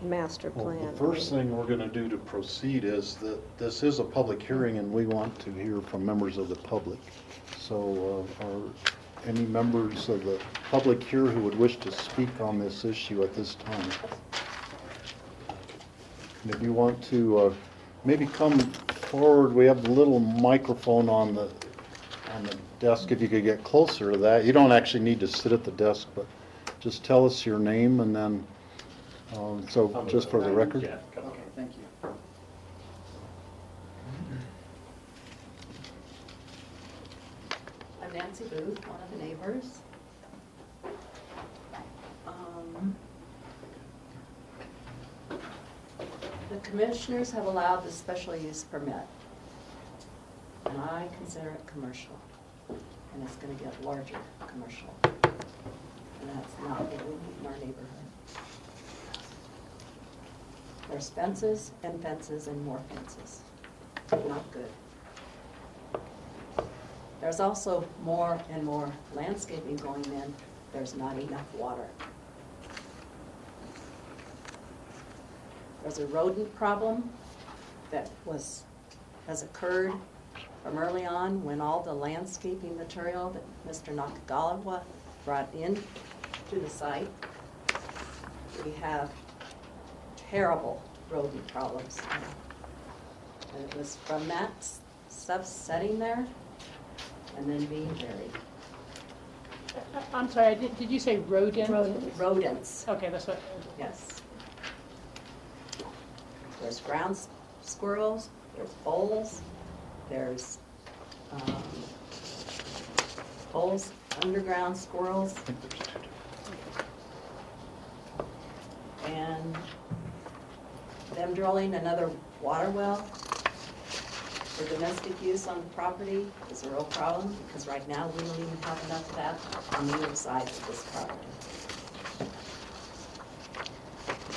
master plan? Well, the first thing we're going to do to proceed is that this is a public hearing and we want to hear from members of the public. So are any members of the public here who would wish to speak on this issue at this time? And if you want to maybe come forward, we have the little microphone on the desk. If you could get closer to that. You don't actually need to sit at the desk, but just tell us your name and then, so just for the record. Yeah, Okay, thank you. I'm Nancy Booth, one of the neighbors. The commissioners have allowed the special use permit, and I consider it commercial, and it's going to get larger commercial, and that's not what we need in our neighborhood. There's fences and more fences. Not good. There's also more and more landscaping going in. There's not enough water. There's a rodent problem that has occurred from early on when all the landscaping material that Mr. Nakagawa brought in to the site. We have terrible rodent problems. And it was from that stuff setting there and then being buried. I'm sorry, did you say rodent? Rodents. Okay, that's what. Yes. There's ground squirrels, there's voles, there's voles, underground squirrels. And them drilling another water well for domestic use on the property is a real problem, because right now we don't even have enough of that on either side of this property.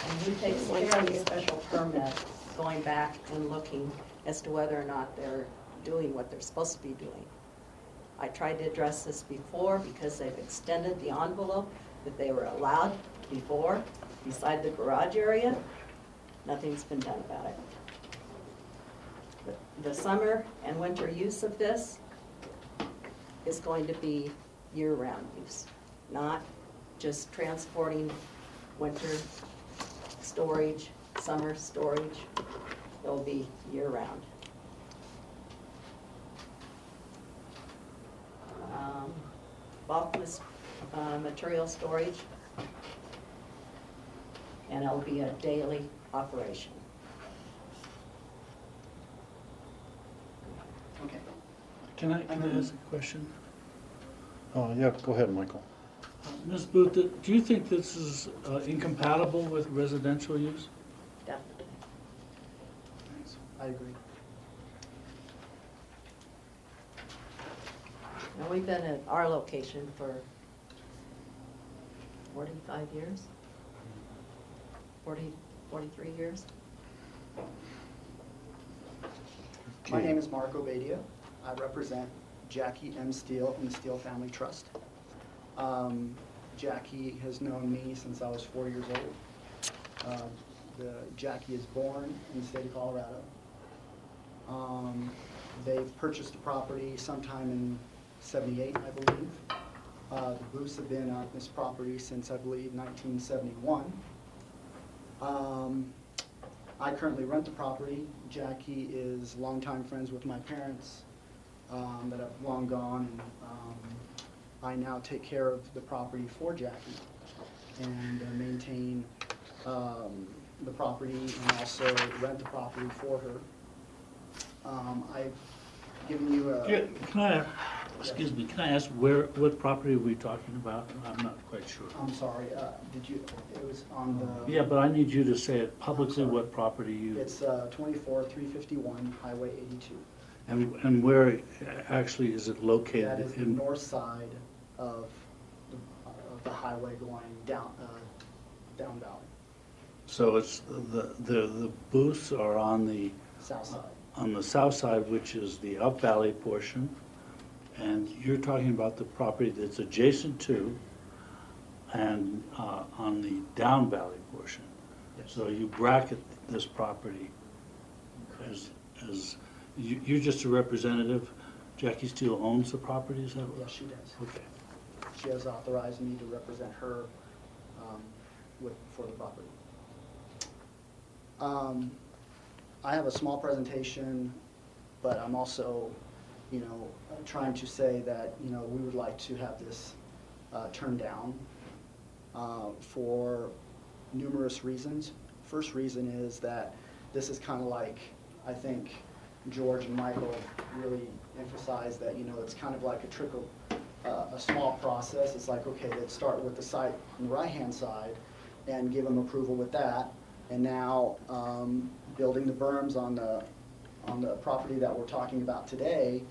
And who takes care of the special permit, going back and looking as to whether or not they're doing what they're supposed to be doing? I tried to address this before because they've extended the envelope that they were allowed before beside the garage area. Nothing's been done about it. The summer and winter use of this is going to be year-round use, not just transporting winter storage, summer storage. It'll be year-round. BOCC was material storage, and it'll be a daily operation. Okay. Can I ask a question? Oh, yeah, go ahead, Michael. Ms. Booth, do you think this is incompatible with residential use? Definitely. I agree. And we've been at our location for 45 years? 43 years? My name is Mark Obadia. I represent Jackie M. Steele and the Steele Family Trust. Jackie has known me since I was 4 years old. Jackie is born in the state of Colorado. They've purchased the property sometime in '78, I believe. The Booths have been on this property since, I believe, 1971. I currently rent the property. Jackie is longtime friends with my parents that have long gone, and I now take care of the property for Jackie and maintain the property and also rent the property for her. I've given you a... Excuse me, can I ask what property are we talking about? I'm not quite sure. I'm sorry, it was on the... Yeah, but I need you to say it publicly, what property you... It's 24351 Highway 82. And where actually is it located? That is the north side of the highway going down valley. So it's the booths are on the South side. On the south side, which is the up valley portion, and you're talking about the property that's adjacent to and on the down valley portion. Yes. So you bracket this property as you're just a representative. Jackie Steele owns the property, is that what? Yes, she does. Okay. She has authorized me to represent her for the property. I have a small presentation, but I'm also, trying to say that, we would like to have this turned down for numerous reasons. First reason is that this is kind of like, I think George and Michael really emphasized that, it's kind of like a small process. It's like, okay, let's start with the site on the right-hand side and give them approval with that. And now building the berms on the property that we're talking about today,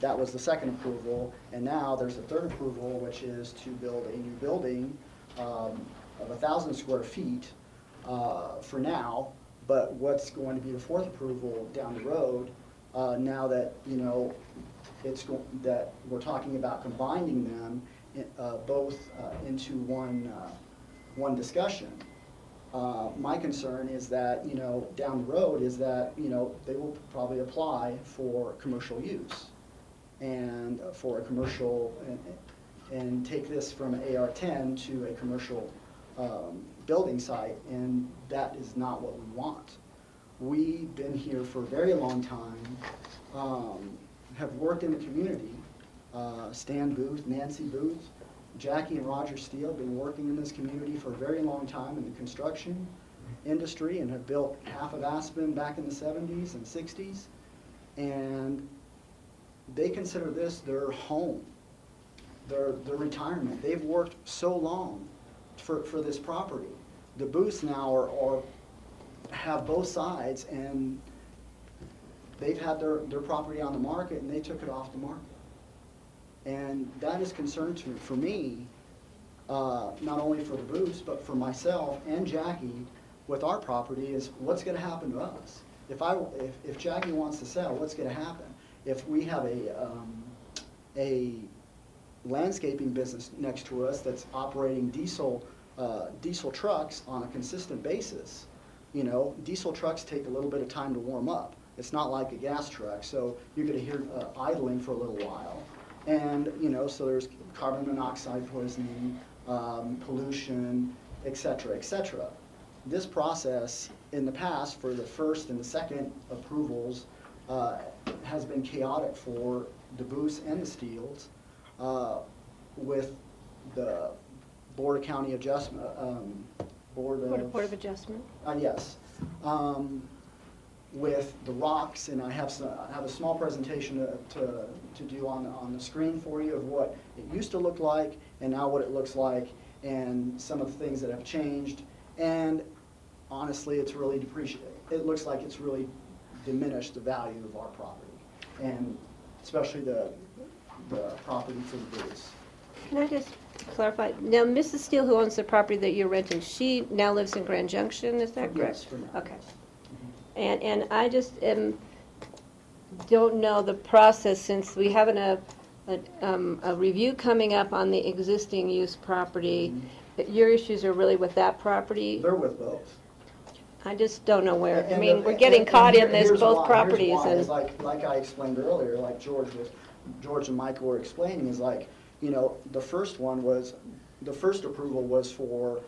that was the second approval. And now there's a third approval, which is to build a new building of 1,000 square feet for now. But what's going to be the fourth approval down the road, now that, that we're talking about combining them both into one discussion. My concern is that, down the road is that, they will probably apply for commercial use and for a commercial, and take this from AR-10 to a commercial building site, and that is not what we want. We've been here for a very long time, have worked in the community. Stan Booth, Nancy Booth, Jackie and Roger Steele have been working in this community for a very long time in the construction industry and have built half of Aspen back in the 70s and 60s. And they consider this their home, their retirement. They've worked so long for this property. The Booths now have both sides, and they've had their property on the market, and they took it off the market. And that is concern for me, not only for the Booths, but for myself and Jackie with our property, is what's going to happen to us. If Jackie wants to sell, what's going to happen? If we have a landscaping business next to us that's operating diesel trucks on a consistent basis, diesel trucks take a little bit of time to warm up. It's not like a gas truck, so you're going to hear idling for a little while. And, so there's carbon monoxide poisoning, pollution, et cetera, et cetera. This process in the past for the first and the second approvals has been chaotic for the Booths and the Steeles with the Board of County Adjustment, Board of Adjustment. Yes. With the rocks, and I have a small presentation to do on the screen for you of what it used to look like and now what it looks like, and some of the things that have changed. And honestly, it's really depreciated. It looks like it's really diminished the value of our property, and especially the property for the booths. Can I just clarify? Now, Mrs. Steele, who owns the property that you're renting, she now lives in Grand Junction, is that correct? Yes, for now. Okay. And I just don't know the process, since we have a review coming up on the existing use property. Your issues are really with that property? They're with both. I just don't know where. I And mean, we're getting caught in this, here's both why, properties. here's why. And It's like I explained earlier, like George and Michael were explaining, is like, you know, the first approval was for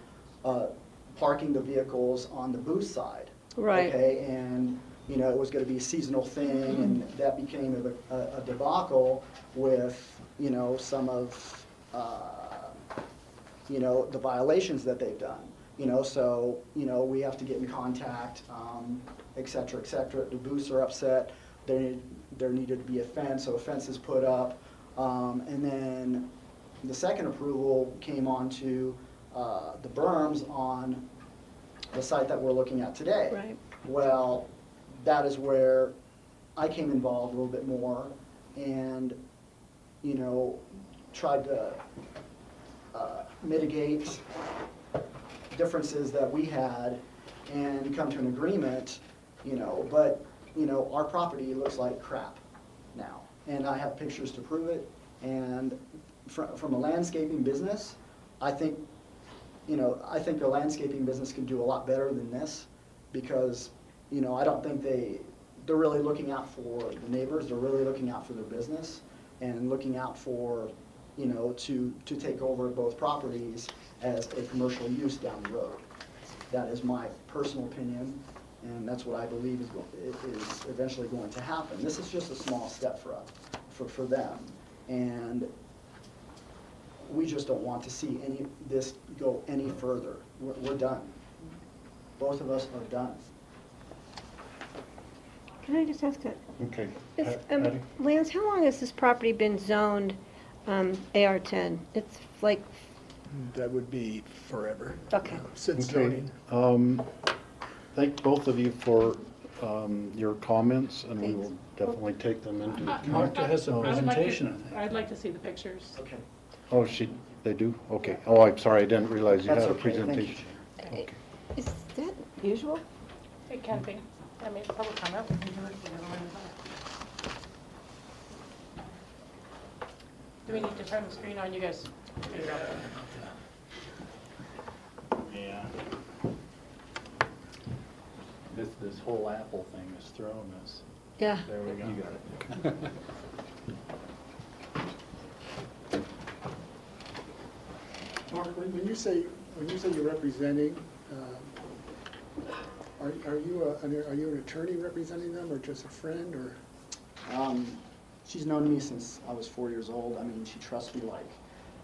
parking the vehicles on the booth side. Right. Okay, and you know, it was going to be a seasonal thing, and that became a debacle with, you know, some of you know, the violations that they've done. You know, so, you know, we have to get in contact, et cetera, et cetera. The booths are upset. There needed to be a fence, so a fence is put up. And then the second approval came on to the berms on the site that we're looking at today. Right. Well, that is where I came involved a little bit more, and, you know, tried to mitigate differences that we had and come to an agreement, you know, but, you know, our property looks like crap now, and I have pictures to prove it. And from a landscaping business, I think, you know, I think a landscaping business can do a lot better than this, because, you know, I don't think they're really looking out for the neighbors. They're really looking out for their business and looking out for, you know, to take over both properties as a commercial use down the road. That is my personal opinion, and that's what I believe is eventually going to happen. This is just a small step for us, for them, and we just don't want to see this go any further. We're done. Both of us are done. can I just ask a... Okay. Lance, how long has this property been zoned AR-10? It's like... That would be forever. Okay. Since Okay. zoning. Thank both of you for your comments, and we will definitely take them into account. Martha has a presentation, I think. I'd like to see the pictures. Okay. Oh, they do? Okay. Oh, I'm sorry, I didn't realize you had That's a okay, thank you. presentation. Okay. Is that usual? It can be. I mean, public comment, we can do it whenever we want. Do we need to turn the screen on, you guys? Yeah. This whole Apple thing is throwing us. Yeah. There we go. You got it. Mark, when you say you're representing, are you an attorney representing them, or just a friend, or? She's known me since I was 4 years old. I mean, she trusts me like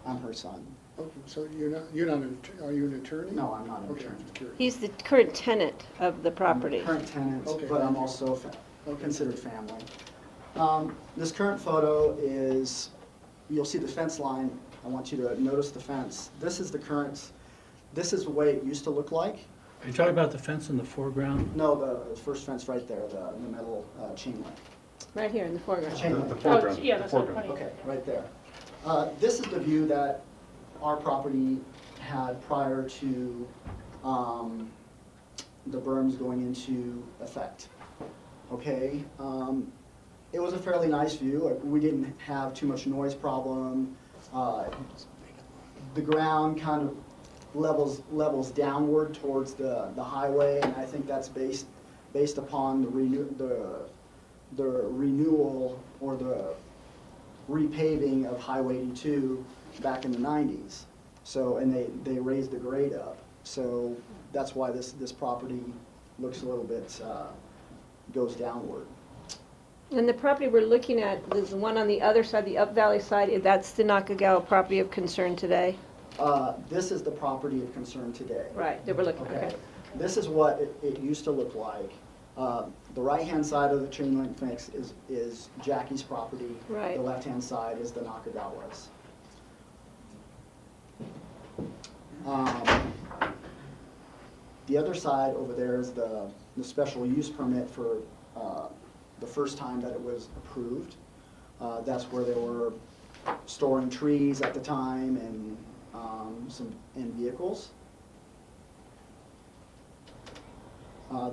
I'm her son. Okay, so are you an attorney? No, I'm not an Okay, attorney. I'm just curious. He's the current tenant of the property. I'm the current tenant, Okay. but I'm also considered family. This current photo is, you'll see the fence line. I want you to notice the fence. This is the way it used to look like. Are you talking about the fence in the foreground? No, the first fence right there, the metal chain link. Right here in the foreground. Chain link. The foreground. Oh, yeah, that's what I'm foreground. pointing. Okay, right there. This is the view that our property had prior to the berms going into effect. Okay, it was a fairly nice view. We didn't have too much noise problem. The ground kind of levels downward towards the highway, and I think that's based upon the renewal or the repaving of Highway 82 back in the 90s. So, and they raised the grade up. So that's why this property looks a little bit, goes downward. And the property we're looking at, there's the one on the other side, the Up Valley side, that's the Nakagawa property of concern today? This is the property of concern today. Right, that we're looking at, okay. This is what it used to look like. The right-hand side of the chain link fence is Jackie's property. Right. The left-hand side is the Nakagawa's. The other side over there is the special use permit for the first time that it was approved. That's where they were storing trees at the time and and vehicles.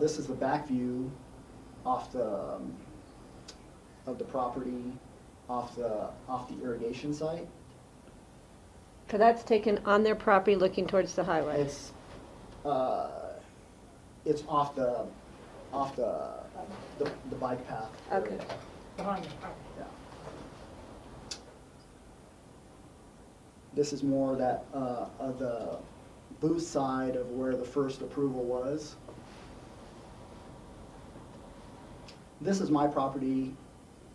This is the back view off of the property, off the irrigation site. So that's taken on their property looking towards the highway? It's off the bike path. Okay. Yeah. This is more that of the booth side of where the first approval was. This is my property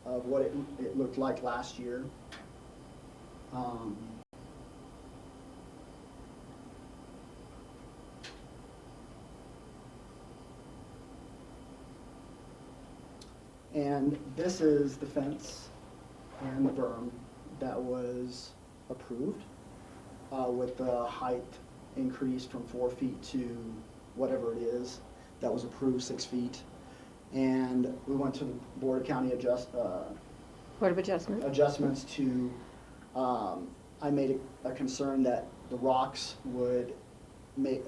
of what it looked like last year. And this is the fence and the berm that was approved with the height increased from 4 feet to whatever it is that was approved, 6 feet. And we went to the Board of County Board of Adjustment. adjustments to, I made a concern that the rocks would make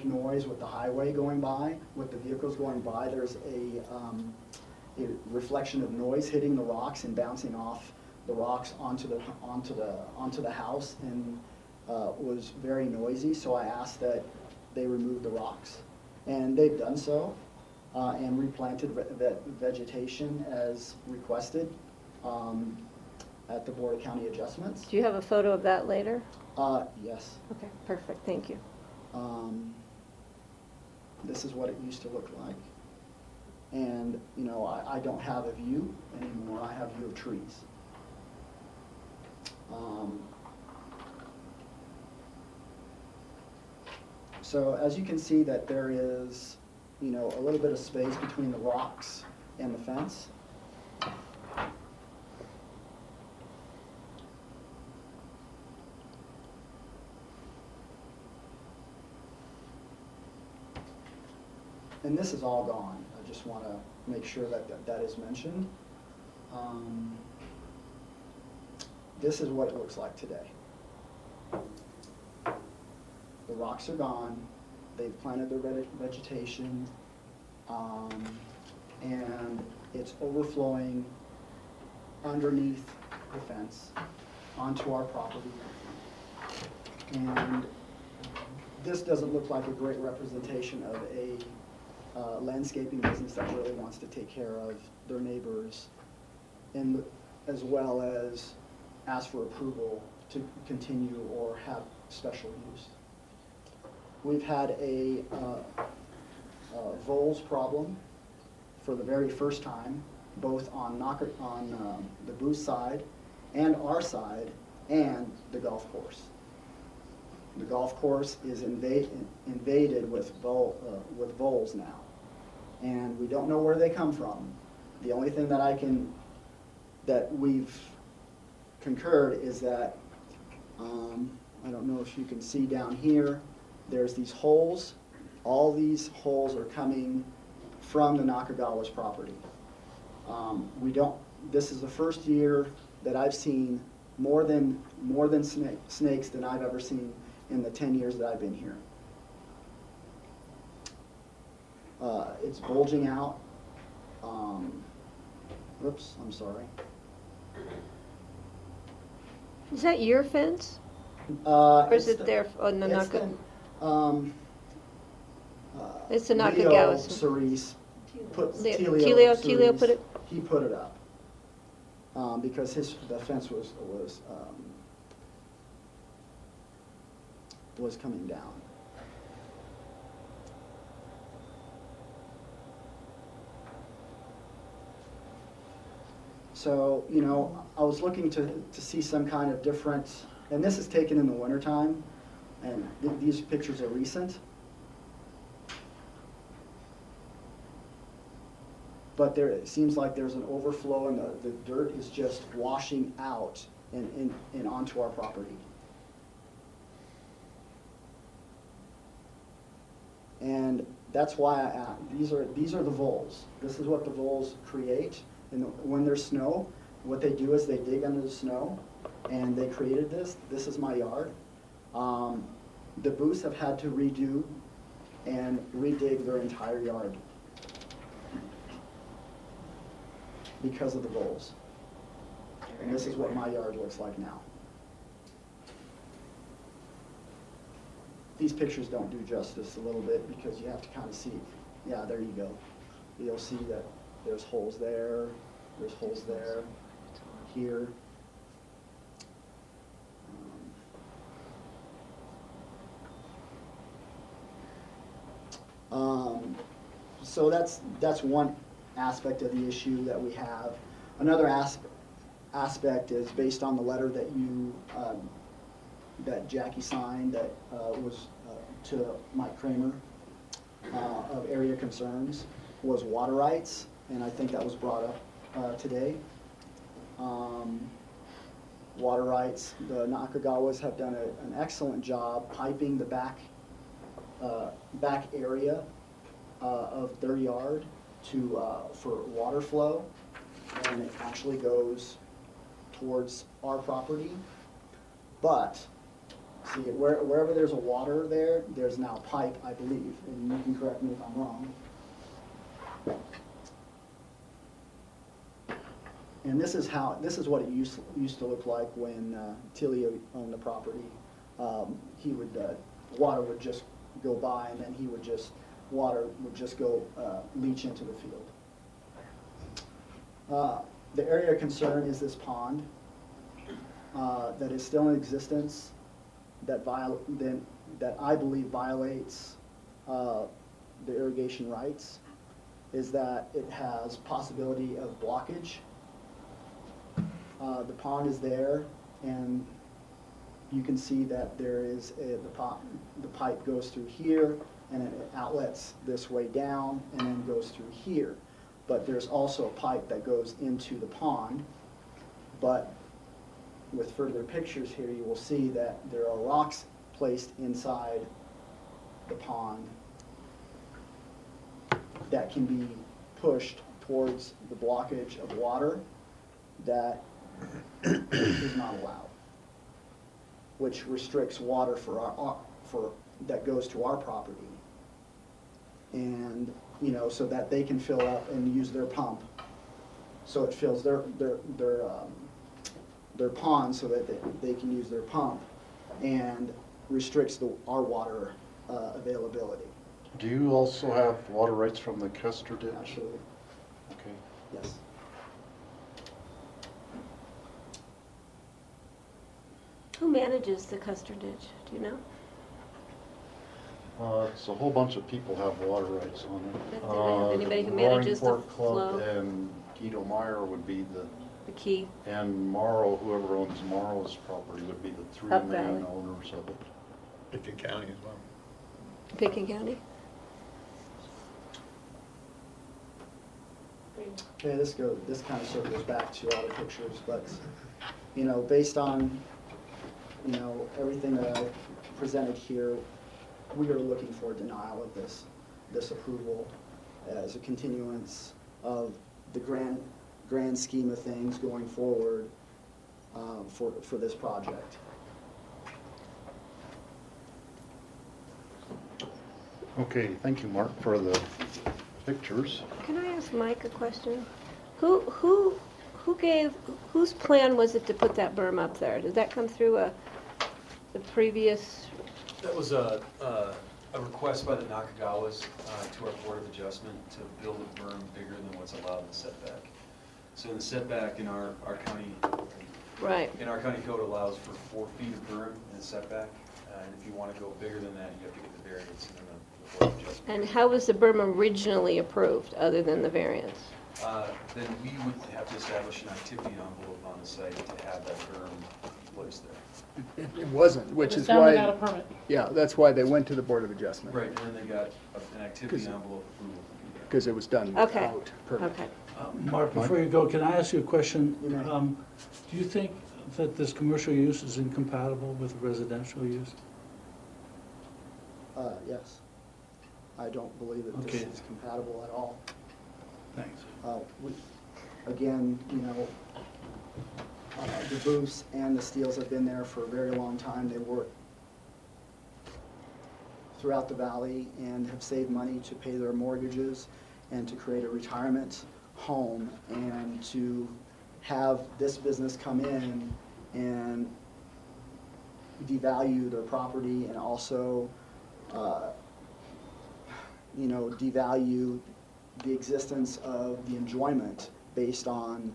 noise with the highway going by, with the vehicles going by. There's a reflection of noise hitting the rocks and bouncing off the rocks onto the house, and was very noisy. So I asked that they remove the rocks, and they've done so, and replanted vegetation as requested at the Board of County Adjustments. Do you have a photo of that later? Yes. Okay, perfect, thank you. This is what it used to look like. And, you know, I don't have a view anymore. I have a view of trees. So as you can see that there is, you know, a little bit of space between the rocks and the fence. And this is all gone. I just want to make sure that is mentioned. This is what it looks like today. The rocks are gone. They've planted their vegetation, and it's overflowing underneath the fence onto our property. And this doesn't look like a great representation of a landscaping business that really wants to take care of their neighbors, and as well as ask for approval to continue or have special use. We've had a voles problem for the very first time, both on the booth side and our side and the golf course. The golf course is invaded with voles now, and we don't know where they come from. The only thing that we've concurred is that, I don't know if you can see down here, there's these holes. All these holes are coming from the Nakagawa's property. This is the first year that I've seen more than snakes than I've ever seen in the 10 years that I've been here. It's bulging out. Oops, I'm sorry. Is that your fence? Or is it there on the Nakagawa? It's the Nakagawa. Cerise put Telio put it? He put it up because the fence was coming down. So, you know, I was looking to see some kind of different, and this is taken in the wintertime, and these pictures are recent. But it seems like there's an overflow and the dirt is just washing out and onto our property. And that's why these are the voles. This is what the voles create. And when there's snow, what they do is they dig under the snow, and they created this. This is my yard. The Booths have had to redo and redig their entire yard because of the voles. And this is what my yard looks like now. These pictures don't do justice a little bit because you have to kind of see. Yeah, there you go. You'll see that there's holes there, there's holes there, here. So that's one aspect of the issue that we have. Another aspect is based on the letter that that Jackie signed that was to Mike Kramer of area concerns, was water rights, and I think that was brought up today. Water rights, the Nakagawas have done an excellent job piping the back area of their yard for water flow, and it actually goes towards our property. But see, wherever there's a water there, there's now pipe, I believe, and you can correct me if I'm wrong. And this is what it used to look like when Tilly owned the property. He would water would just go by, and then water would just go leach into the field. The area of concern is this pond that is still in existence, that I believe violates the irrigation rights, is that it has possibility of blockage. The pond is there, and you can see that there is the pipe goes through here, and it outlets this way down, and then goes through here. But there's also a pipe that goes into the pond. But with further pictures here, you will see that there are rocks placed inside the pond that can be pushed towards the blockage of water that is not allowed, which restricts water that goes to our property. And so that they can fill up and use their pump, so it fills their pond so that they can use their pump, and restricts our water availability. Do you also have water rights from the Custer Ditch? Absolutely. Okay. Yes. Who manages the Custer Ditch? Do you know? It's a whole bunch of people have water rights on it. Do they have anybody who manages the Roaring Fork Club flow? and Guido Meyer would be the key. And Morrow, whoever owns Morrow's property, would be the three Up main Valley. owners of it. Pickett County as well. Pickett County? Okay, this kind of circles back to all the pictures, but based on everything that I've presented here, we are looking for denial of this approval as a continuance of the grand scheme of things going forward for this project. Okay, thank you, Mark, for the pictures. Can I ask Mike a question? Whose plan was it to put that berm up there? Did that come through the previous? That was a request by the Nakagawas to our Board of Adjustment to build a berm bigger than what's allowed in the setback. So in the setback in our county, right, in our county code allows for 4 feet of berm in the setback, and if you want to go bigger than that, you have to get the variance in the Board of Adjustment. And how was the berm originally approved, other than the variance? then we would have to establish an activity envelope on the site to have that berm placed there. It wasn't, which It was is done why. without a permit. Yeah, that's why they went to the Board of Adjustment. Right, and then they got an activity envelope approval. Because it was done Okay. without permit. Okay. Mark, before you go, can I ask you a question? Do you think that this commercial use is incompatible with residential use? Yes. I don't believe that this Okay. is compatible at all. Thanks. Again, the Booths and the Steels have been there for a very long time. They work throughout the valley and have saved money to pay their mortgages and to create a retirement home, and to have this business come in and devalue their property and also devalue the existence of the enjoyment based on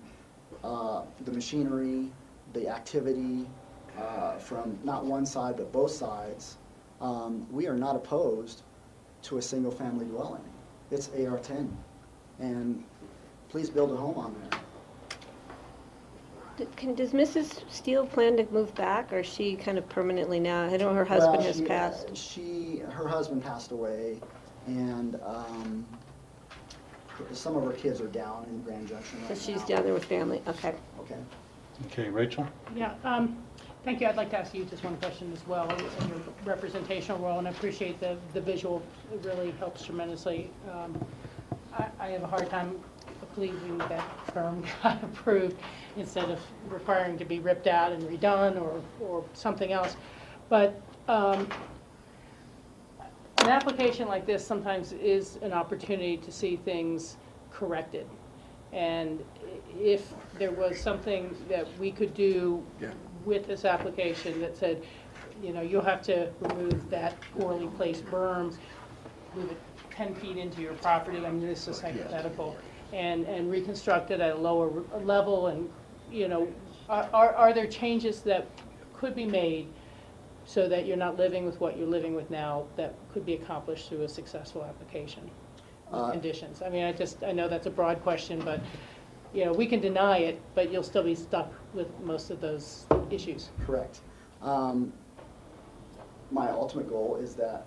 the machinery, the activity from not one side but both sides. We are not opposed to a single-family dwelling. It's AR-10, and please build a home on there. Does Mrs. Steele plan to move back, or is she kind of permanently now? I know her husband Well, has passed. Her husband passed away, and some of her kids are down in Grand Junction right So she's now. down there with family, okay. Okay. Okay, Rachel? Yeah, thank you. I'd like to ask you just one question as well in your representational role, and I appreciate the visual. It really helps tremendously. I have a hard time believing that berm got approved instead of requiring to be ripped out and redone or something else. But an application like this sometimes is an opportunity to see things corrected. And if there was something that we could do with this application that said, you'll have to remove that poorly placed berm, move it 10 feet into your property, I mean, this is hypothetical, and reconstruct it at a lower level, and, are there changes that could be made so that you're not living with what you're living with now that could be accomplished through a successful application with conditions? I mean, I know that's a broad question, but, we can deny it, but you'll still be stuck with most of those issues. Correct. My ultimate goal is that,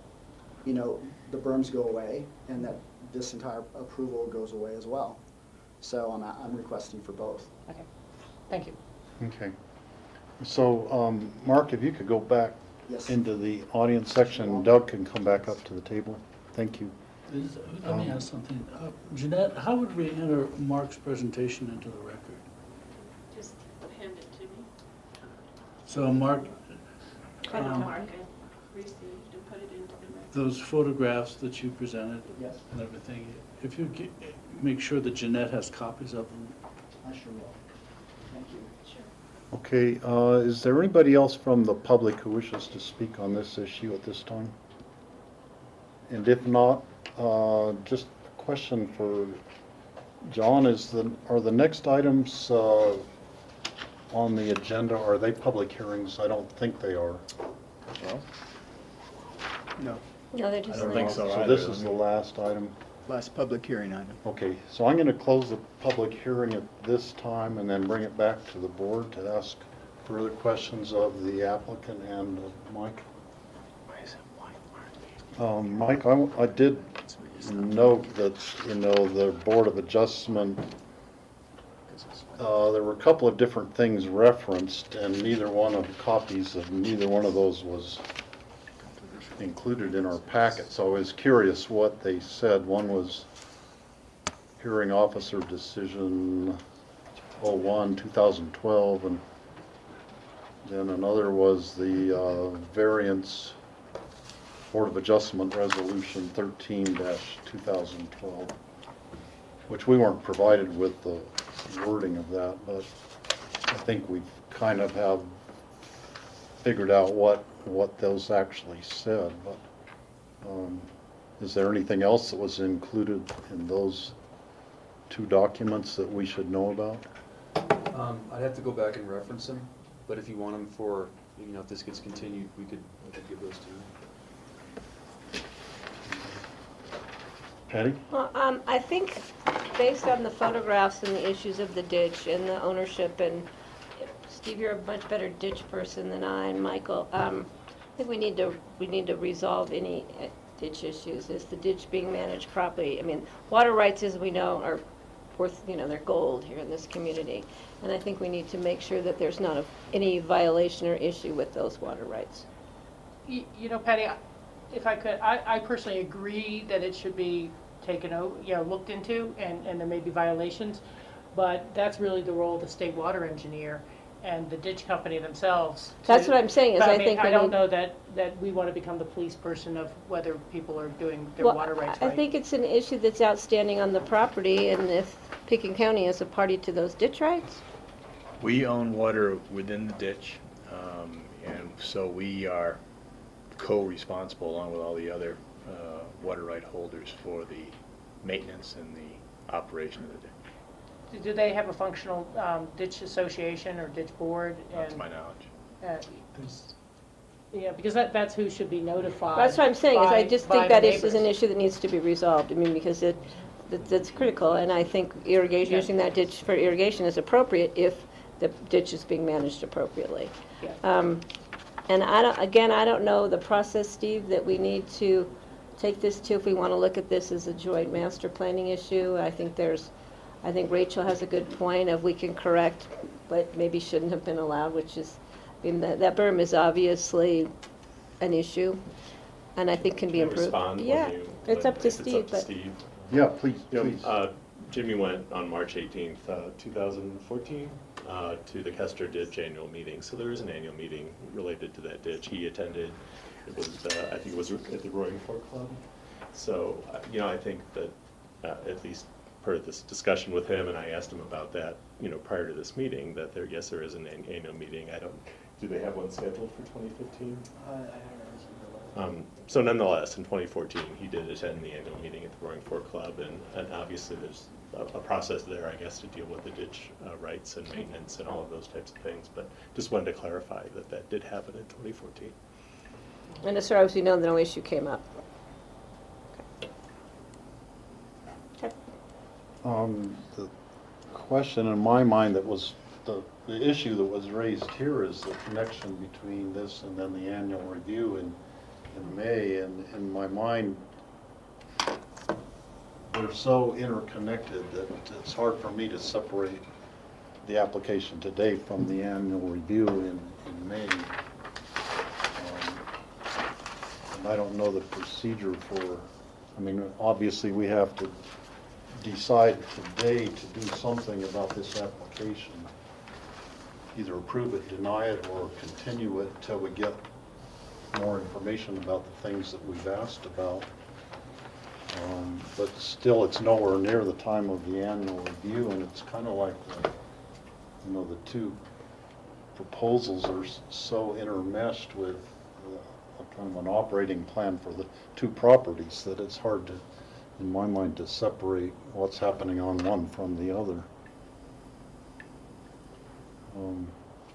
the berms go away and that this entire approval goes away as well. So I'm requesting for both. Okay, thank you. Okay. So, Mark, if you could go back into the audience section, Doug can come back up to the table. Thank you. Let me ask something. Jeanette, how would we enter Mark's presentation into the record? Just hand it to me. So, Mark, Mark received and put it into the record. those photographs that you presented Yes. and everything, if you make sure that Jeanette has copies of them. I sure will. Thank you. Sure. Okay, is there anybody else from the public who wishes to speak on this issue at this time? And if not, just a question for John, are the next items on the agenda, are they public hearings? I don't think they are. Well, no. No, they're just. I don't think so So either. this is the last item. Last public hearing item. Okay, so I'm going to close the public hearing at this time and then bring it back to the board to ask further questions of the applicant and Mike. Mike, I did note that, the Board of Adjustment, there were a couple of different things referenced, and copies of neither one of those was included in our packet. So I was curious what they said. One was Hearing Officer Decision 01/2012, and then another was the Variance Board of Adjustment Resolution 13-2012, which we weren't provided with the wording of that, but I think we kind of have figured out what those actually said. But is there anything else that was included in those two documents that we should know about? I'd have to go back and reference them, but if you want them for, if this gets continued, we could give those to you. Patty? Well, I think based on the photographs and the issues of the ditch and the ownership, and Steve, you're a much better ditch person than I, and Michael, I think we need to resolve any ditch issues. Is the ditch being managed properly? I mean, water rights, as we know, are worth, they're gold here in this community. And I think we need to make sure that there's not any violation or issue with those water rights. Patty, if I could, I personally agree that it should be taken over, looked into, and there may be violations, but that's really the role of the state water engineer and the ditch company themselves. That's what I'm saying, is I think I don't know that we want to become the police person of whether people are doing their water rights right. I think it's an issue that's outstanding on the property, and if Pekin County is a party to those ditch rights? We own water within the ditch, and so we are co-responsible along with all the other water right holders for the maintenance and the operation of the ditch. Do they have a functional ditch association or ditch board? Not to my knowledge. Yeah, because that's who should be notified. That's what I'm saying, is I just think by that the is an issue that needs to be resolved. I mean, because that's critical, and I think irrigation, using that ditch for irrigation is appropriate if the ditch is being managed appropriately. Yes. And I don't know the process, Steve, that we need to take this to if we want to look at this as a joint master planning issue. I think Rachel has a good point of we can correct what maybe shouldn't have been allowed, which is, that berm is obviously an issue, and I think can be improved. Respond yeah, it's up to Steve. Yeah, please, please. Jimmy went on March 18th, 2014, to the Kester Ditch annual meeting. So there is an annual meeting related to that ditch. He attended. It was, I think it was at the Roaring Fork Club. So, I think that at least per this discussion with him, and I asked him about that, prior to this meeting, that there is an annual meeting. Do they have one scheduled for 2015? So nonetheless, in 2014, he did attend the annual meeting at the Roaring Fork Club, and obviously there's a process there, I guess, to deal with the ditch rights and maintenance and all of those types of things. But just wanted to clarify that did happen in 2014. And as far as we know, no issue came up. Okay. The question in my mind that was the issue that was raised here is the connection between this and then the annual review in May, and in my mind they're so interconnected that it's hard for me to separate the application today from the annual review in May. And I don't know the procedure for, obviously we have to decide today to do something about this application. Either approve it, deny it, or continue it until we get more information about the things that we've asked about. But still, it's nowhere near the time of the annual review, and it's kind of like the two proposals are so intermeshed with kind of an operating plan for the two properties that it's hard to, in my mind, to separate what's happening on one from the other.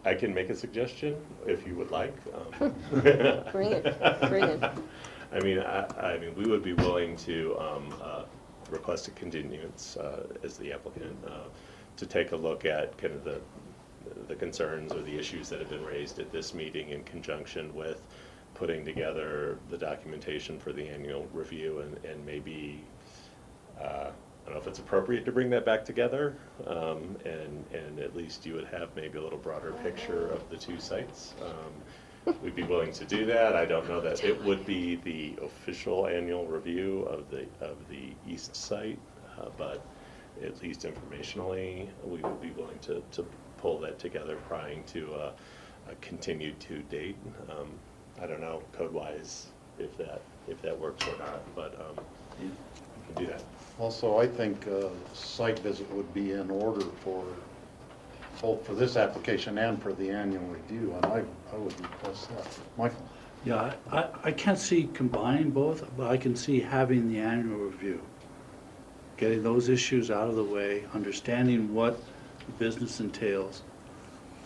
I can make a suggestion if you would like. Bring it. I mean, we would be willing to request a continuance as the applicant to take a look at kind of the concerns or the issues that have been raised at this meeting in conjunction with putting together the documentation for the annual review, and maybe I don't know if it's appropriate to bring that back together, and at least you would have maybe a little broader picture of the two sites. We'd be willing to do that. I don't know that it would be the official annual review of the east site, but at least informationally, we would be willing to pull that together prior to a continued to date. I don't know code-wise if that works or not, but we can do that. Also, I think a site visit would be in order for both for this application and for the annual review, and I would request that. Michael? Yeah, I can't see combining both, but I can see having the annual review, getting those issues out of the way, understanding what the business entails,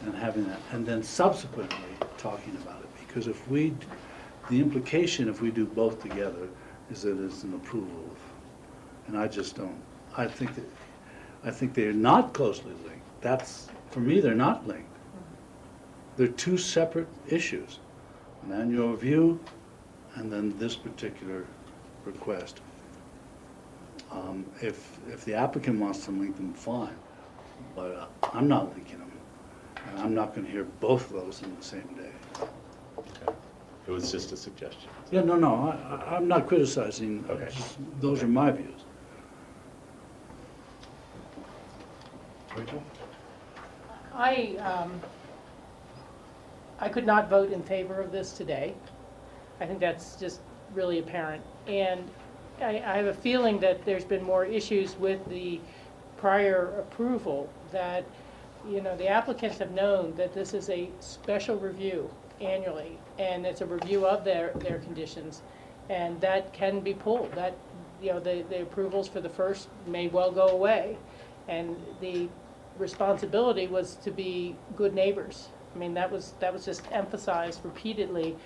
and having that, and then subsequently talking about it. Because the implication if we do both together is that it's an approval, and I just don't. I think they're not closely linked. That's, for me, they're not linked. They're two separate issues. An annual review and then this particular request. If the applicant wants to link them, fine, but I'm not linking them. And I'm not going to hear both of those in the same day. Okay. It was just a suggestion. Yeah, no, I'm not criticizing. Okay. Those are my views. Rachel? I could not vote in favor of this today. I think that's just really apparent. And I have a feeling that there's been more issues with the prior approval, that, you know, the applicants have known that this is a special review annually, and it's a review of their conditions, and that can be pulled. That, you know, the approvals for the first may well go away, and the responsibility was to be good neighbors. I mean, that was just emphasized repeatedly,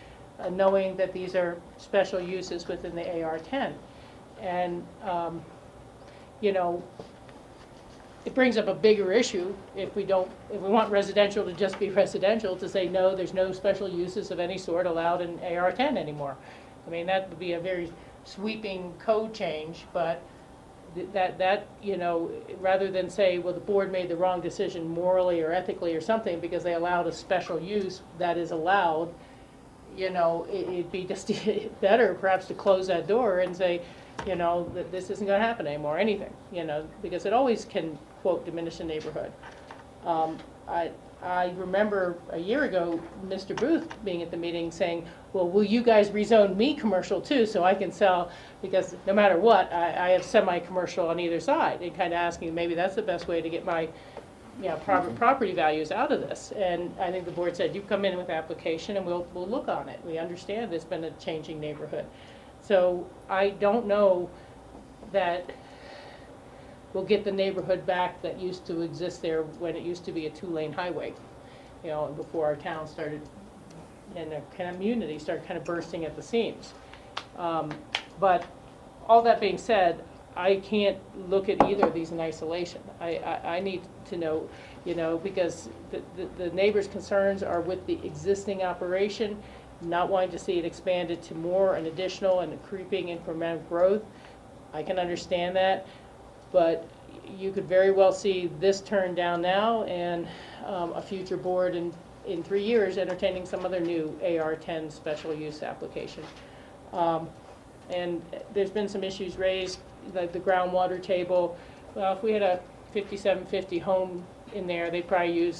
knowing that these are special uses within the AR10. And, you know, it brings up a bigger issue if we want residential to just be residential, to say, no, there's no special uses of any sort allowed in AR10 anymore. I mean, that would be a very sweeping code change, but that, you know, rather than say, well, the board made the wrong decision morally or ethically or something because they allowed a special use that is allowed, you know, it'd be just better perhaps to close that door and say, you know, that this isn't going to happen anymore, anything, you know, because it always can, quote, diminish the neighborhood. I remember a year ago, Mr. Booth being at the meeting saying, well, will you guys rezone me commercial too so I can sell, because no matter what, I have semi-commercial on either side, and kind of asking maybe that's the best way to get my, you know, property values out of this. And I think the board said, you come in with application and we'll look on it. We understand there's been a changing neighborhood. So I don't know that we'll get the neighborhood back that used to exist there when it used to be a two-lane highway, you know, before our town started, and the community started kind of bursting at the seams. But all that being said, I can't look at either of these in isolation. I need to know, you know, because the neighbors' concerns are with the existing operation, not wanting to see it expanded to more and additional and creeping incremental growth. I can understand that, but you could very well see this turned down now, and a future board in 3 years entertaining some other new AR10 special use application. And there's been some issues raised, like the groundwater table. Well, if we had a 5750 home in there, they'd probably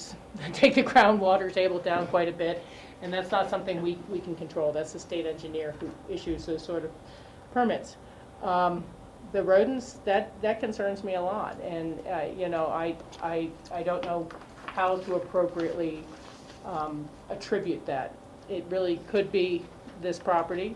take the groundwater table down quite a bit, and that's not something we can control. That's the state engineer who issues those sort of permits. The rodents, that concerns me a lot, and you know, I don't know how to appropriately attribute that. It really could be this property.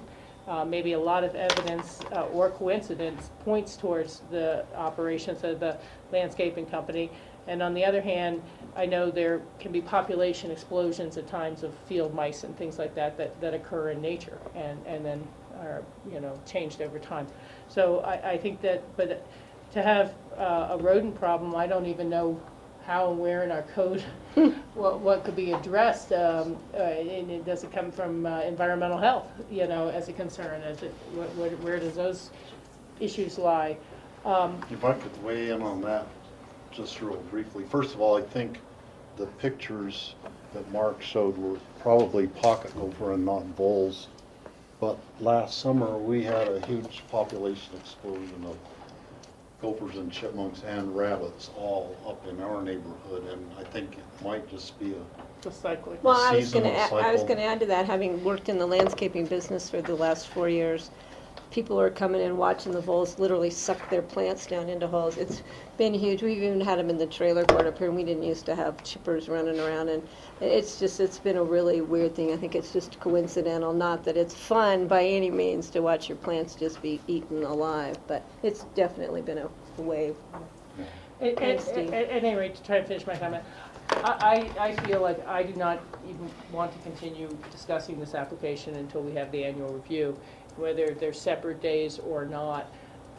Maybe a lot of evidence or coincidence points towards the operations of the landscaping company. And on the other hand, I know there can be population explosions at times of field mice and things like that occur in nature and then are, you know, changed over time. So I think that, but to have a rodent problem, I don't even know how and where in our code what could be addressed, and it doesn't come from environmental health, you know, as a concern. Where does those issues lie? If I could weigh in on that just real briefly. First of all, I think the pictures that Mark showed were probably pocket gopher and not voles. But last summer we had a huge population explosion of gophers and chipmunks and rabbits all up in our neighborhood, and I think it might just be a cycle. Well, I was going to add to that, having worked in the landscaping business for the last 4 years. People are coming in watching the voles literally suck their plants down into holes. It's been huge. We've even had them in the trailer court up here, and we didn't used to have chippers running around. And it's been a really weird thing. I think it's just coincidental, not that it's fun by any means to watch your plants just be eaten alive, but it's definitely been a wave. At any rate, to try to finish my comment, I feel like I do not even want to continue discussing this application until we have the annual review, whether they're separate days or not.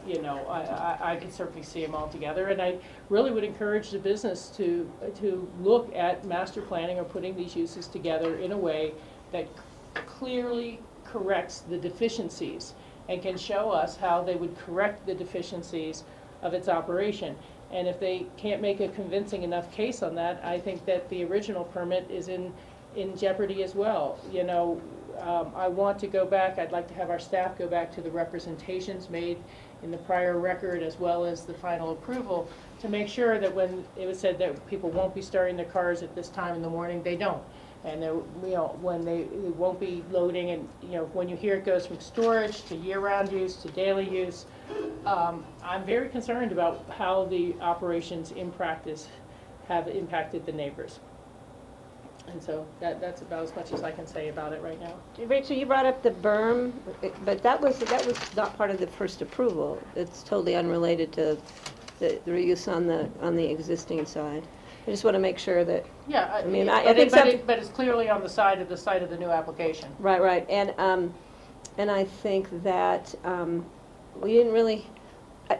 I can certainly see them all together. And I really would encourage the business to look at master planning or putting these uses together in a way that clearly corrects the deficiencies and can show us how they would correct the deficiencies of its operation. And if they can't make a convincing enough case on that, I think that the original permit is in jeopardy as well. I want to go back, I'd like to have our staff go back to the representations made in the prior record as well as the final approval to make sure that when it was said that people won't be starting their cars at this time in the morning, they don't. And when they won't be loading, and when you hear it goes from storage to year-round use to daily use, I'm very concerned about how the operations in practice have impacted the neighbors. And so that's about as much as I can say about it right now. Rachel, you brought up the berm, but that was not part of the first approval. It's totally unrelated to the reuse on the existing side. I just want to make sure that. Yeah, I mean, I think but it's clearly on the site of the new application. Right, and I think that we didn't really.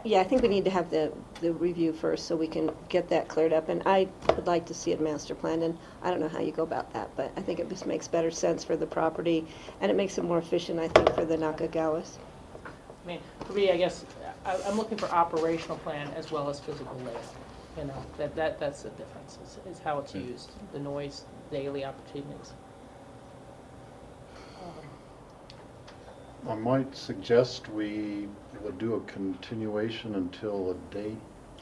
Yeah, I think we need to have the review first so we can get that cleared up. And I would like to see it master planned. And I don't know how you go about that, but I think it just makes better sense for the property, and it makes it more efficient, I think, for the Nakagawas. I mean, for me, I guess I'm looking for operational plan as well as physical layout. That's the difference, is how it's used, the noise, daily opportunities. I might suggest we would do a continuation until a date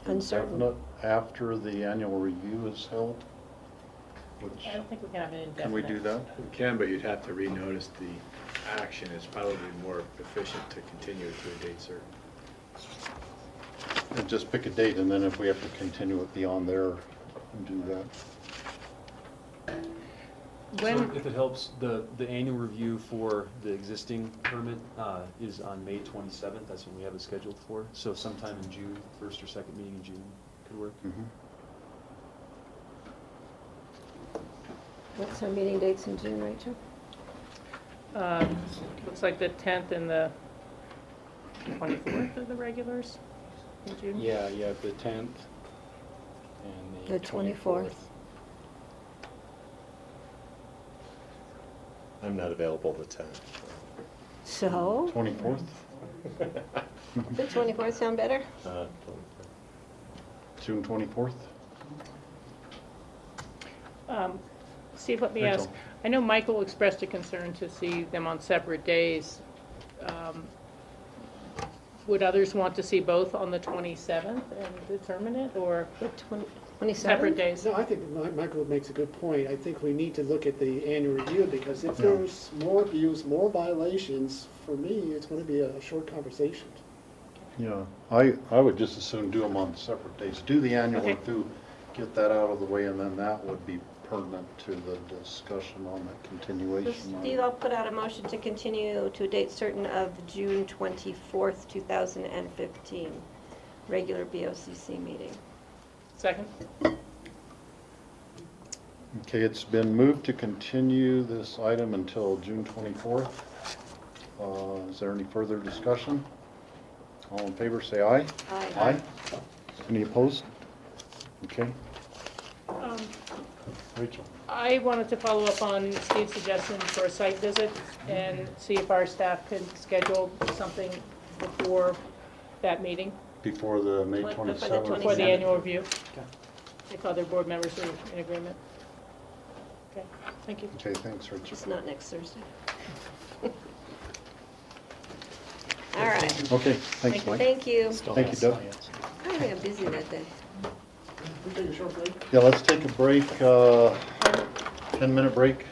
uncertain indefinite after the annual review is held. I don't think we can have an indefinite. Can we do that? We can, but you'd have to renotice the action. It's probably more efficient to continue it to a date certain. And just pick a date, and then if we have to continue it beyond there, do that. So if it helps, the annual review for the existing permit is on May 27th. That's when we have it scheduled for. So sometime in June, first or second meeting in June could work. Mm-hmm. What's our meeting dates in June, Rachel? Looks like the 10th and the 24th are the regulars in June. Yeah, you have the 10th and The 24th. I'm not available the 10th. So? 24th? The 24th sound better? June 24th? Steve, let me Rachel. ask. I know Michael expressed a concern to see them on separate days. Would others want to see both on the 27th and determine it, or the 27th? Separate days? No, I think Michael makes a good point. I think we need to look at the annual review, because if there's more abuse, more violations, for me, it's going to be a short conversation. Yeah, I would just as soon do them on separate days. Do the annual review, get that out of the way, and then that would be pertinent to the discussion on the continuation. So Steve, I'll put out a motion to continue to a date certain of June 24th, 2015, regular BOCC meeting. Second. Okay, it's been moved to continue this item until June 24th. Is there any further discussion? All in favor, say aye. Aye. Aye. Any opposed? Okay. Rachel. I wanted to follow up on Steve's suggestion for a site visit and see if our staff could schedule something before that meeting. Before the May 27th. Before the annual review. If other board members are in agreement. Okay, thank you. Okay, thanks, Rachel. It's not next Thursday. All right. Okay, thanks, Mike. Thank you. Thank you, Doug. I think I'm busy that day. We take a short break? Yeah, let's take a break, 10-minute break.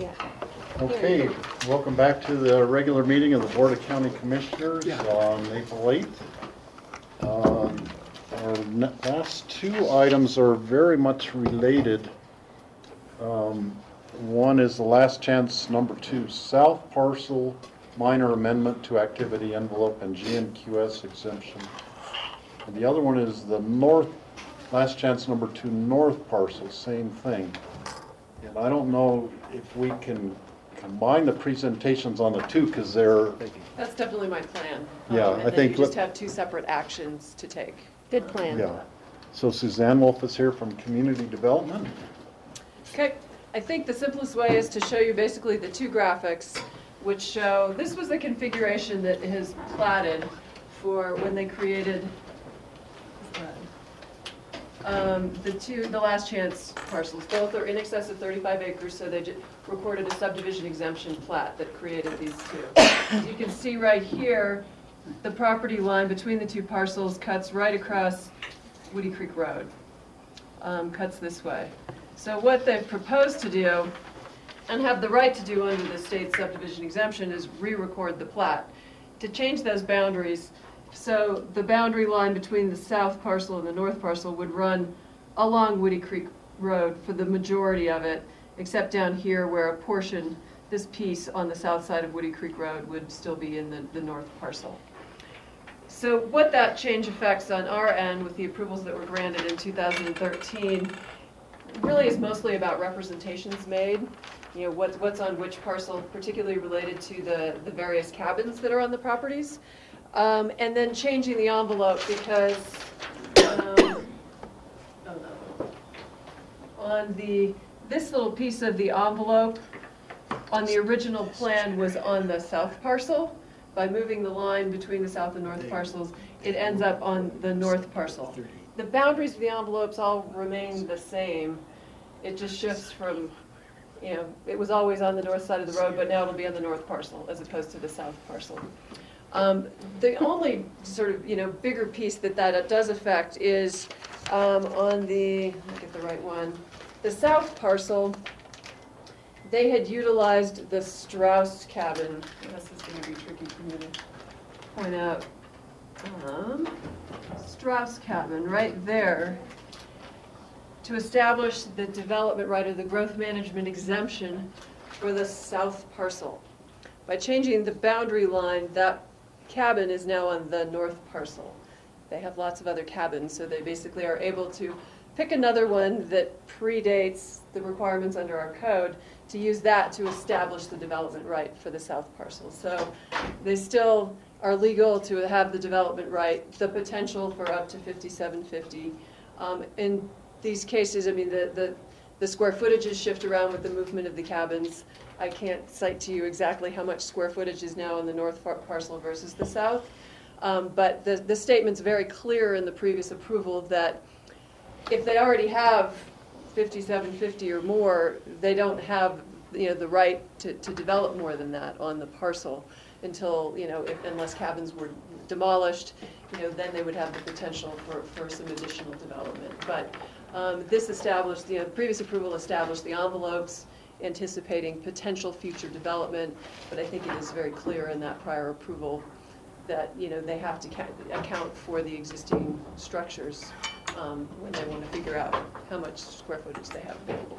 Yeah. Okay, welcome back to the regular meeting of the Board of County Commissioners on April 8th. Our last two items are very much related. One is the last chance, number 2, South Parcel Minor Amendment to Activity Envelope and GNQS exemption. And the other one is the last chance, number 2, North Parcel, same thing. And I don't know if we can combine the presentations on the two because they're... That's definitely my plan. Yeah, and I then think... you just have two separate actions to take. Good plan. Yeah. So Suzanne Wolf is here from Community Development. Okay, I think the simplest way is to show you basically the two graphics which show, this was the configuration that is platted for when they created the last chance parcels. Both are in excess of 35 acres, so they recorded a subdivision exemption plat that created these two. As you can see right here, the property line between the two parcels cuts right across Woody Creek Road, cuts this way. So what they've proposed to do, and have the right to do under the state subdivision exemption, is re-record the plat to change those boundaries. So the boundary line between the south parcel and the north parcel would run along Woody Creek Road for the majority of it, except down here where a portion, this piece on the south side of Woody Creek Road, would still be in the north parcel. So what that change affects on our end with the approvals that were granted in 2013 really is mostly about representations made. You know, what's on which parcel, particularly related to the various cabins that are on the properties. And then changing the envelope because on this little piece of the envelope on the original plan was on the south parcel. By moving the line between the south and north parcels, it ends up on the north parcel. The boundaries of the envelopes all remain the same. It just shifts from, you know, it was always on the north side of the road, but now it'll be on the north parcel as opposed to the south parcel. The only sort of, you know, bigger piece that does affect is on the, let me get the right one, the south parcel. They had utilized the Strauss cabin. This is going to be tricky for me to point out. Strauss cabin right there to establish the development right or the growth management exemption for the south parcel. By changing the boundary line, that cabin is now on the north parcel. They have lots of other cabins, so they basically are able to pick another one that predates the requirements under our code to use that to establish the development right for the south parcel. So they still are legal to have the development right, the potential for up to 5750. In these cases, I mean, the square footages shift around with the movement of the cabins. I can't cite to you exactly how much square footage is now in the north parcel versus the south. But the statement's very clear in the previous approval that if they already have 5750 or more, they don't have, you know, the right to develop more than that on the parcel until, you know, unless cabins were demolished, you know, then they would have the potential for some additional development. But this established, you know, the previous approval established the envelopes anticipating potential future development, but I think it is very clear in that prior approval that, you know, they have to account for the existing structures when they want to figure out how much square footage they have available.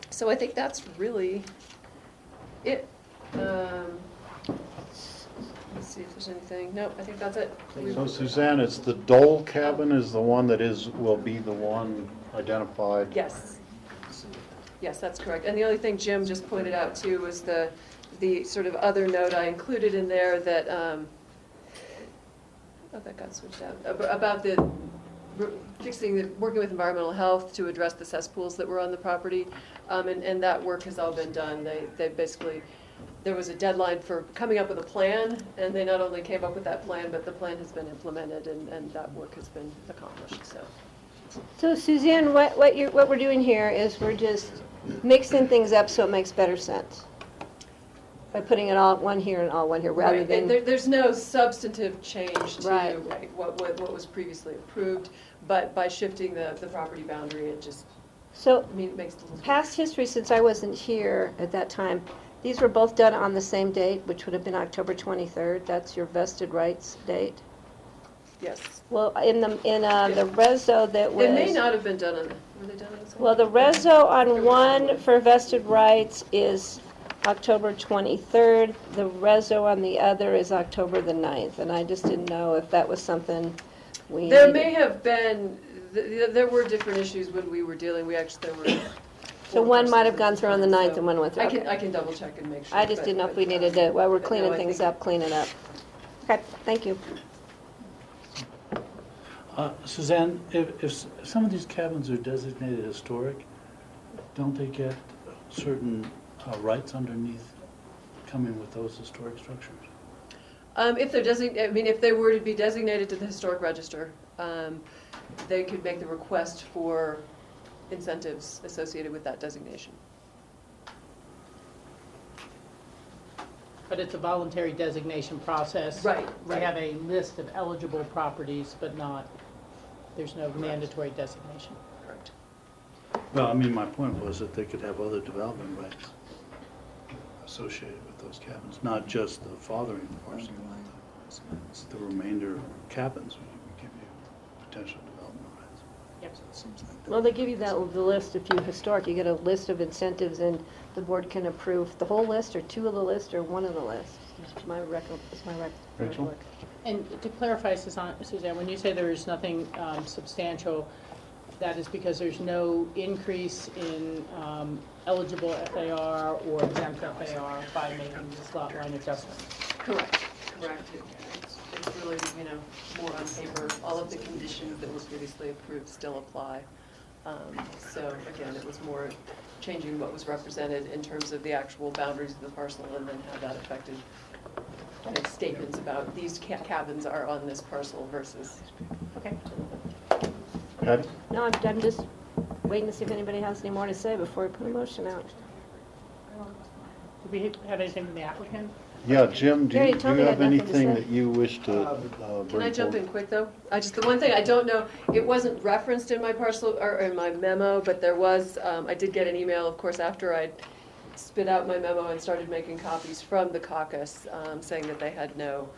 So I think that's really it. Let's see if there's anything. Nope, I think that's it. So Suzanne, it's the Dole cabin is the one that will be the one identified? Yes. Yes, that's correct. And the only thing Jim just pointed out too was the sort of other note I included in there that, oh, that got switched out, about working with environmental health to address the cesspools that were on the property. And that work has all been done. They basically, there was a deadline for coming up with a plan, and they not only came up with that plan, but the plan has been implemented, and that work has been accomplished. So Suzanne, what we're doing here is we're just mixing things up so it makes better sense by putting it all one here and all one here, rather right. than There's no substantive change to right. what was previously approved, but by shifting the property boundary, it just So, I mean, it makes it a little. past history, since I wasn't here at that time, these were both done on the same date, which would have been October 23rd. That's your vested rights date. Yes. Well, in the reso that was... They may not have been done on, were they done on the same? Well, the reso on one for vested rights is October 23rd. The reso on the other is October the 9th. And I just didn't know if that was something we... There may have been, there were different issues when we were dealing, there were. So one might have gone through on the 9th and one went through. I can double check and make sure. I just didn't know if we needed to, while we're cleaning I things think- up, clean it up. Okay, thank you. Suzanne, if some of these cabins are designated historic, don't they get certain rights underneath coming with those historic structures? If they're if they were to be designated to the historic register, they could make the request for incentives associated with that designation. But it's a voluntary designation process. Right, We right. have a list of eligible properties, but there's no mandatory designation. Correct. Well, I mean, my point was that they could have other development rights associated with those cabins, not just the fathering parcel, it's the remainder cabins would give you potential development rights. Yep. So it seems like Well, they give you the list if you're historic. You get a list of incentives, and the board can approve the whole list, or two of the list, or one of the list. It's my Rachel? And to clarify, Suzanne, when you say there is nothing substantial, that is because there's no increase in eligible FAR or exempt FAR by making this lot line adjustment. Correct. It's really, more on paper. All of the conditions that were previously approved still apply. So again, it was more changing what was represented in terms of the actual boundaries of the parcel and then how that affected statements about these cabins are on this parcel versus. Okay. Patty? No, I'm just waiting to see if anybody has any more to say before we put a motion out. Do we have anything from the applicant? Yeah, Jim, do Gary, you tell me have you had nothing to anything say. that you wish to bring Can I jump forward? in quick, though? The one thing I don't know, it wasn't referenced in my parcel, or in my memo, but there was, I did get an email, of course, after I'd spit out my memo and started making copies from the caucus, saying that they had no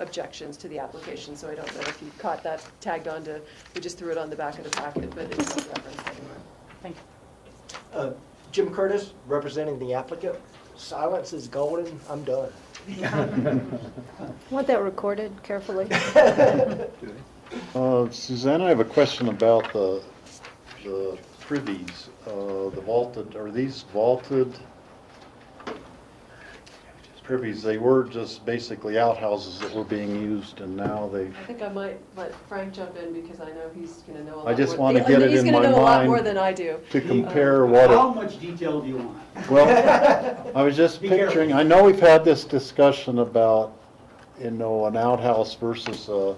objections to the application, so I don't know if you caught that tagged onto, we just threw it on the back of the packet, but it's not referenced anywhere. Thank you. Jim Curtis, representing the applicant. Silence is golden. I'm done. Want that recorded carefully? Suzanne, I have a question about the privies, the vaulted, are these vaulted privies? They were just basically outhouses that were being used, and now they... I think I might let Frank jump in because I know he's going to know a lot more. I just want to get it He's in going my to know a lot mind more than I do. to compare what... How much detail do you want? Well, I was just picturing, I know we've had this discussion about, an outhouse versus a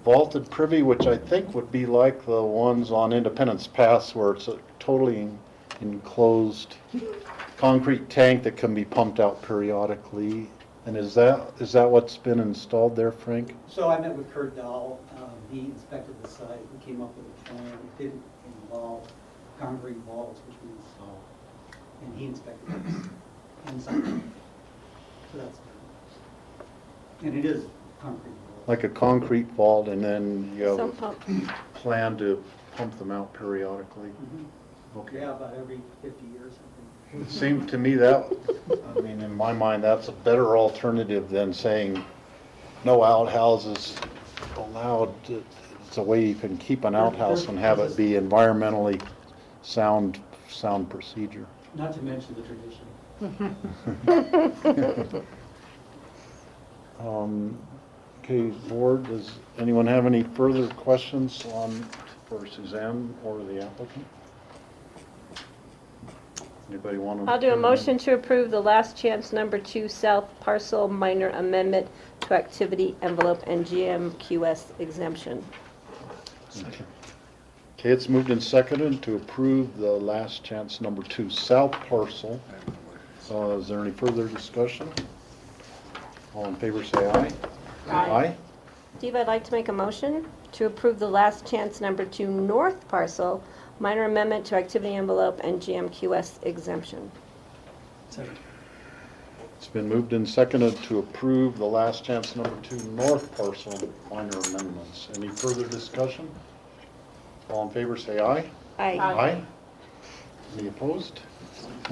vaulted privy, which I think would be like the ones on Independence Pass where it's a totally enclosed concrete tank that can be pumped out periodically. And is that what's been installed there, Frank? So I met with Kurt Dahl. He inspected the site. We came up with a plan. It didn't involve concrete walls, which we installed. And he inspected those inside. So that's good. And it is concrete walls. Like a concrete vault, and then you have Some a pump. plan to pump them out periodically? Okay. Yeah, about every 50 years, I think. It seemed to me that, I mean, in my mind, that's a better alternative than saying no outhouses allowed. It's a way you can keep an outhouse and have it be environmentally sound procedure. Not to mention the tradition. Okay, board, does anyone have any further questions for Suzanne or the applicant? Anybody want to? I'll do a motion to approve the last chance number 2 South Parcel minor amendment to activity envelope and GMQS exemption. Okay, it's moved and seconded to approve the last chance number 2 South Parcel. Is there any further discussion? All in favor say aye. Aye. Steve, I'd like to make a motion to approve the last chance number 2 North Parcel minor amendment to activity envelope and GMQS exemption. Second. It's been moved and seconded to approve the last chance number 2 north parcel minor amendments. Any further discussion? All in favor say aye. Aye. Aye. Any opposed?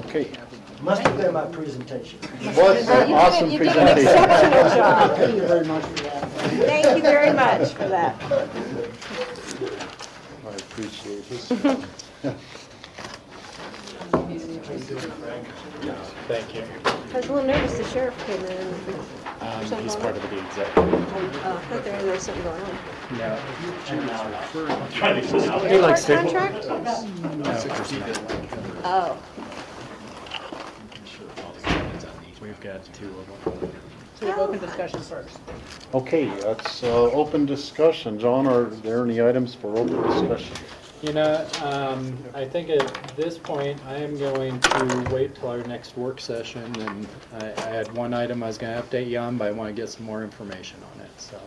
Okay. Must have been my presentation. It was an awesome You did an presentation. exceptional job. Thank you very much for that. Thank you very much for that. I appreciate his. Thank you. I was a little nervous the sheriff came in. He's part of the executive. I thought there was something going on. No. He likes contract? Oh. We've got 2 of them. So we have open discussion first. Okay, that's open discussion. John, are there any items for open discussion? You know, I think at this point, I am going to wait till our next work session, and I had one item I was going to update you on, but I want to get some more information on it, so.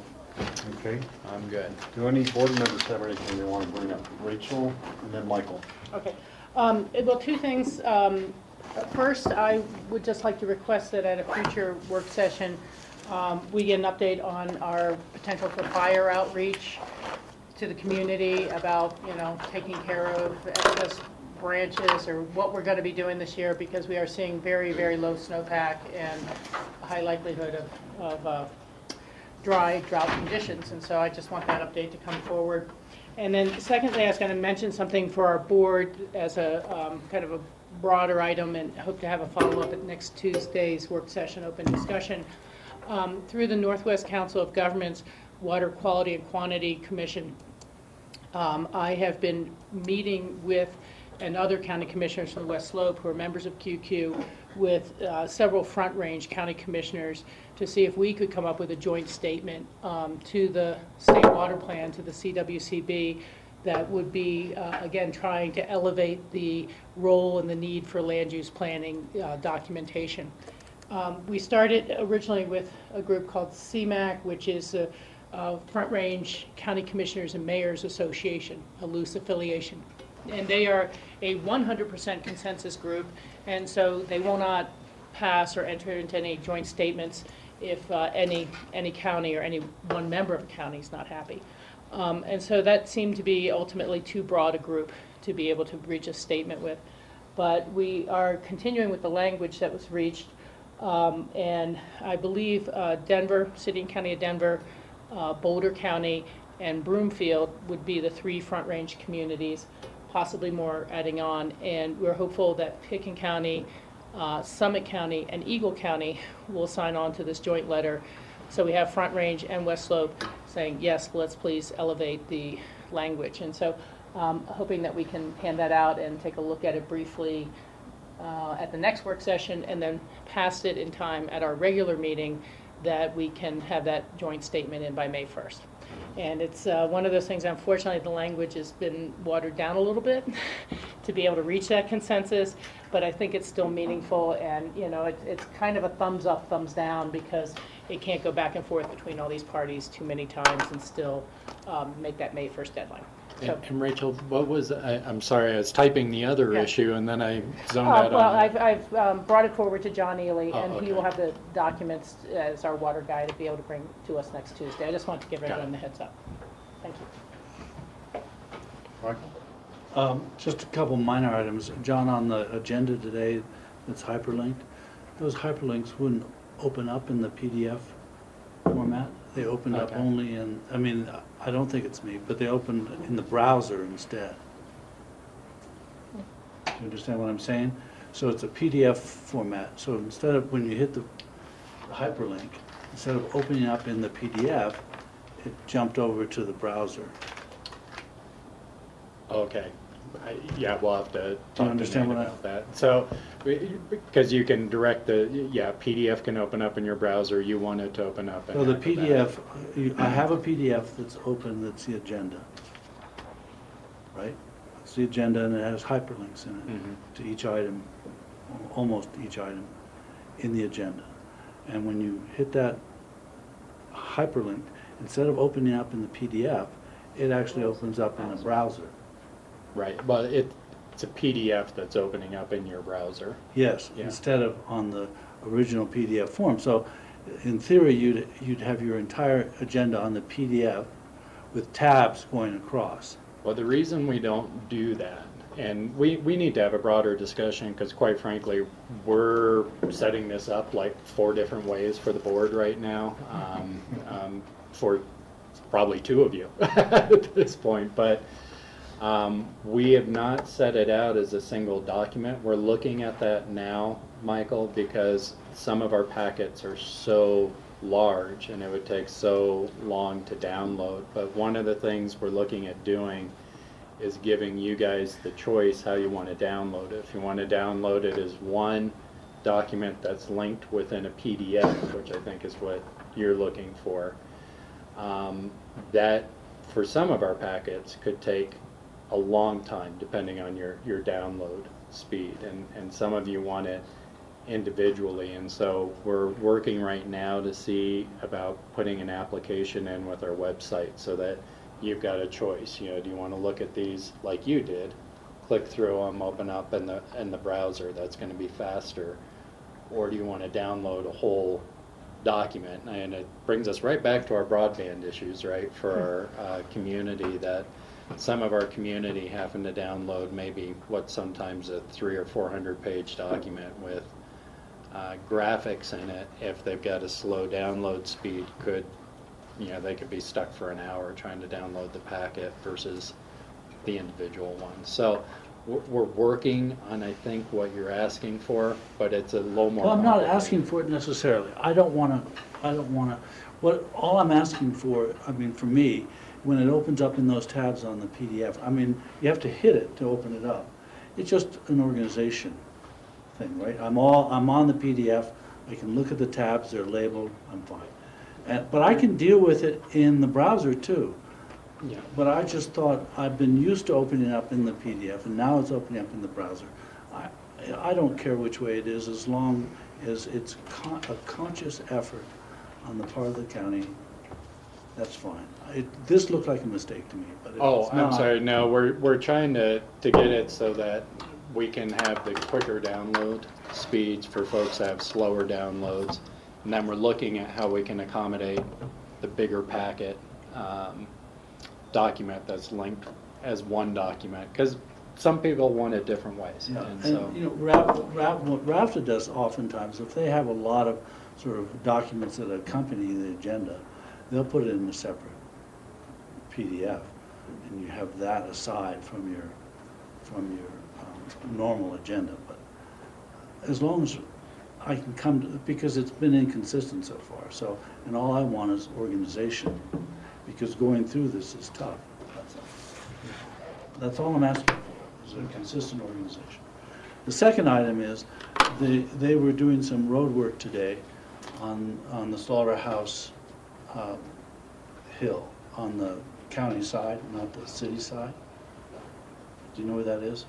Okay. I'm good. Do any board members have anything they want to bring up? Rachel and then Michael. Okay. Well, 2 things. First, I would just like to request that at a future work session, we get an update on our potential for fire outreach to the community about, taking care of excess branches or what we're going to be doing this year, because we are seeing very, very low snowpack and a high likelihood of drought conditions. And so I just want that update to come forward. And then secondly, I was going to mention something for our board as a kind of a broader item, and hope to have a follow-up at next Tuesday's work session open discussion. Through the Northwest Council of Governments Water Quality and Quantity Commission, I have been meeting with and other county commissioners from the West Slope who are members of QQ with several Front Range county commissioners to see if we could come up with a joint statement to the state water plan, to the CWCB, that would be, again, trying to elevate the role and the need for land use planning documentation. We started originally with a group called CMAC, which is the Front Range County Commissioners and Mayors Association, a loose affiliation. And they are a 100% consensus group, and so they will not pass or enter into any joint statements if any county or any one member of a county is not happy. And so that seemed to be ultimately too broad a group to be able to reach a statement with. But we are continuing with the language that was reached, and I believe Denver, City and County of Denver, Boulder County, and Broomfield would be the 3 Front Range communities, possibly more adding on. And we're hopeful that Picken County, Summit County, and Eagle County will sign on to this joint letter. So we have Front Range and West Slope saying, yes, let's please elevate the language. And so hoping that we can hand that out and take a look at it briefly at the next work session, and then pass it in time at our regular meeting, that we can have that joint statement in by May 1st. And it's one of those things, unfortunately, the language has been watered down a little bit to be able to reach that consensus, but I think it's still meaningful, and it's kind of a thumbs up, thumbs down, because it can't go back and forth between all these parties too many times and still make that May 1st deadline. So, And Rachel, what was, I'm sorry, I was typing the other issue and then I zoned out well, on it. I've brought it forward to John Ely, and okay. he will have the documents as our water guy to be able to bring to us next Tuesday. I just want to give everyone the heads up. Thank you. Michael? Just a couple minor items. John, on the agenda today that's hyperlinked, those hyperlinks wouldn't open up in the PDF format. They opened up only in, I don't think it's me, but they opened in the browser instead. Do you understand what I'm saying? So it's a PDF format. So instead of, when you hit the hyperlink, instead of opening up in the PDF, it jumped over to the browser. Okay. Yeah, we'll have to talk understand to Nate about that. So, because you can direct PDF can open up in your browser. You want it to open up. So the PDF, I have a PDF that's open, that's the agenda, right? It's the agenda, and it has hyperlinks in it to each item, almost each item in the agenda. And when you hit that hyperlink, instead of opening up in the PDF, it actually opens up in the browser. Right, but it's a PDF that's opening up in your browser. Yes, Yeah. instead of on the original PDF form. So in theory, you'd have your entire agenda on the PDF with tabs going across. Well, the reason we don't do that, and we need to have a broader discussion, because quite frankly, we're setting this up like 4 different ways for the board right now, for probably 2 of you at this point, but we have not set it out as a single document. We're looking at that now, Michael, because some of our packets are so large and it would take so long to download. But one of the things we're looking at doing is giving you guys the choice how you want to download it. If you want to download it as one document that's linked within a PDF, which I think is what you're looking for, that for some of our packets could take a long time depending on your download speed, and some of you want it individually, and so we're working right now to see about putting an application in with our website so that you've got a choice. You know, do you want to look at these like you did, click through them, open up in the browser, that's going to be faster, or do you want to download a whole document? And it brings us right back to our broadband issues, right, for our community, that some of our community happen to download maybe what sometimes a 300 or 400 page document with graphics in it. If they've got a slow download speed, they could be stuck for an hour trying to download the packet versus the individual one. So we're working on, I think, what you're asking for, but it's a little more. Well, I'm not asking for it necessarily. I don't want to, all I'm asking for, I mean, for me, when it opens up in those tabs on the PDF, I mean, you have to hit it to open it up. It's just an organization thing, right? I'm on the PDF, I can look at the tabs, they're labeled, I'm fine. But I can deal with it in the browser too. Yeah. But I just thought, I've been used to opening it up in the PDF, and now it's opening up in the browser. I don't care which way it is, as long as it's a conscious effort on the part of the county. That's fine. This looked like a mistake to me, but Oh, it's not. I'm sorry. No, we're trying to get it so that we can have the quicker download speeds for folks that have slower downloads, and then we're looking at how we can accommodate the bigger packet document that's linked as one document, because some people want it different ways. Yeah. And And, so, you know, what RAFTA does oftentimes, if they have a lot of sort of documents that accompany the agenda, they'll put it in a separate PDF, and you have that aside from your normal agenda. But as long as I can come to, because it's been inconsistent so far, so, and all I want is organization, because going through this is tough. That's all I'm asking for, is a consistent organization. The second item is, they were doing some road work today on the slaughterhouse hill, on the county side, not the city side. Do you know where that is?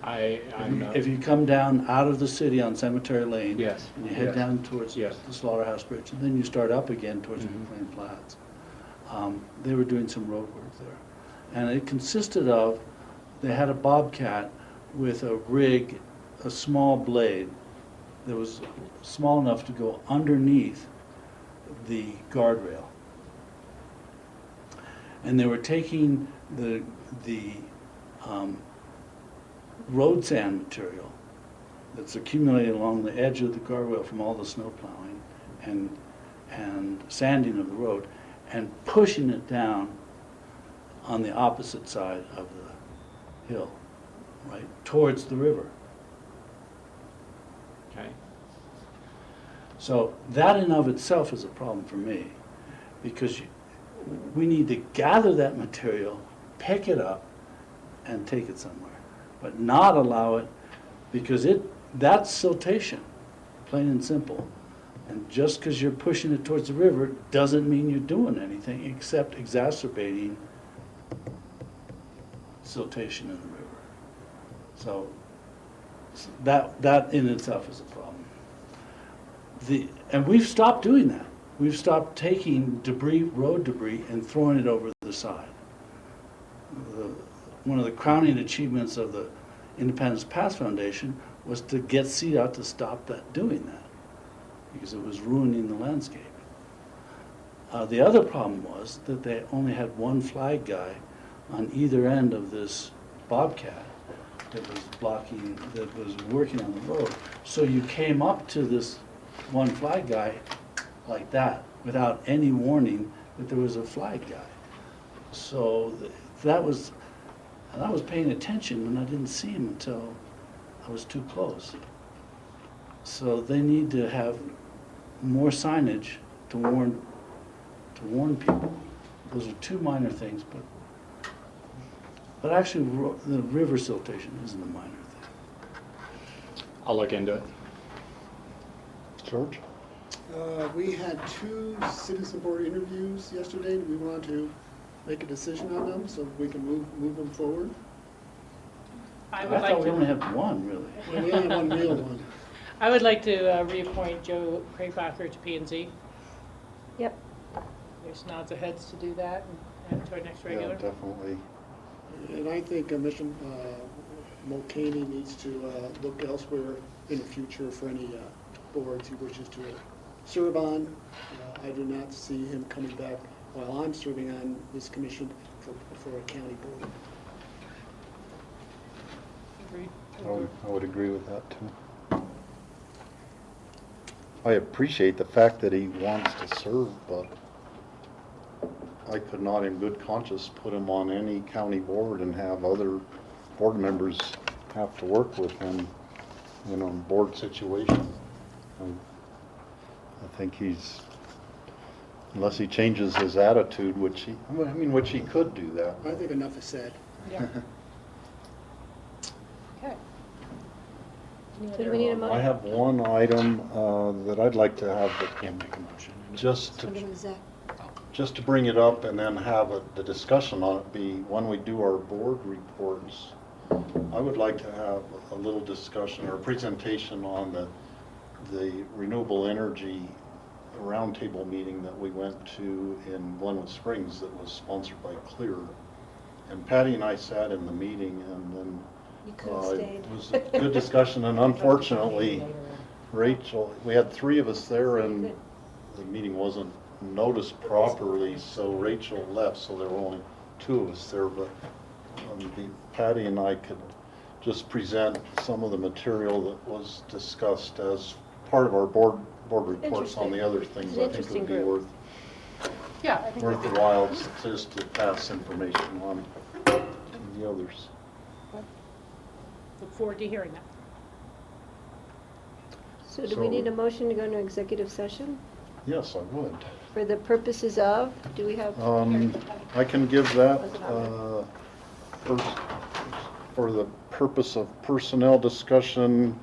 I'm not. If you come down out of the city on Cemetery Lane. Yes. And you head Yes. down towards Yes. the Slaughterhouse Bridge, and then you start up again towards McLean Flats. They were doing some road work there. And it consisted of, they had a bobcat with a rig, a small blade that was small enough to go underneath the guardrail. And they were taking the road sand material that's accumulated along the edge of the guardrail from all the snow plowing and sanding of the road, and pushing it down on the opposite side of the hill, right, towards the river. Okay. So that in of itself is a problem for me, because we need to gather that material, pick it up, and take it somewhere, but not allow it, because that's siltation, plain and simple. And just because you're pushing it towards the river doesn't mean you're doing anything except exacerbating siltation in the river. So that in itself is a problem. And we've stopped doing that. We've stopped taking debris, road debris, and throwing it over the side. one of the crowning achievements of the Independence Pass Foundation was to get CDOT to stop doing that, because it was ruining the landscape. The other problem was that they only had one flag guy on either end of this bobcat that was working on the road. So you came up to this one flag guy like that without any warning that there was a flag guy. So I was paying attention and I didn't see him until I was too close. So they need to have more signage to warn people. Those are two minor things, but actually the river siltation isn't a minor thing. I'll look into it. George? We had 2 citizen board interviews yesterday. Do we want to make a decision on them so we can move them forward? I I thought we only had one, really. Well, we only have one real one. I would like to reappoint Joe Craybacher to P&Z. Yep. There's nods of heads to do that and to our next regular. Yeah, definitely. And I think Commissioner Mulcahy needs to look elsewhere in the future for any boards he wishes to serve on. I do not see him coming back while I'm serving on this commission for a county board. Agreed. I would agree with that too. I appreciate the fact that he wants to serve, but I could not in good conscience put him on any county board and have other board members have to work with him in a board situation. I think he's, unless he changes his attitude, which he could do that. I think enough is said. Yeah. Okay. So do we need a motion? I have one item that I'd like to have, Can't make a motion. just to, What was that? just to bring it up and then have the discussion on it be when we do our board reports. I would like to have a little discussion or a presentation on the renewable energy roundtable meeting that we went to in Glenwood Springs that was sponsored by Clear. And Patty and I sat in the meeting, and then You could have stayed. it was a good discussion, and unfortunately, Rachel, we had 3 of us there, and the meeting wasn't noticed properly, so Rachel left, so there were only 2 of us there, but Patty and I could just present some of the material that was discussed as part of our board reports on the other things. I think it would be Yeah, I think that'd be worthwhile just to pass information on to the others. Look forward to hearing that. So do we need a motion to go into executive session? Yes, I would. For the purposes of, do we have? I can give that first for the purpose of personnel discussion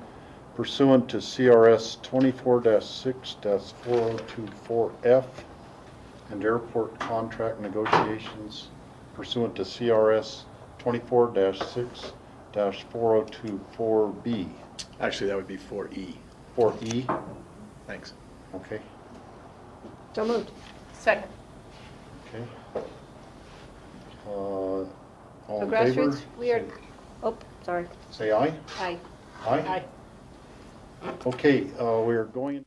pursuant to CRS 24-6-4024F and airport contract negotiations pursuant to CRS 24-6-4024B. Actually, that would be 4E. 4E? Thanks. Okay. So moved. Second. Okay. All So in favor? grassroots, we are, oh, sorry. Say aye. Aye. Aye? Aye. Okay, we are going.